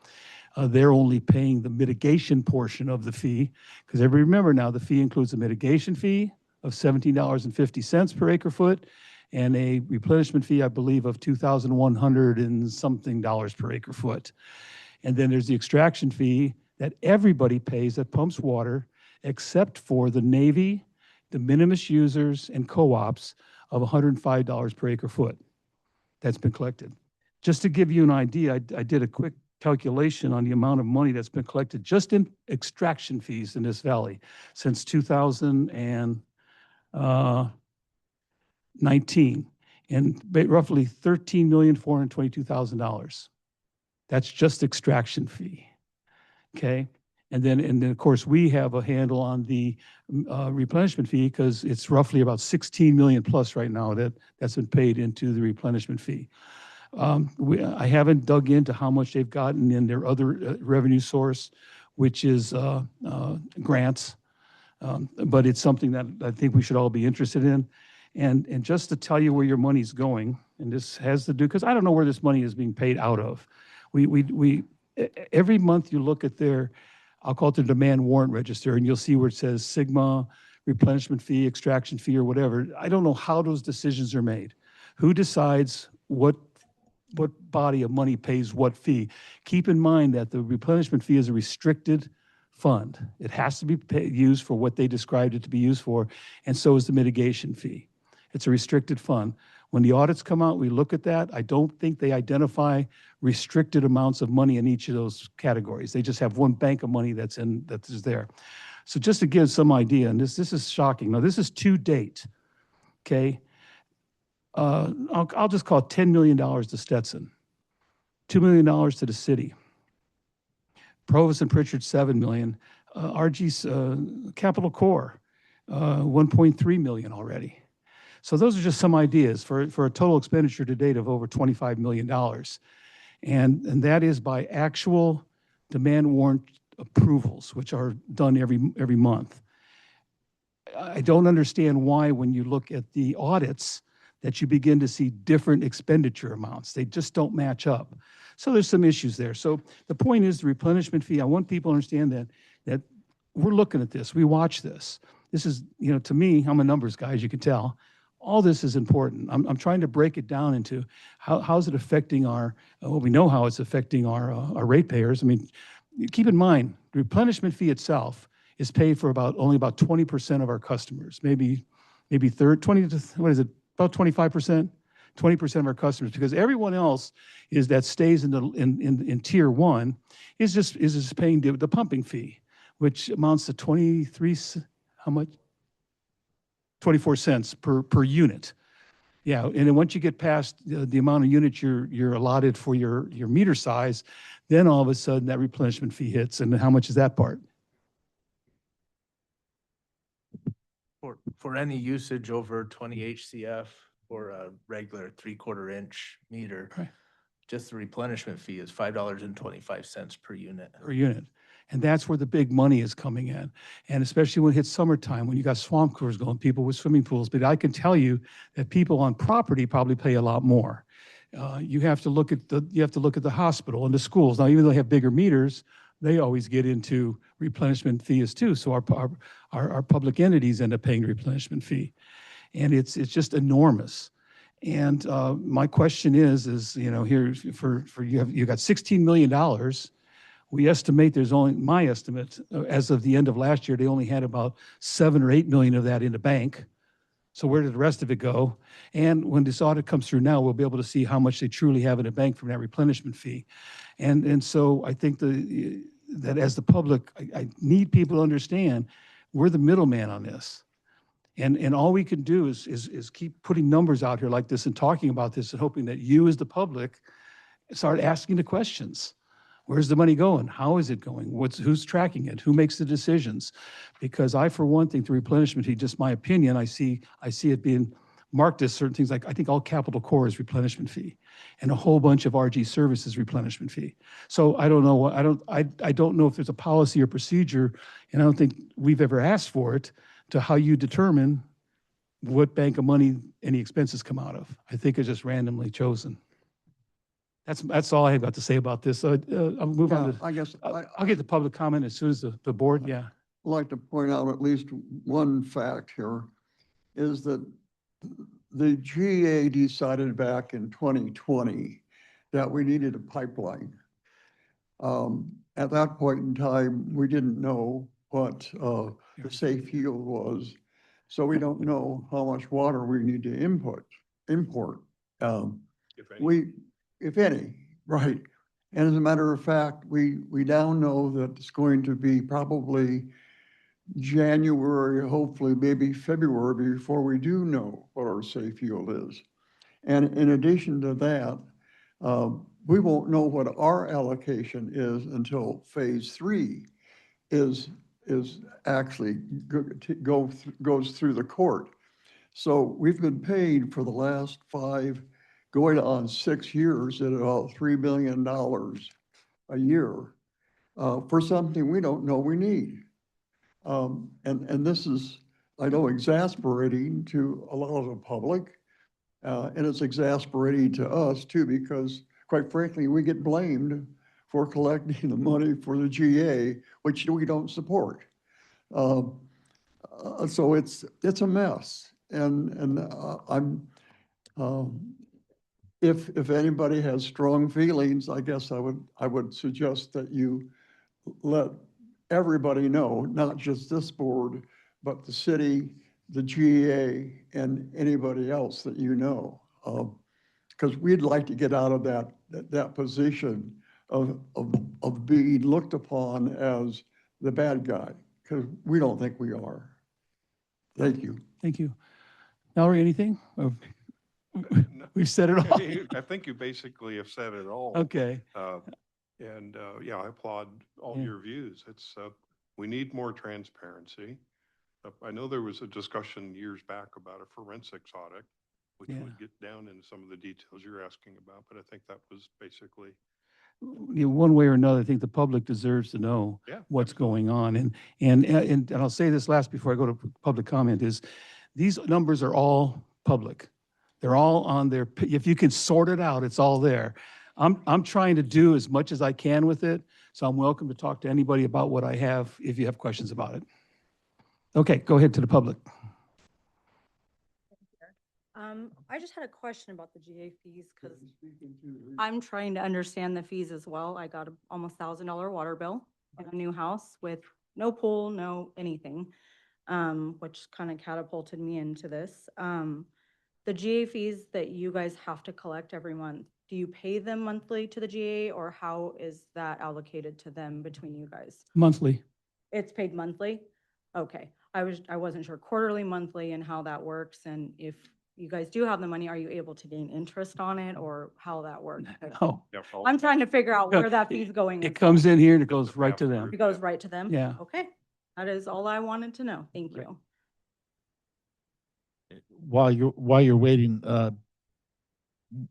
they're only paying the mitigation portion of the fee. Because everybody remember now, the fee includes a mitigation fee of $17.50 per acre foot and a replenishment fee, I believe, of $2,100 and something per acre foot. And then there's the extraction fee that everybody pays that pumps water, except for the Navy, de minimis users, and co-ops of $105 per acre foot. That's been collected. Just to give you an idea, I did a quick calculation on the amount of money that's been collected just in extraction fees in this valley since 2019, and roughly $13,422,000. That's just extraction fee. Okay. And then of course, we have a handle on the replenishment fee because it's roughly about 16 million plus right now that's been paid into the replenishment fee. I haven't dug into how much they've gotten in their other revenue source, which is grants. But it's something that I think we should all be interested in. And just to tell you where your money's going, and this has to do, because I don't know where this money is being paid out of. Every month you look at their, I'll call it the demand warrant register, and you'll see where it says Sigma, replenishment fee, extraction fee, or whatever. I don't know how those decisions are made. Who decides what body of money pays what fee? Keep in mind that the replenishment fee is a restricted fund. It has to be used for what they described it to be used for, and so is the mitigation fee. It's a restricted fund. When the audits come out, we look at that. I don't think they identify restricted amounts of money in each of those categories. They just have one bank of money that is there. So just to give some idea, and this is shocking. Now, this is to date, okay? I'll just call it $10 million to Stetson, $2 million to the city, Provost and Pritchard, $7 million, RG's Capital Corps, $1.3 million already. So those are just some ideas for a total expenditure to date of over $25 million. And that is by actual demand warrant approvals, which are done every month. I don't understand why, when you look at the audits, that you begin to see different expenditure amounts. They just don't match up. So there's some issues there. So the point is the replenishment fee. I want people to understand that we're looking at this. We watch this. This is, to me, I'm a numbers guy, as you can tell. All this is important. I'm trying to break it down into how's it affecting our, well, we know how it's affecting our ratepayers. I mean, keep in mind, the replenishment fee itself is paid for only about 20% of our customers, maybe 20 to, what is it, about 25%, 20% of our customers, because everyone else that stays in tier one is just paying the pumping fee, which amounts to 23, how much? 24 cents per unit. Yeah, and then once you get past the amount of units you're allotted for your meter size, then all of a sudden that replenishment fee hits. And how much is that part? For any usage over 20 HCF or a regular 3/4 inch meter, Right. just the replenishment fee is $5.25 per unit. Per unit. And that's where the big money is coming in. And especially when it hits summertime, when you got swamp crews going, people with swimming pools. But I can tell you that people on property probably pay a lot more. You have to look at the hospital and the schools. Now, even though they have bigger meters, they always get into replenishment fees too. So our public entities end up paying the replenishment fee. And it's just enormous. And my question is here for you got $16 million. We estimate there's only, my estimate, as of the end of last year, they only had about 7 or 8 million of that in the bank. So where did the rest of it go? And when this audit comes through now, we'll be able to see how much they truly have in the bank from that replenishment fee. And so I think that as the public, I need people to understand we're the middleman on this. And all we can do is keep putting numbers out here like this and talking about this and hoping that you as the public start asking the questions. Where's the money going? How is it going? Who's tracking it? Who makes the decisions? Because for one thing, the replenishment fee, just my opinion, I see it being marked as certain things like, I think all Capital Corps is replenishment fee and a whole bunch of RG services replenishment fee. So I don't know, I don't know if there's a policy or procedure, and I don't think we've ever asked for it, to how you determine what bank of money any expenses come out of. I think it's just randomly chosen. That's all I have got to say about this. I'll move on to, I guess I'll get the public comment as soon as the board, yeah. I'd like to point out at least one fact here, is that the GA decided back in 2020 that we needed a pipeline. At that point in time, we didn't know what the safe yield was. So we don't know how much water we need to import. If any, right. And as a matter of fact, we now know that it's going to be probably January, hopefully maybe February, before we do know what our safe yield is. And in addition to that, we won't know what our allocation is until phase 3 is actually goes through the court. So we've been paid for the last 5 going on 6 years at about $3 million a year for something we don't know we need. And this is, I know, exasperating to a lot of the public. And it's exasperating to us too, because quite frankly, we get blamed for collecting the money for the GA, which we don't support. So it's a mess. And if anybody has strong feelings, I guess I would suggest that you let everybody know, not just this board, but the city, the GA, and anybody else that you know. Because we'd like to get out of that position of being looked upon as the bad guy, because we don't think we are. Thank you. Thank you. Mallory, anything? We've said it all. I think you basically have said it all. Okay. Yeah, I applaud all Yeah. your views. It's, we need more transparency. I know there was a discussion years back about a forensics audit, which Yeah. would get down into some of the details you're asking about, but I think that was basically, One way or another, I think the public deserves to know Yeah, what's going on. And I'll say this last before I go to public comment is, these numbers are all public. They're all on there. If you can sort it out, it's all there. I'm trying to do as much as I can with it, so I'm welcome to talk to anybody about what I have if you have questions about it. Okay, go ahead to the public. I just had a question about the GA fees, because I'm trying to understand the fees as well. I got almost $1,000 water bill in a new house with no pool, no anything, which kind of catapulted me into this. The GA fees that you guys have to collect every month, do you pay them monthly to the GA, or how is that allocated to them between you guys? Monthly. It's paid monthly? Okay. I wasn't sure quarterly, monthly, and how that works. And if you guys do have the money, are you able to gain interest on it, or how that works? Oh, I'm trying to figure out where that fee's going. it comes in here and it goes right to them. It goes right to them? Yeah. Okay. That is all I wanted to know. Thank you. While you're waiting,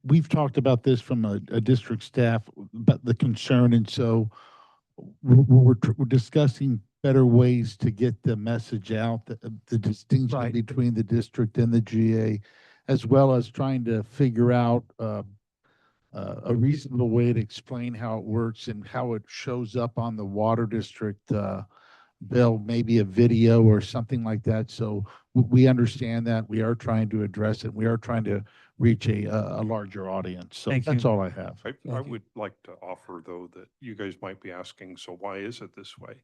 we've talked about this from a district staff, about the concern, and so we're discussing better ways to get the message out, the distinction Right. between the district and the GA, as well as trying to figure out a reasonable way to explain how it works and how it shows up on the water district bill, maybe a video or something like that. So we understand that. We are trying to address it. We are trying to reach a larger audience. So Thank that's you. all I have. I would like to offer, though, that you guys might be asking, so why is it this way?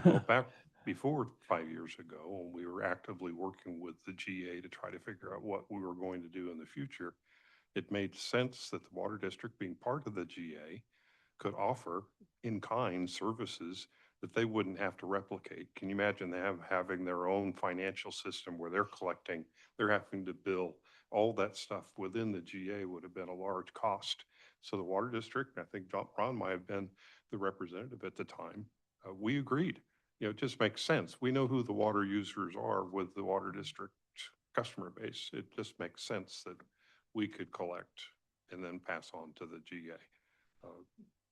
Well, back before 5 years ago, when we were actively working with the GA to try to figure out what we were going to do in the future, it made sense that the water district, being part of the GA, could offer in-kind services that they wouldn't have to replicate. Can you imagine them having their own financial system where they're collecting, they're having to bill, all that stuff within the GA would have been a large cost. So the water district, I think Ron might have been the representative at the time, we agreed. You know, it just makes sense. We know who the water users are with the water district customer base. It just makes sense that we could collect and then pass on to the GA.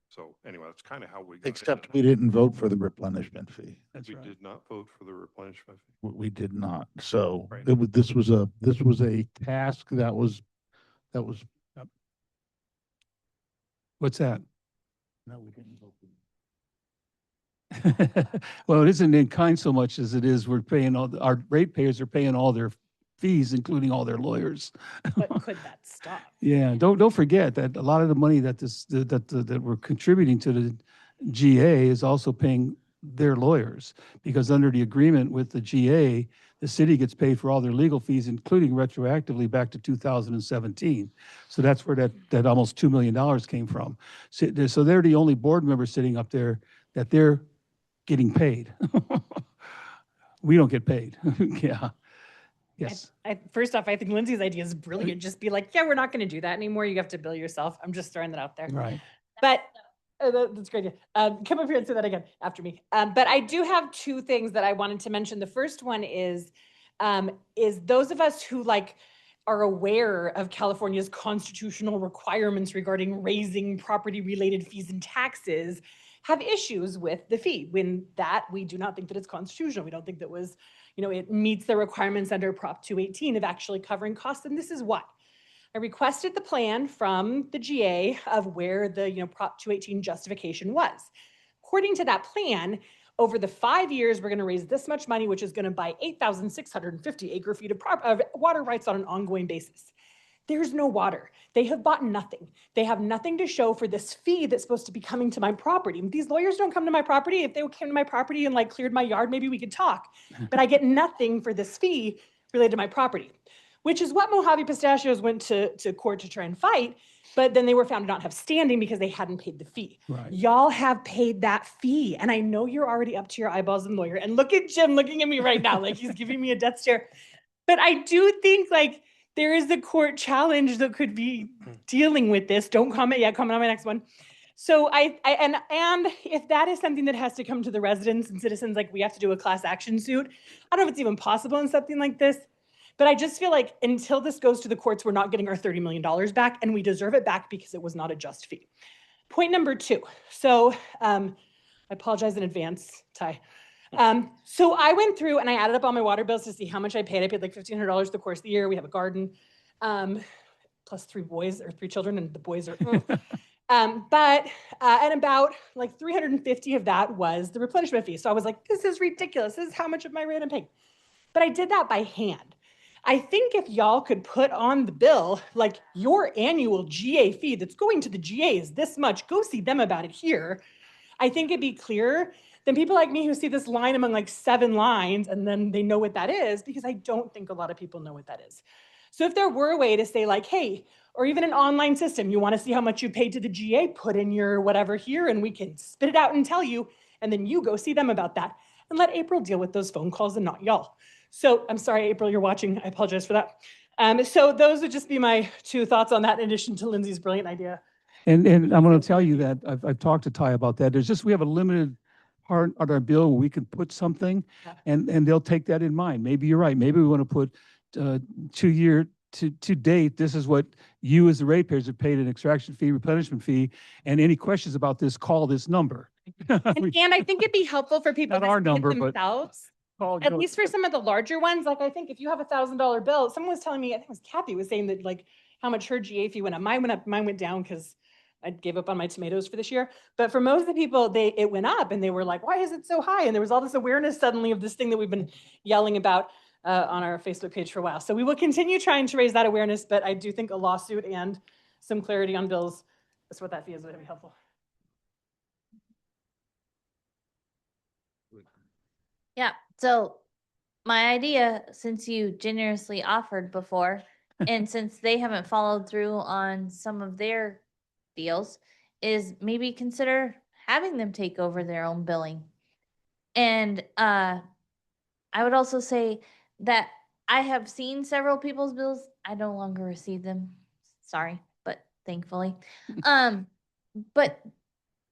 So anyway, that's kind of how we got Except into we didn't vote for the replenishment fee. That's We right. did not vote for the replenishment fee. We did not. So Right. this was a task that was. What's that? No, we didn't vote. Well, it isn't in kind so much as it is we're paying our ratepayers are paying all their fees, including all their lawyers. But could that stop? Yeah, don't forget that a lot of the money that that we're contributing to the GA is also paying their lawyers, because under the agreement with the GA, the city gets paid for all their legal fees, including retroactively back to 2017. So that's where that almost $2 million came from. So they're the only board member sitting up there that they're getting paid. We don't get paid. Yeah. Yes. First off, I think Lindsay's idea is brilliant. Just be like, yeah, we're not going to do that anymore. You have to bill yourself. I'm just throwing that out there. Right. But that's great. Come up here and say that again after me. But I do have two things that I wanted to mention. The first one is those of us who are aware of California's constitutional requirements regarding raising property-related fees and taxes, have issues with the fee. When that, we do not think that it's constitutional. We don't think that was, it meets the requirements under Prop 218 of actually covering costs, and this is why. I requested the plan from the GA of where the, Prop 218 justification was. According to that plan, over the 5 years, we're going to raise this much money, which is going to buy 8,650 acre feet of water rights on an ongoing basis. There's no water. They have bought nothing. They have nothing to show for this fee that's supposed to be coming to my property. These lawyers don't come to my property. If they came to my property and cleared my yard, maybe we could talk. But I get nothing for this fee related to my property, which is what Mojave Pistachios went to court to try and fight. But then they were found to not have standing because they hadn't paid the fee. Right. Y'all have paid that fee. And I know you're already up to your eyeballs in lawyer. And look at Jim looking at me right now, he's giving me a death stare. But I do think there is a court challenge that could be dealing with this. Don't comment yet, comment on my next one. So and if that is something that has to come to the residents and citizens, we have to do a class action suit. I don't know if it's even possible in something like this. But I just feel like until this goes to the courts, we're not getting our $30 million back, and we deserve it back because it was not a just fee. Point number 2. So I apologize in advance, Ty. So I went through and I added up all my water bills to see how much I paid. I paid $1,500 the course of the year. We have a garden, plus 3 children, and the boys are. And about 350 of that was the replenishment fee. So I was like, this is ridiculous. This is how much of my rate I'm paying. But I did that by hand. I think if y'all could put on the bill, your annual GA fee that's going to the GA is this much, go see them about it here. I think it'd be clearer than people like me who see this line among 7 lines and then they know what that is, because I don't think a lot of people know what that is. So if there were a way to say hey, or even an online system, you want to see how much you paid to the GA, put in your whatever here and we can spit it out and tell you, and then you go see them about that and let April deal with those phone calls and not y'all. So I'm sorry, April, you're watching. I apologize for that. So those would just be my 2 thoughts on that in addition to Lindsay's brilliant idea. And I'm going to tell you that I've talked to Ty about that. We have a limited part on our bill where we can put something and they'll take that in mind. Maybe you're right. Maybe we want to put 2 year to date. This is what you as the ratepayers have paid: an extraction fee, replenishment fee, and any questions about this, call this number. And I think it'd be helpful for people Not our number, but themselves. At least for some of the larger ones, I think if you have a $1,000 bill, someone was telling me, I think it was Kathy was saying that how much her GA fee went up. Mine went up, mine went down because I gave up on my tomatoes for this year. But for most of the people, it went up and they were like, why is it so high? And there was all this awareness suddenly of this thing that we've been yelling about on our Facebook page for a while. So we will continue trying to raise that awareness, but I do think a lawsuit and some clarity on bills, that's what that fee is, would be helpful. Yeah, so my idea, since you generously offered before, and since they haven't followed through on some of their deals, is maybe consider having them take over their own billing. And I would also say that I have seen several people's bills. I no longer receive them. Sorry, but thankfully. But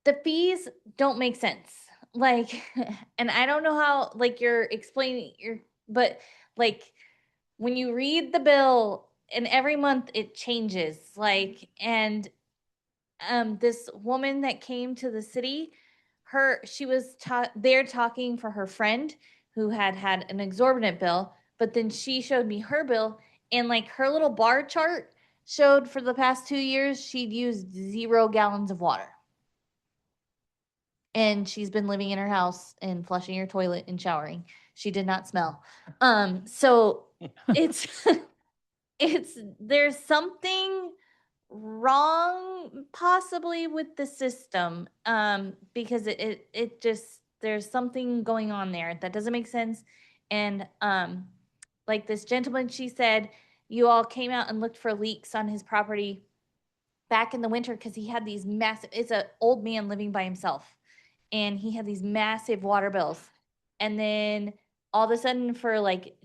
the fees don't make sense. And I don't know how, you're explaining but when you read the bill and every month it changes, and this woman that came to the city, she was there talking for her friend who had an exorbitant bill, but then she showed me her bill, and her little bar chart showed for the past 2 years she'd used 0 gallons of water. And she's been living in her house and flushing her toilet and showering. She did not smell. So there's something wrong possibly with the system, because it just, there's something going on there that doesn't make sense. And this gentleman, she said, you all came out and looked for leaks on his property back in the winter because he had these massive, it's an old man living by himself. And he had these massive water bills. And then all of a sudden for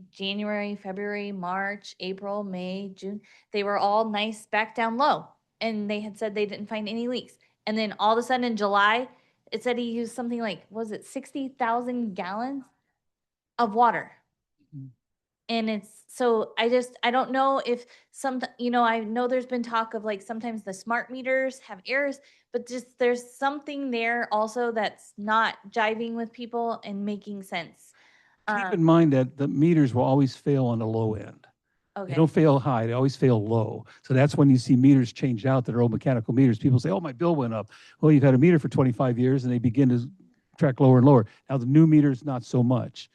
January, February, March, April, May, June, they were all nice back down low. And they had said they didn't find any leaks. And then all of a sudden in July, it said he used something 60,000 gallons of water. And it's, so I don't know if I know there's been talk of like sometimes the smart meters have errors, but just there's something there also that's not jiving with people and making sense. Keep in mind that the meters will always fail on the low end. They Okay. don't fail high, they always fail low. So that's when you see meters changed out that are old mechanical meters. People say, oh, my bill went up. Well, you've had a meter for 25 years and they begin to track lower and lower. Now, the new meters, not so much.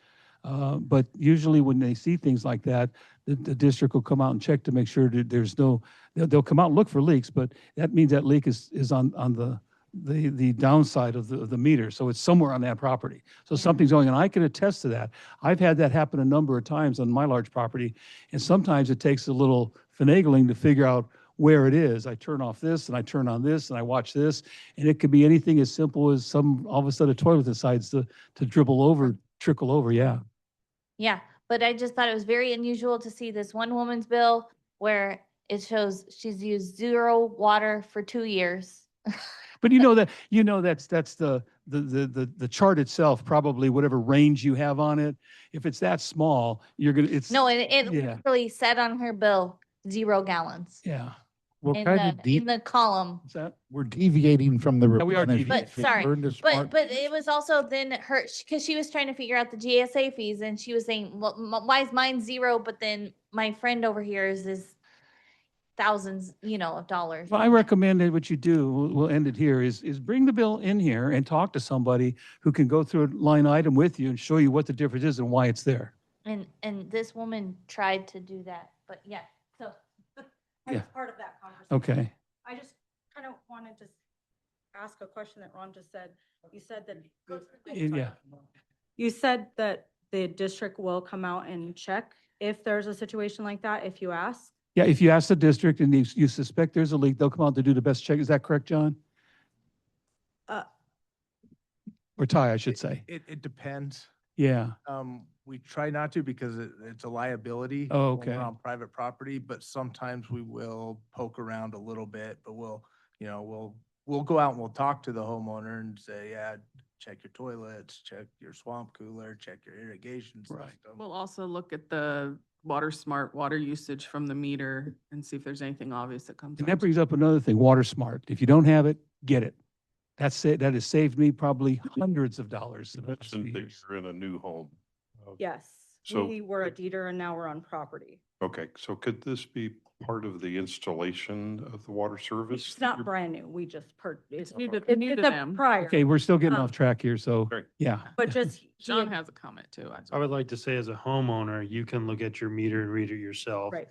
But usually when they see things like that, the district will come out and check to make sure that there's no, they'll come out and look for leaks, but that means that leak is on the downside of the meter. So it's somewhere on that property. So something's going on. I can attest to that. I've had that happen a number of times on my large property. And sometimes it takes a little finagling to figure out where it is. I turn off this and I turn on this and I watch this. And it could be anything as simple as all of a sudden a toilet decides to trickle over. Yeah. Yeah, but I just thought it was very unusual to see this one woman's bill where it shows she's used 0 water for 2 years. But that's the chart itself, probably whatever range you have on it. If it's that small, No, it yeah. literally said on her bill, 0 gallons. Yeah. We're In kind of in the column. What's that? we're deviating from the. Yeah, we are replenishment. deviating. But sorry, We're into smart- but it was also then because she was trying to figure out the GSA fees and she was saying, well, why is mine 0? But then my friend over here is thousands, of dollars. Well, I recommend that what you do, we'll end it here, is bring the bill in here and talk to somebody who can go through a line item with you and show you what the difference is and why it's there. And this woman tried to do that, but yeah, so. I was part of that conversation. Okay. I just kind of wanted to ask a question that Ron just said. You said that. Yeah. You said that the district will come out and check if there's a situation like that, if you ask. Yeah, if you ask the district and you suspect there's a leak, they'll come out to do the best check. Is that correct, John? Or Ty, I should say. It depends. Yeah. We try not to because it's a liability. Oh, when we're okay. on private property, but sometimes we will poke around a little bit, but we'll go out and we'll talk to the homeowner and say, yeah, check your toilets, check your swamp cooler, check your irrigation system. We'll also look at the water smart water usage from the meter and see if there's anything obvious that comes And up. that brings up another thing, Water Smart. If you don't have it, get it. That's it. That has saved me probably hundreds of dollars. in the last few Mentioned that years. you're in a new home. Yes, So- we were a deeder and now we're on property. Okay, so could this be part of the installation of the water service? It's not brand new. We just it's new to- it's new to a them. prior. Okay, we're still getting Um, off track here, so, Great. yeah. But just. John has a comment too. I would like to say as a homeowner, you can look at your meter and read it yourself. Right.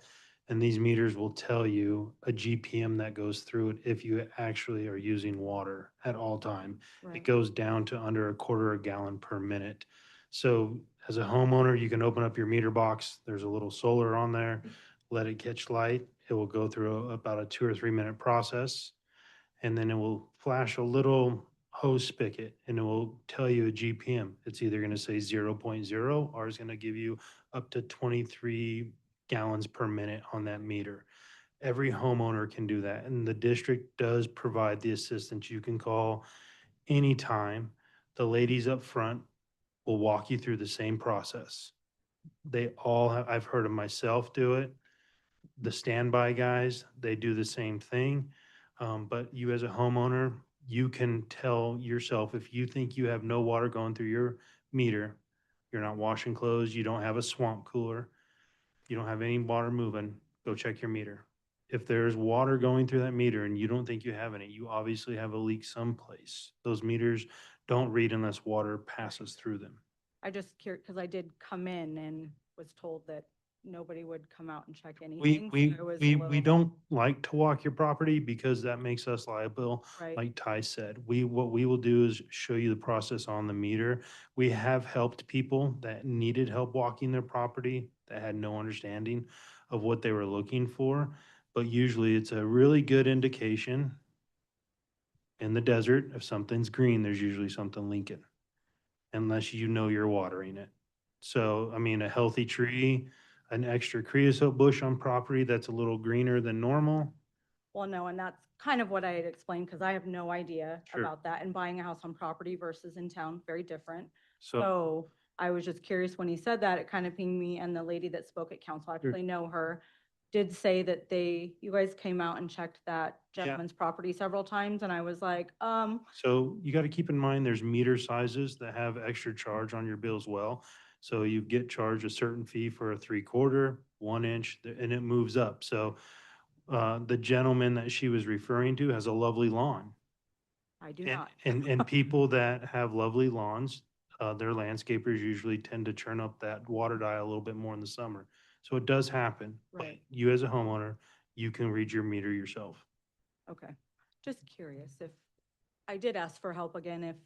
And these meters will tell you a GPM that goes through it if you actually are using water at all time. It Right. goes down to under 1/4 gallon per minute. So as a homeowner, you can open up your meter box. There's a little solar on there. Let it catch light. It will go through about a 2 or 3 minute process. And then it will flash a little hose spigot and it will tell you a GPM. It's either going to say 0.0 or it's going to give you up to 23 gallons per minute on that meter. Every homeowner can do that. And the district does provide the assistance. You can call anytime. The ladies up front will walk you through the same process. They all have, I've heard of myself do it. The standby guys, they do the same thing. But you as a homeowner, you can tell yourself if you think you have no water going through your meter, you're not washing clothes, you don't have a swamp cooler, you don't have any water moving, go check your meter. If there's water going through that meter and you don't think you have any, you obviously have a leak someplace. Those meters don't read unless water passes through them. I just curious, because I did come in and was told that nobody would come out and check We, anything. we, so I was a we, little- we don't like to walk your property because that makes us liable. Right. Like Ty said, what we will do is show you the process on the meter. We have helped people that needed help walking their property that had no understanding of what they were looking for. But usually it's a really good indication in the desert. If something's green, there's usually something leaking, unless you know you're watering it. So, I mean, a healthy tree, an extra creosote bush on property that's a little greener than normal. Well, no, and that's kind of what I had explained, because I have no idea Sure. about that, and buying a house on property versus in town, very different. So I was just curious when he said that, it kind of pinged me, and the lady that spoke at council, I actually know her, did say that you guys came out and checked that gentleman's property several times, and I was like, So you got to keep in mind, there's meter sizes that have extra charge on your bill as well. So you get charged a certain fee for a 3/4, 1 inch, and it moves up. So the gentleman that she was referring to has a lovely lawn. I do And, not. and people that have lovely lawns, their landscapers usually tend to turn up that water dial a little bit more in the summer. So it does happen. But Right. you as a homeowner, you can read your meter yourself. Okay, just curious if, I did ask for help again, if,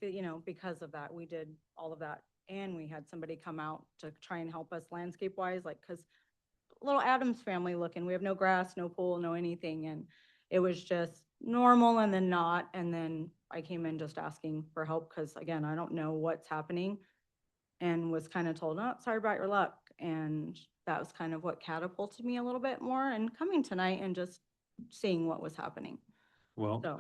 because of that, we did all of that. And we had somebody come out to try and help us landscape wise, like, cause little Adams family looking, we have no grass, no pool, no anything. And it was just normal and then not. And then I came in just asking for help, cause again, I don't know what's happening. And was kind of told, oh, sorry about your luck. And that was kind of what catapulted me a little bit more and coming tonight and just seeing what was happening. Well, So-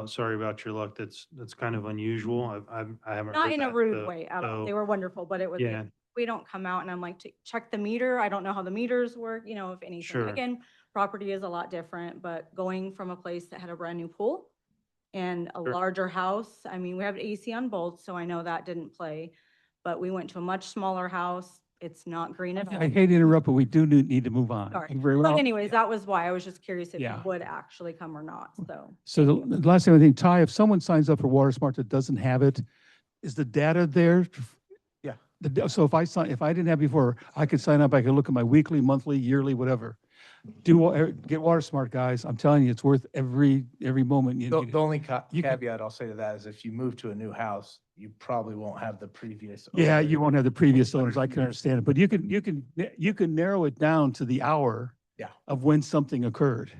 sorry about your luck. That's kind of unusual. I haven't Not heard in a that, rude way at all. so- They were wonderful, but it was, Yeah. we don't come out and I'm like, check the meter. I don't know how the meters work, if anything. Sure. Again, property is a lot different, but going from a place that had a brand new pool and a Sure. larger house, I mean, we have AC on both, so I know that didn't play. But we went to a much smaller house. It's not green at all. I hate to interrupt, but we do need to move on. Sorry. Very But well. anyways, that was why I was just curious if Yeah. it would actually come or not, so. So the last thing I think, Ty, if someone signs up for WaterSmart that doesn't have it, is the data there? Yeah. So if I didn't have before, I could sign up, I could look at my weekly, monthly, yearly, whatever. Get WaterSmart, guys. I'm telling you, it's worth every moment. The only you can- caveat I'll say to that is if you move to a new house, you probably won't have the previous. Yeah, owner. you won't have the previous owners. I can understand it, but you can narrow it down to the hour Yeah. of when something occurred.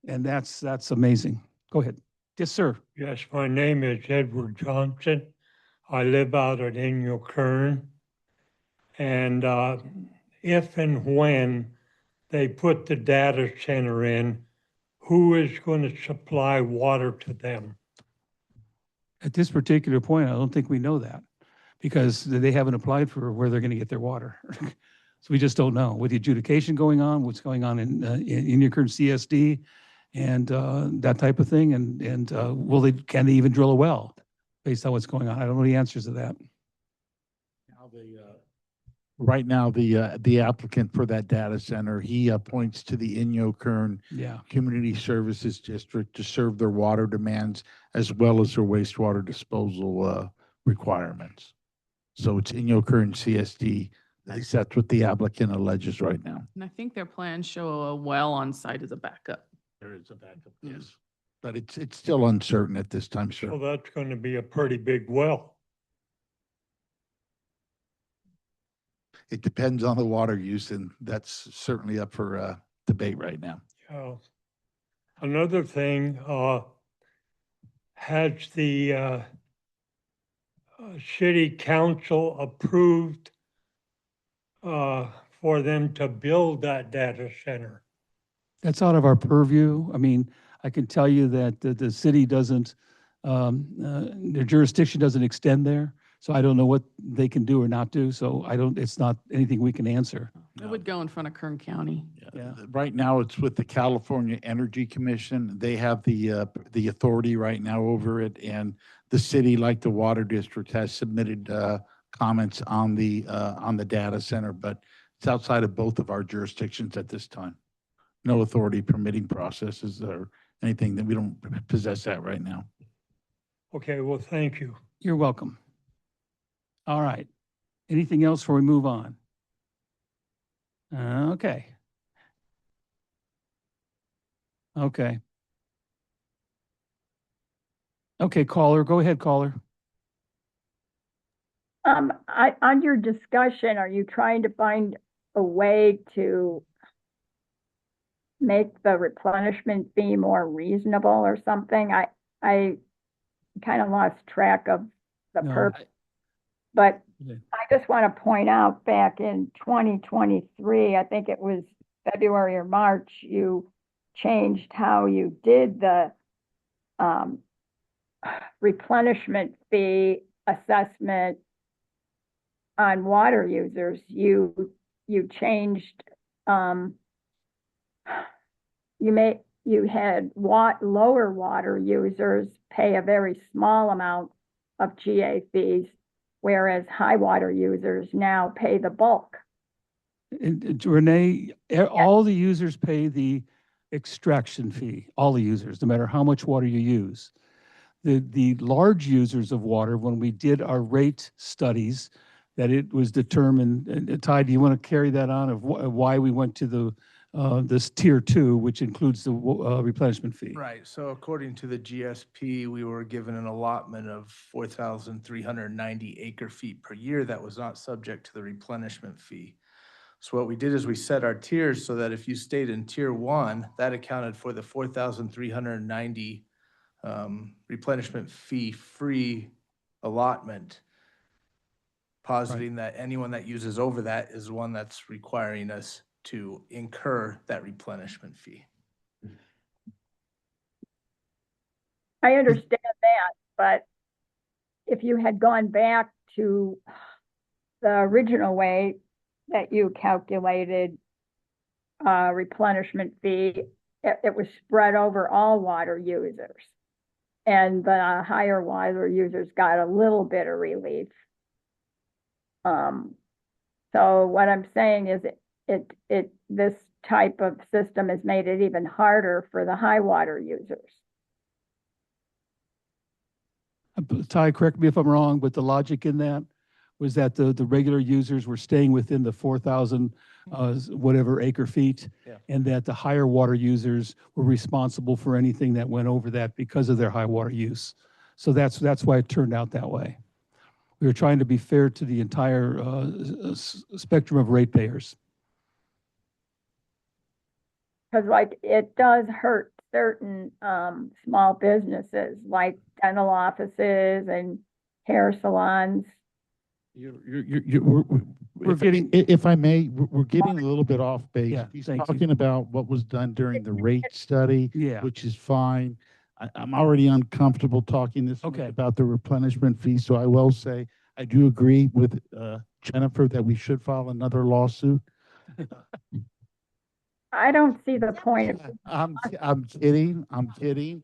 And that's amazing. Go ahead. Yes, sir. Yes, my name is Edward Johnson. I live out at Inyo Kern. And if and when they put the data center in, who is going to supply water to them? At this particular point, I don't think we know that because they haven't applied for where they're going to get their water. So we just don't know with the adjudication going on, what's going on in your current CSD and that type of thing. And can they even drill a well based on what's going on? I don't know the answers to that. Right now, the applicant for that data center, he appoints to the Inyo Kern Yeah. Community Services District to serve their water demands as well as their wastewater disposal requirements. So it's Inyo Kern CSD. At least that's what the applicant alleges right now. And I think their plans show a well on site as a backup. There is a backup, yes. But it's still uncertain at this time, sir. So that's going to be a pretty big well. It depends on the water use, and that's certainly up for debate right now. Yeah. Another thing, has the city council approved for them to build that data center? That's out of our purview. I mean, I can tell you that the city doesn't, their jurisdiction doesn't extend there. So I don't know what they can do or not do. So it's not anything we can answer. It would go in front of Kern County. Yeah. Right now, it's with the California Energy Commission. They have the authority right now over it, and the city, like the Water District, has submitted comments on the data center, but it's outside of both of our jurisdictions at this time. No authority permitting processes or anything that we don't possess that right now. Okay, well, thank you. You're welcome. All right. Anything else before we move on? Okay. Okay. Okay, caller, go ahead, caller. On your discussion, are you trying to find a way to make the replenishment fee more reasonable or something? I kind of lost track of the No, purpose. But Yeah. I just want to point out back in 2023, I think it was February or March, you changed how you did the replenishment fee assessment on water users, you changed, you had lower water users pay a very small amount of GA fees, whereas high water users now pay the bulk. And Renee, all the users pay the extraction fee, all the users, no matter how much water you use. The large users of water, when we did our rate studies, that it was determined, and Ty, do you want to carry that on of why we went to this tier 2, which includes the replenishment fee? Right, so according to the GSP, we were given an allotment of 4,390 acre feet per year that was not subject to the replenishment fee. So what we did is we set our tiers so that if you stayed in tier 1, that accounted for the 4,390 replenishment fee free allotment, positing that anyone that uses over that is one that's requiring us to incur that replenishment fee. I understand that, but if you had gone back to the original way that you calculated replenishment fee, it was spread over all water users. And the higher water users got a little bit of relief. So what I'm saying is this type of system has made it even harder for the high water users. Ty, correct me if I'm wrong, but the logic in that was that the regular users were staying within the 4,000 whatever acre feet, Yeah. and that the higher water users were responsible for anything that went over that because of their high water use. So that's why it turned out that way. We were trying to be fair to the entire spectrum of ratepayers. Because like it does hurt certain small businesses like dental offices and hair salons. We're getting, If I may, we're getting a little bit off base. Yeah, He's thank you. talking about what was done during the rate study, yeah, which is fine. I'm already uncomfortable talking this much Okay. about the replenishment fee, so I will say, I do agree with Jennifer that we should file another lawsuit. I don't see the point of I'm kidding.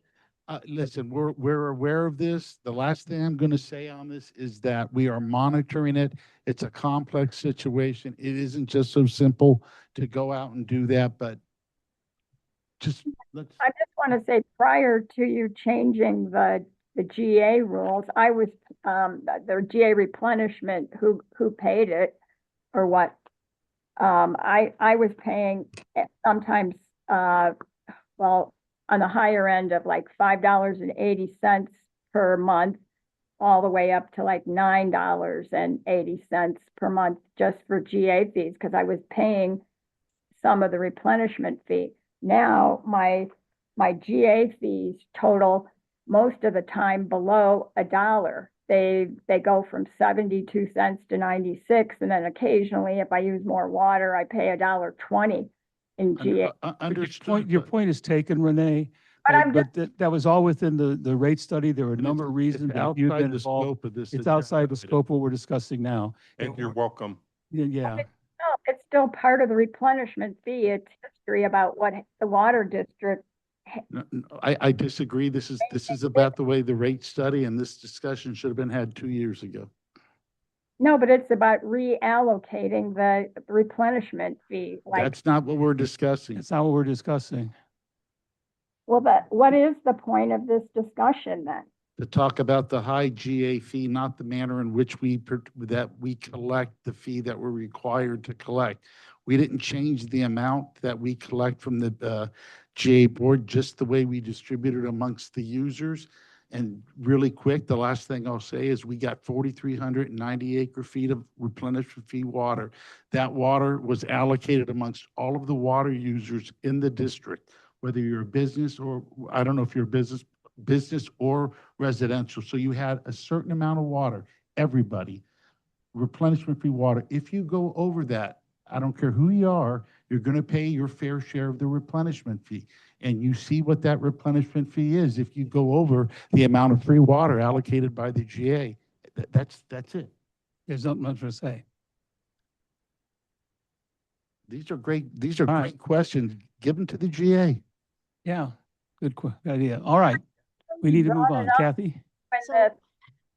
Listen, we're aware of this. The last thing I'm going to say on this is that we are monitoring it. It's a complex situation. It isn't just so simple to go out and do that, but just let's. I just want to say, prior to you changing the GA rules, I was the GA replenishment, who paid it or what? I was paying sometimes well, on the higher end of like $5.80 per month, all the way up to like $9.80 per month just for GA fees, because I was paying some of the replenishment fee. Now my GA fees total most of the time below $1. They go from 72 cents to 96, and then occasionally, if I use more water, I pay $1.20 in GA. Understood. your point is taken, Renee. But I'm But that was all within the rate study. There were a number of reasons that you've been outside the involved. scope of this. It's outside the agenda item. scope of what we're discussing now. And you're welcome. Yeah. No, it's still part of the replenishment fee. It's history about what the water district. No, I disagree. This is about the way the rate study, and this discussion should have been had 2 years ago. No, but it's about reallocating the replenishment fee. Like, That's not what we're discussing. That's not what we're discussing. well, but what is the point of this discussion then? To talk about the high GA fee, not the manner in which we collect the fee that we're required to collect. We didn't change the amount that we collect from the GA board, just the way we distribute it amongst the users. And really quick, the last thing I'll say is we got 4,390 acre feet of replenishment fee water. That water was allocated amongst all of the water users in the district, whether you're a business or, I don't know if you're a business or residential. So you had a certain amount of water, everybody, replenishment fee water. If you go over that, I don't care who you are, you're going to pay your fair share of the replenishment fee. And you see what that replenishment fee is if you go over the amount of free water allocated by the GA. That's it. There's not much to say. These are great All right. questions. Give them to the GA. Yeah, good idea. All right, we need to move on. Kathy? When that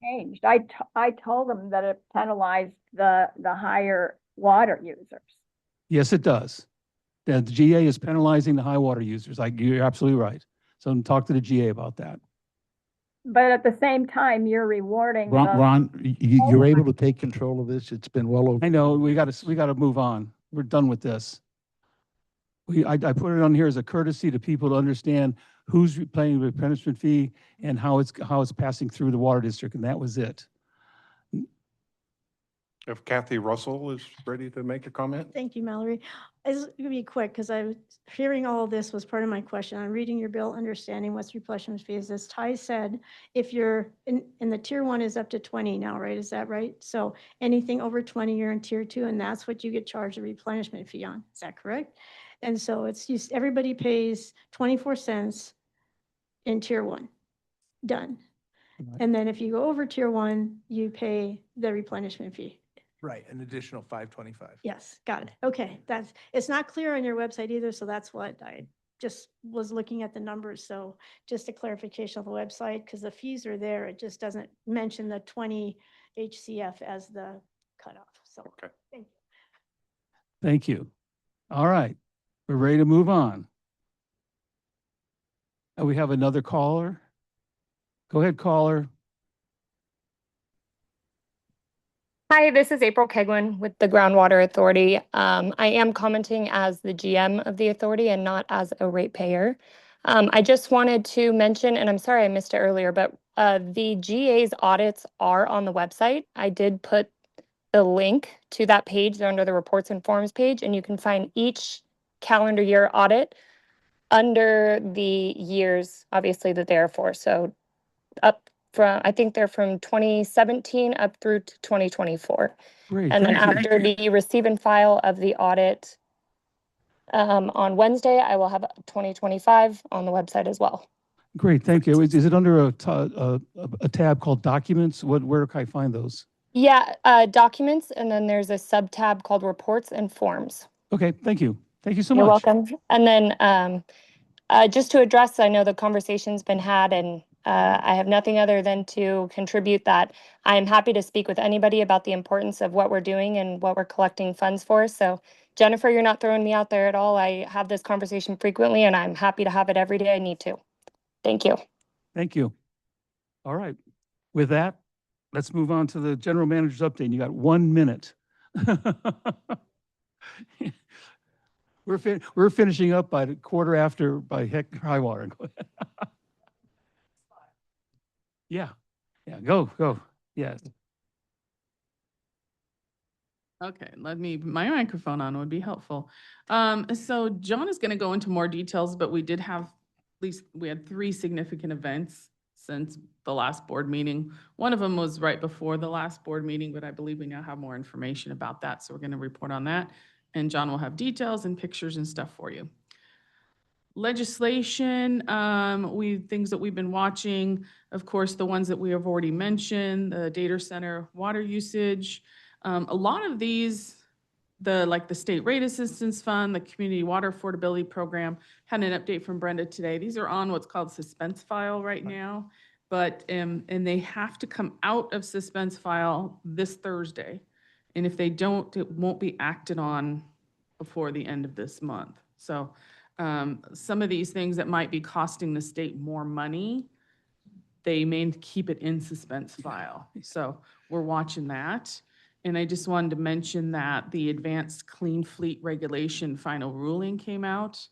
changed, I told them that it penalized the higher water users. Yes, it does. The GA is penalizing the high water users. You're absolutely right. So talk to the GA about that. But at the same time, you're rewarding the. Ron, you're able to take control of this. It's been well over. I know, we gotta move on. We're done with this. I put it on here as a courtesy to people to understand who's paying the replenishment fee and how it's passing through the water district, and that was it. If Kathy Russell is ready to make a comment? Thank you, Mallory. It's gonna be quick because I was hearing all of this was part of my question. I'm reading your bill, understanding what's replenishment fees. As Ty said, if you're in the tier 1 is up to 20 now, right? Is that right? So anything over 20, you're in tier 2, and that's what you get charged a replenishment fee on. Is that correct? And so it's just, everybody pays 24 cents in tier 1. Done. And then if you go over tier 1, you pay the replenishment fee. Right, an additional 525. Yes, got it. Okay, it's not clear on your website either, so that's what I just was looking at the numbers. So just a clarification of the website, because the fees are there. It just doesn't mention the 20 HCF as the cutoff. So, okay. Thank you. Thank you. All right, we're ready to move on. And we have another caller. Go ahead, caller. Hi, this is April Keglin with the Groundwater Authority. I am commenting as the GM of the authority and not as a ratepayer. I just wanted to mention, and I'm sorry I missed it earlier, but the GA's audits are on the website. I did put the link to that page under the reports and forms page, and you can find each calendar year audit under the years, obviously, that they're for. So up from, I think they're from 2017 up through to 2024. Great. And then thank you. after the receive and file of the audit on Wednesday, I will have 2025 on the website as well. Great, thank you. Is it under a tab called Documents? Where can I find those? Yeah, documents, and then there's a sub-tab called reports and forms. Okay, thank you. Thank you so You're much. welcome. And then just to address, I know the conversation's been had, and I have nothing other than to contribute that I am happy to speak with anybody about the importance of what we're doing and what we're collecting funds for. So Jennifer, you're not throwing me out there at all. I have this conversation frequently, and I'm happy to have it every day I need to. Thank you. Thank you. All right. With that, let's move on to the general manager's update. You got 1 minute. We're finishing up by the quarter after by heck high water. Yeah, go. Yes. Okay, my microphone on would be helpful. So John is going to go into more details, but we had 3 significant events since the last board meeting. One of them was right before the last board meeting, but I believe we now have more information about that. So we're going to report on that. And John will have details and pictures and stuff for you. Legislation, things that we've been watching, of course, the ones that we have already mentioned, the data center water usage. A lot of these, like the State Rate Assistance Fund, the Community Water Affordability Program, had an update from Brenda today. These are on what's called suspense file right now, but, and they have to come out of suspense file this Thursday. And if they don't, it won't be acted on before the end of this month. So some of these things that might be costing the state more money, they may keep it in suspense file. So we're watching that. And I just wanted to mention that the Advanced Clean Fleet Regulation final ruling came out.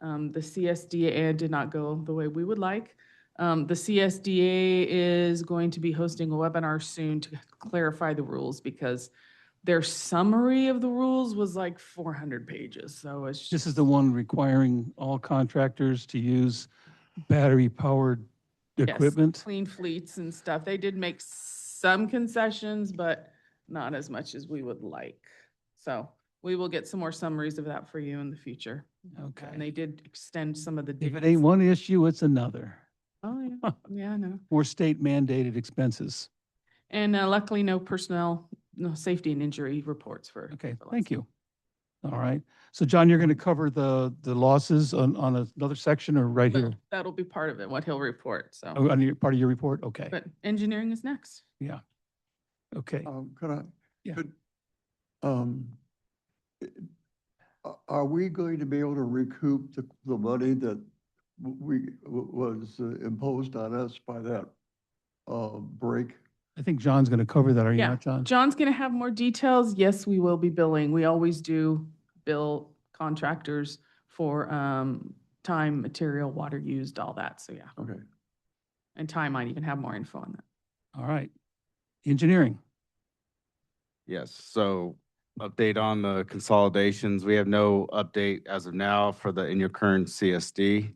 The CSDA did not go the way we would like. The CSDA is going to be hosting a webinar soon to clarify the rules because their summary of the rules was like 400 pages. So it's This is the one requiring all contractors to use battery-powered equipment. Clean fleets and stuff. They did make some concessions, but not as much as we would like. So we will get some more summaries of that for you in the future. Okay. And they did extend some of the If it dates. ain't one issue, it's another. Oh, yeah. Yeah, I know. More state mandated expenses. And luckily, no personnel no safety and injury reports for. Okay, for thank last you. All right. So John, you're going to cover the losses on another section or right month. here? That'll be part of it, what he'll report, so. Oh, on your, part of your report? Okay. But engineering is next. Yeah. Okay. Could I? Yeah. Could, are we going to be able to recoup the money that was imposed on us by that break? I think John's going to cover that. Are you Yeah, not, John? John's gonna have more details. Yes, we will be billing. We always do bill contractors for time, material, water used, all that. So yeah. Okay. And Ty might even have more info on that. All right. Engineering. Yes, so update on the consolidations. We have no update as of now for the in your current CSD.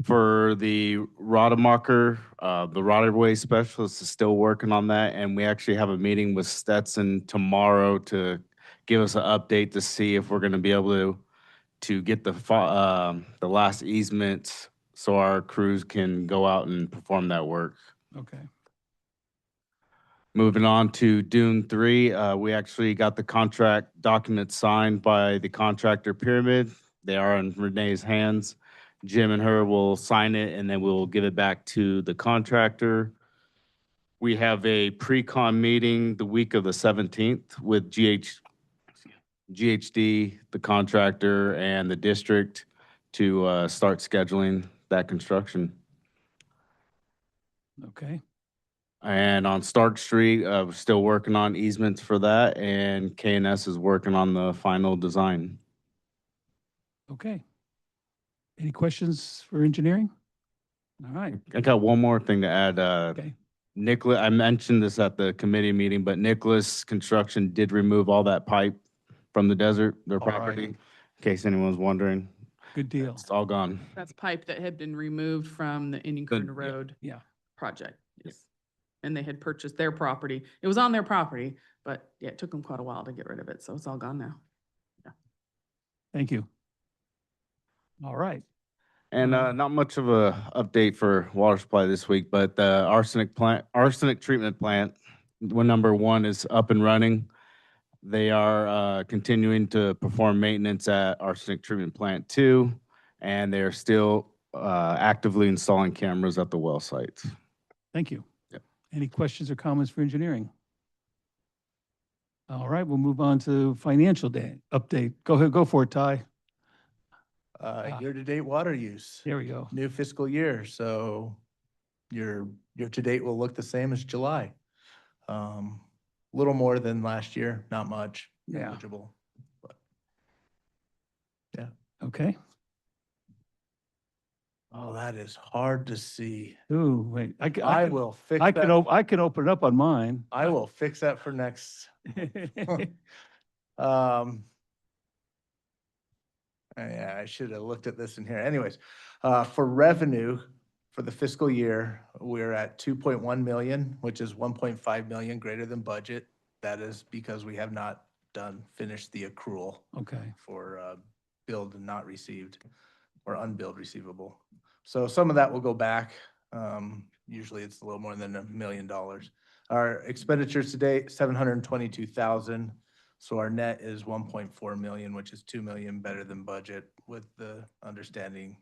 For the Rademacher, the right-of-way specialist is still working on that, and we actually have a meeting with Stetson tomorrow to give us an update to see if we're gonna be able to get the last easements so our crews can go out and perform that work. Okay. Moving on to Dune 3, we actually got the contract documents signed by the contractor Pyramid. They are in Renee's hands. Jim and her will sign it, and then we'll give it back to the contractor. We have a pre-con meeting the week of the 17th with GHD, the contractor, and the district to start scheduling that construction. Okay. And on Stark Street, we're still working on easements for that, and KNS is working on the final design. Okay. Any questions for engineering? All right. I got one more thing to add. Okay. Nicholas, I mentioned this at the committee meeting, but Nicholas Construction did remove all that pipe from the desert, their All right. property, in case anyone's wondering. Good deal. It's all gone. That's pipe that had been removed from the Indian Corner Road Yeah. project. Yes. And they had purchased their property. It was on their property, but yeah, it took them quite a while to get rid of it. So it's all gone now. Thank you. All right. And not much of a update for water supply this week, but the arsenic treatment plant, number 1 is up and running. They are continuing to perform maintenance at arsenic treatment plant 2, and they're still actively installing cameras at the well sites. Thank you. Yep. Any questions or comments for engineering? All right, we'll move on to financial day update. Go ahead, go for it, Ty. Year-to-date water use. There we go. New fiscal year, so your year-to-date will look the same as July. Little more than last year, not much. Yeah. Negligible, but yeah. Okay. Oh, that is hard to see. Ooh, wait. I will fix I that. can open it up on mine. I will fix that for next. Yeah, I should have looked at this in here. Anyways, for revenue for the fiscal year, we're at 2.1 million, which is 1.5 million greater than budget. That is because we have not finished the accrual Okay. for billed and not received or unbilled receivable. So some of that will go back. Usually it's a little more than $1 million. Our expenditures to date, 722,000. So our net is 1.4 million, which is 2 million better than budget, with the understanding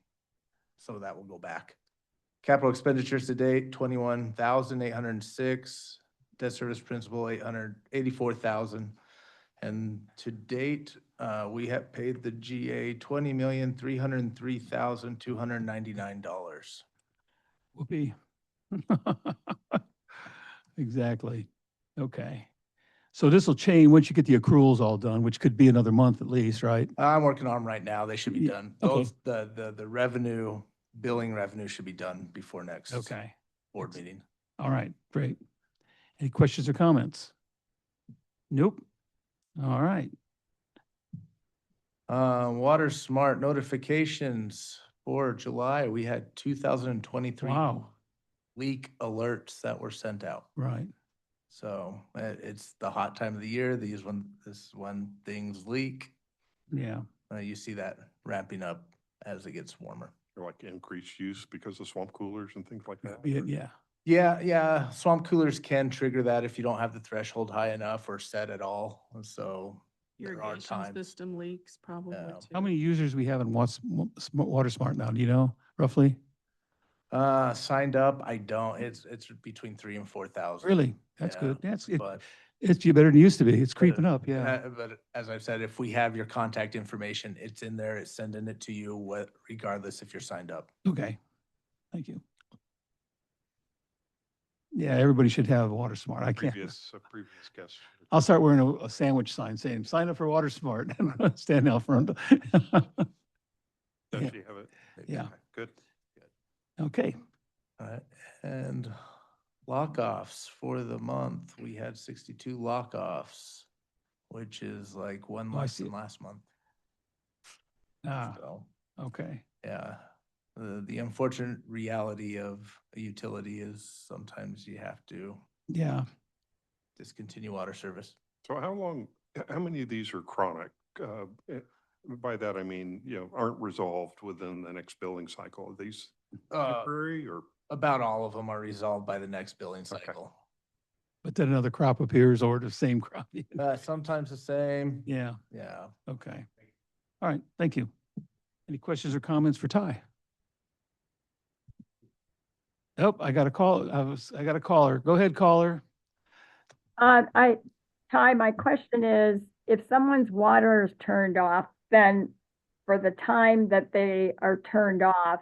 some of that will go back. Capital expenditures to date, 21,806. Debt service principal, 884,000. And to date, we have paid the GA $20,303,299. Whoopee. Exactly. Okay. So this will change once you get the accruals all done, which could be another month at least, right? I'm working on them right now. They should be done. Okay. Both the revenue, billing revenue should be done before next Okay. board meeting. All right, great. Any questions or comments? Nope. All right. Water Smart notifications for July, we had 2,023 Wow. leak alerts that were sent out. Right. So it's the hot time of the year. This is when things leak. Yeah. You see that ramping up as it gets warmer. Or like increased use because of swamp coolers and things like that. Yeah. Yeah. Yeah, swamp coolers can trigger that if you don't have the threshold high enough or set at all. So there are Irrigation times. system leaks probably Yeah. too. How many users we have in Water Smart now? Do you know roughly? Signed up, I don't. It's between 3,000 and 4,000. Really? That's Yeah, good. but- It's better than it used to be. It's But, creeping up, yeah. But as I've said, if we have your contact information, it's in there, it's sending it to you, regardless if you're signed up. Okay. Thank you. Yeah, everybody should have Water Smart. I can't. A previous guest. I'll start wearing a sandwich sign saying, sign up for Water Smart and stand out front. Don't Yeah. you have it? Yeah. Good. Okay. All right, and lockoffs for the month, we had 62 lockoffs, which is like one Oh, I less see than it. last month. Ah, So, okay. yeah, the unfortunate reality of a utility is sometimes you have to Yeah. discontinue water service. So how many of these are chronic? By that, I mean, aren't resolved within the next billing cycle. Are these temporary or? About all of them are resolved by the next billing cycle. But then another crop appears or the same crop. Sometimes the same. Yeah. Yeah. Okay. All right. Thank you. Any questions or comments for Ty? Nope, I got a call. I got a caller. Go ahead, caller. Ty, my question is, if someone's water is turned off, then for the time that they are turned off,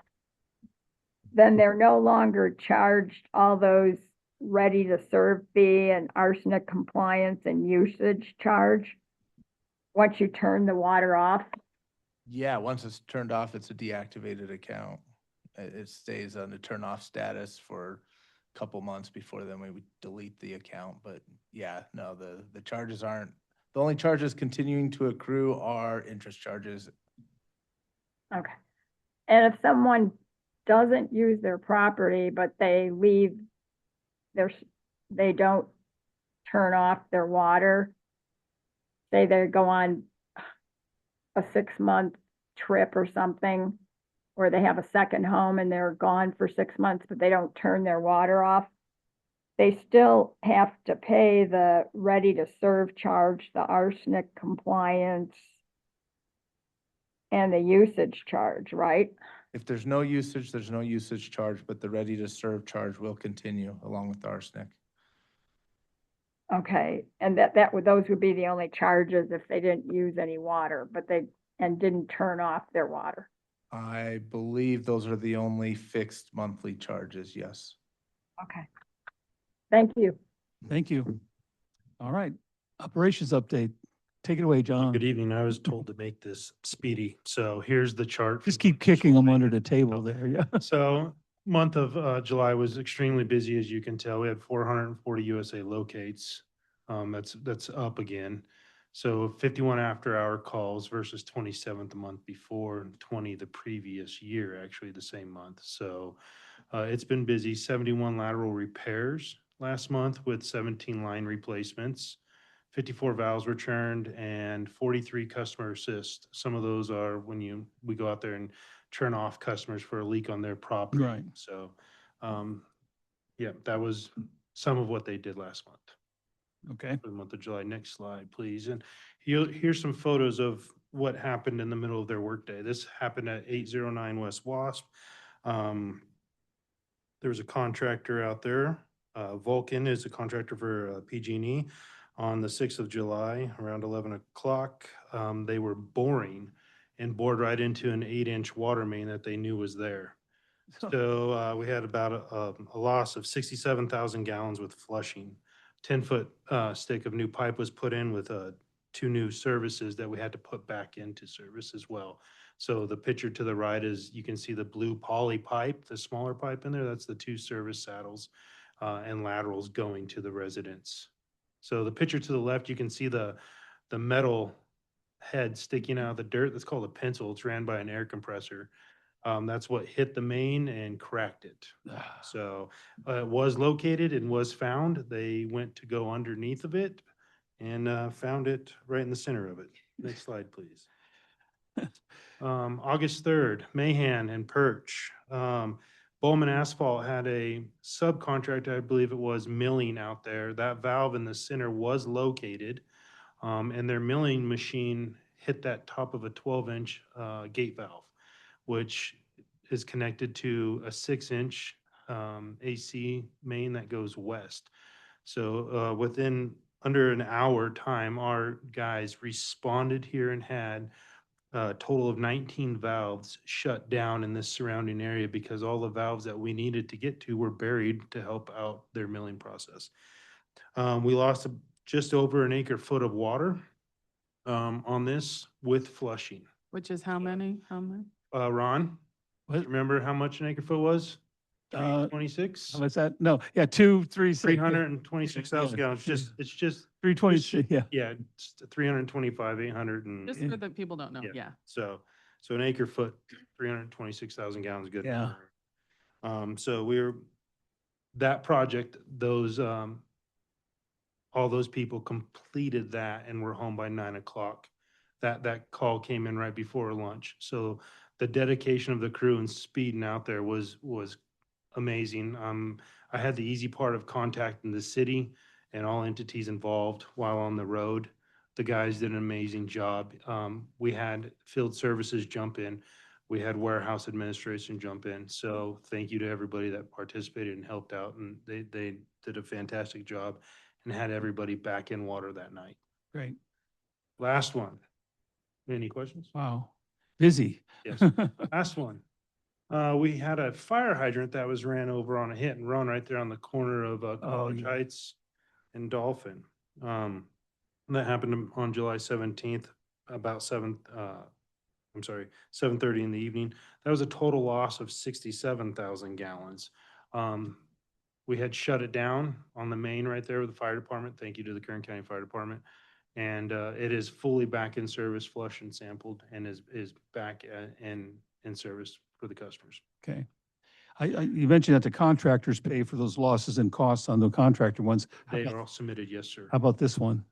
then they're no longer charged all those ready to serve fee and arsenic compliance and usage charge once you turn the water off? Yeah, once it's turned off, it's a deactivated account. It stays on the turn off status for a couple months before then we would delete the account. But yeah, no, the charges aren't, the only charges continuing to accrue are interest charges. Okay. And if someone doesn't use their property, but they leave they don't turn off their water, say they go on a 6-month trip or something, or they have a second home and they're gone for 6 months, but they don't turn their water off, they still have to pay the ready to serve charge, the arsenic compliance, and the usage charge, right? If there's no usage, there's no usage charge, but the ready to serve charge will continue along with the arsenic. Okay, and those would be the only charges if they didn't use any water, but and didn't turn off their water. I believe those are the only fixed monthly charges, yes. Okay. Thank you. Thank you. All right. Operations update. Take it away, John. Good evening. I was told to make this speedy. So here's the chart. Just keep kicking them under the table there, yeah. So month of July was extremely busy, as you can tell. We had 440 USA locates. That's up again. So 51 after-hour calls versus 27 the month before and 20 the previous year, actually the same month. So it's been busy. 71 lateral repairs last month with 17 line replacements. 54 valves were churned and 43 customer assist. Some of those are when we go out there and turn off customers for a leak on their property. Right. So, yeah, that was some of what they did last month. Okay. For the month of July. Next slide, please. And here's some photos of what happened in the middle of their workday. This happened at 809 West Wasp. There was a contractor out there. Vulcan is a contractor for PG&E. On the 6th of July, around 11 o'clock, they were boring and bored right into an 8-inch water main that they knew was there. So we had about a loss of 67,000 gallons with flushing. 10-foot stick of new pipe was put in with 2 new services that we had to put back into service as well. So the picture to the right is, you can see the blue poly pipe, the smaller pipe in there. That's the 2 service saddles and laterals going to the residents. So the picture to the left, you can see the metal head sticking out of the dirt. That's called a pencil. It's ran by an air compressor. That's what hit the main and cracked it. So it was located and was found. They went to go underneath of it and found it right in the center of it. Next slide, please. August 3rd, Mahan and Perch. Bowman Asphalt had a subcontractor, I believe it was, milling out there. That valve in the center was located, and their milling machine hit that top of a 12-inch gate valve, which is connected to a 6-inch AC main that goes west. So within under an hour time, our guys responded here and had a total of 19 valves shut down in this surrounding area because all the valves that we needed to get to were buried to help out their milling process. We lost just over an acre foot of water on this with flushing. Which is how many? How many? Ron, remember how much an acre foot was? 326? What's that? No, yeah, 326. 326,000 gallons. It's just 326, yeah. Yeah, it's 325, 800 and. Just for the people don't know, yeah. So an acre foot, 326,000 gallons, good. Yeah. So that project, those, all those people completed that and were home by 9 o'clock. That call came in right before lunch. So the dedication of the crew and speeding out there was amazing. I had the easy part of contacting the city and all entities involved while on the road. The guys did an amazing job. We had field services jump in. We had warehouse administration jump in. So thank you to everybody that participated and helped out. And they did a fantastic job and had everybody back in water that night. Great. Last one. Any questions? Wow. Busy. Yes. Last one. We had a fire hydrant that was ran over on a hit and run right there on the corner of College yeah. Heights and Dolphin. That happened on July 17th, about 7:30 in the evening. That was a total loss of 67,000 gallons. We had shut it down on the main right there with the fire department. Thank you to the Kern County Fire Department. And it is fully back in service, flushed and sampled, and is back in service for the customers. Okay. You mentioned that the contractors pay for those losses and costs on the contractor ones. They are all submitted, yes, sir. How about this one?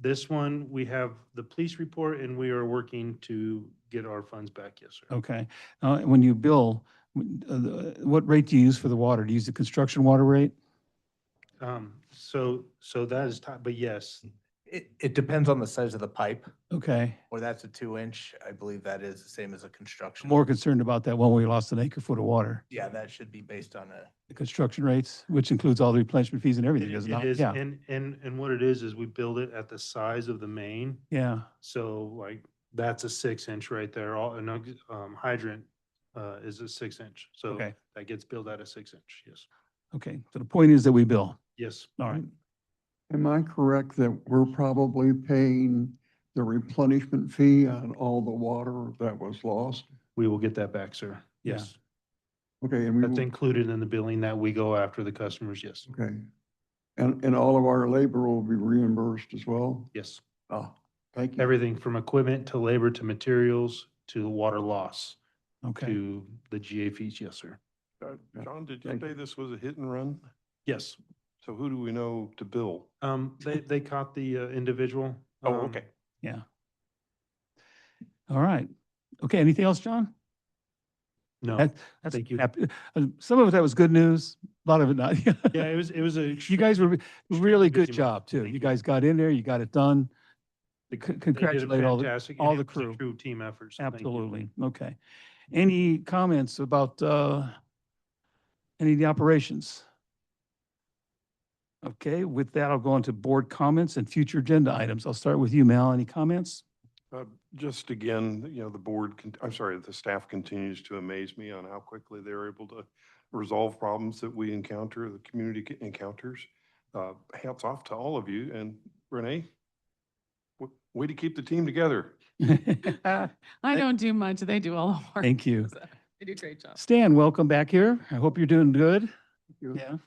This one, we have the police report and we are working to get our funds back, yes, sir. Okay. When you bill, what rate do you use for the water? Do you use the construction water rate? So that is, but yes, It depends on the size of the pipe, Okay. or that's a 2-inch. I believe that is the same as a construction. More concerned about that one where we lost an acre foot of water. Yeah, that should be based on a, The construction rates, which includes all the replenishment fees and everything, does it not? it is, Yeah. and what it is we build it at the size of the main. Yeah. So like, that's a 6-inch right there. All, an hydrant is a 6-inch. So Okay. that gets built at a 6-inch, yes. Okay. So the point is that we bill. Yes. All right. Am I correct that we're probably paying the replenishment fee on all the water that was lost? We will get that back, sir. Yeah. Yes. Okay, and we That's will, included in the billing that we go after the customers, yes. okay. And all of our labor will be reimbursed as well? Yes. Ah, thank you. Everything from equipment to labor to materials to the water loss Okay. to the GA fees, yes, sir. John, did you Thank say this was a hit and run? Yes. So who do we know to bill? They caught the individual. Oh, okay. Yeah. All right. Okay. Anything else, John? No, That's thank you. some of that was good news. A lot of it not. Yeah, it was a. You guys were really good busy month. job too. Thank You guys got in there, you got it done. They did a Congratulate all fantastic- all and the it was a crew. True team effort. so thank you. Absolutely. Okay. Any comments about any of the operations? Okay, with that, I'll go on to board comments and future agenda items. I'll start with you, Mel. Any comments? Just again, the staff continues to amaze me on how quickly they're able to resolve problems that we encounter, the community encounters. Hats off to all of you. And Renee, way to keep the team together. I don't do much. They do all the work. Thank you. So They do a great job. Stan, welcome back here. I hope you're doing good. you. Yeah.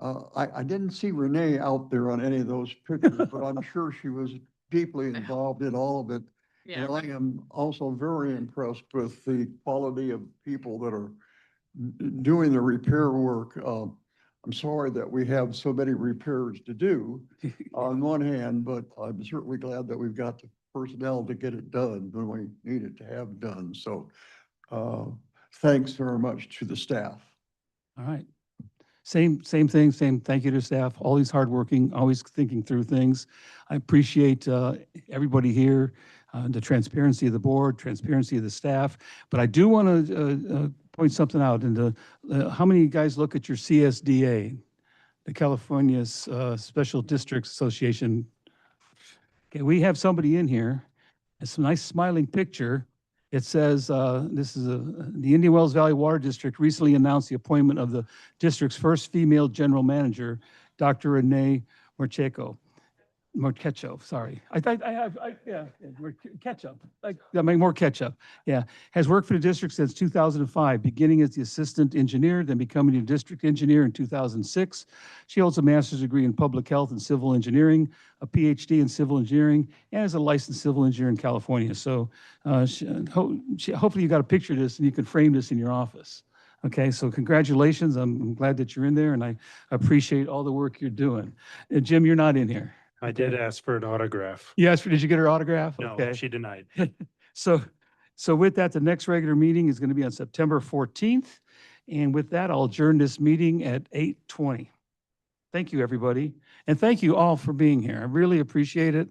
I didn't see Renee out there on any of those pictures, but I'm sure she was deeply involved in all of it. Yeah. And I am also very impressed with the quality of people that are doing the repair work. I'm sorry that we have so many repairs to do on one hand, but I'm certainly glad that we've got the personnel to get it done when we need it to have done. So thanks very much to the staff. All right. Same thing, same thank you to staff, always hardworking, always thinking through things. I appreciate everybody here, the transparency of the board, transparency of the staff. But I do want to point something out. And how many of you guys look at your CSDA, the California's Special Districts Association? Okay, we have somebody in here. It's a nice smiling picture. It says, this is the Indian Wells Valley Water District recently announced the appointment of the district's first female general manager, Dr. Renee Morcheco, sorry. Ketchup. More ketchup. Yeah. Has worked for the district since 2005, beginning as the assistant engineer, then becoming a district engineer in 2006. She holds a master's degree in public health and civil engineering, a PhD in civil engineering, and is a licensed civil engineer in California. So hopefully you got a picture of this and you can frame this in your office. Okay, so congratulations. I'm glad that you're in there, and I appreciate all the work you're doing. Jim, you're not in here. I did ask for an autograph. Yes, did you get her autograph? No, Okay. she denied. So with that, the next regular meeting is going to be on September 14th. And with that, I'll adjourn this meeting at 8:20. Thank you, everybody. And thank you all for being here. I really appreciate it.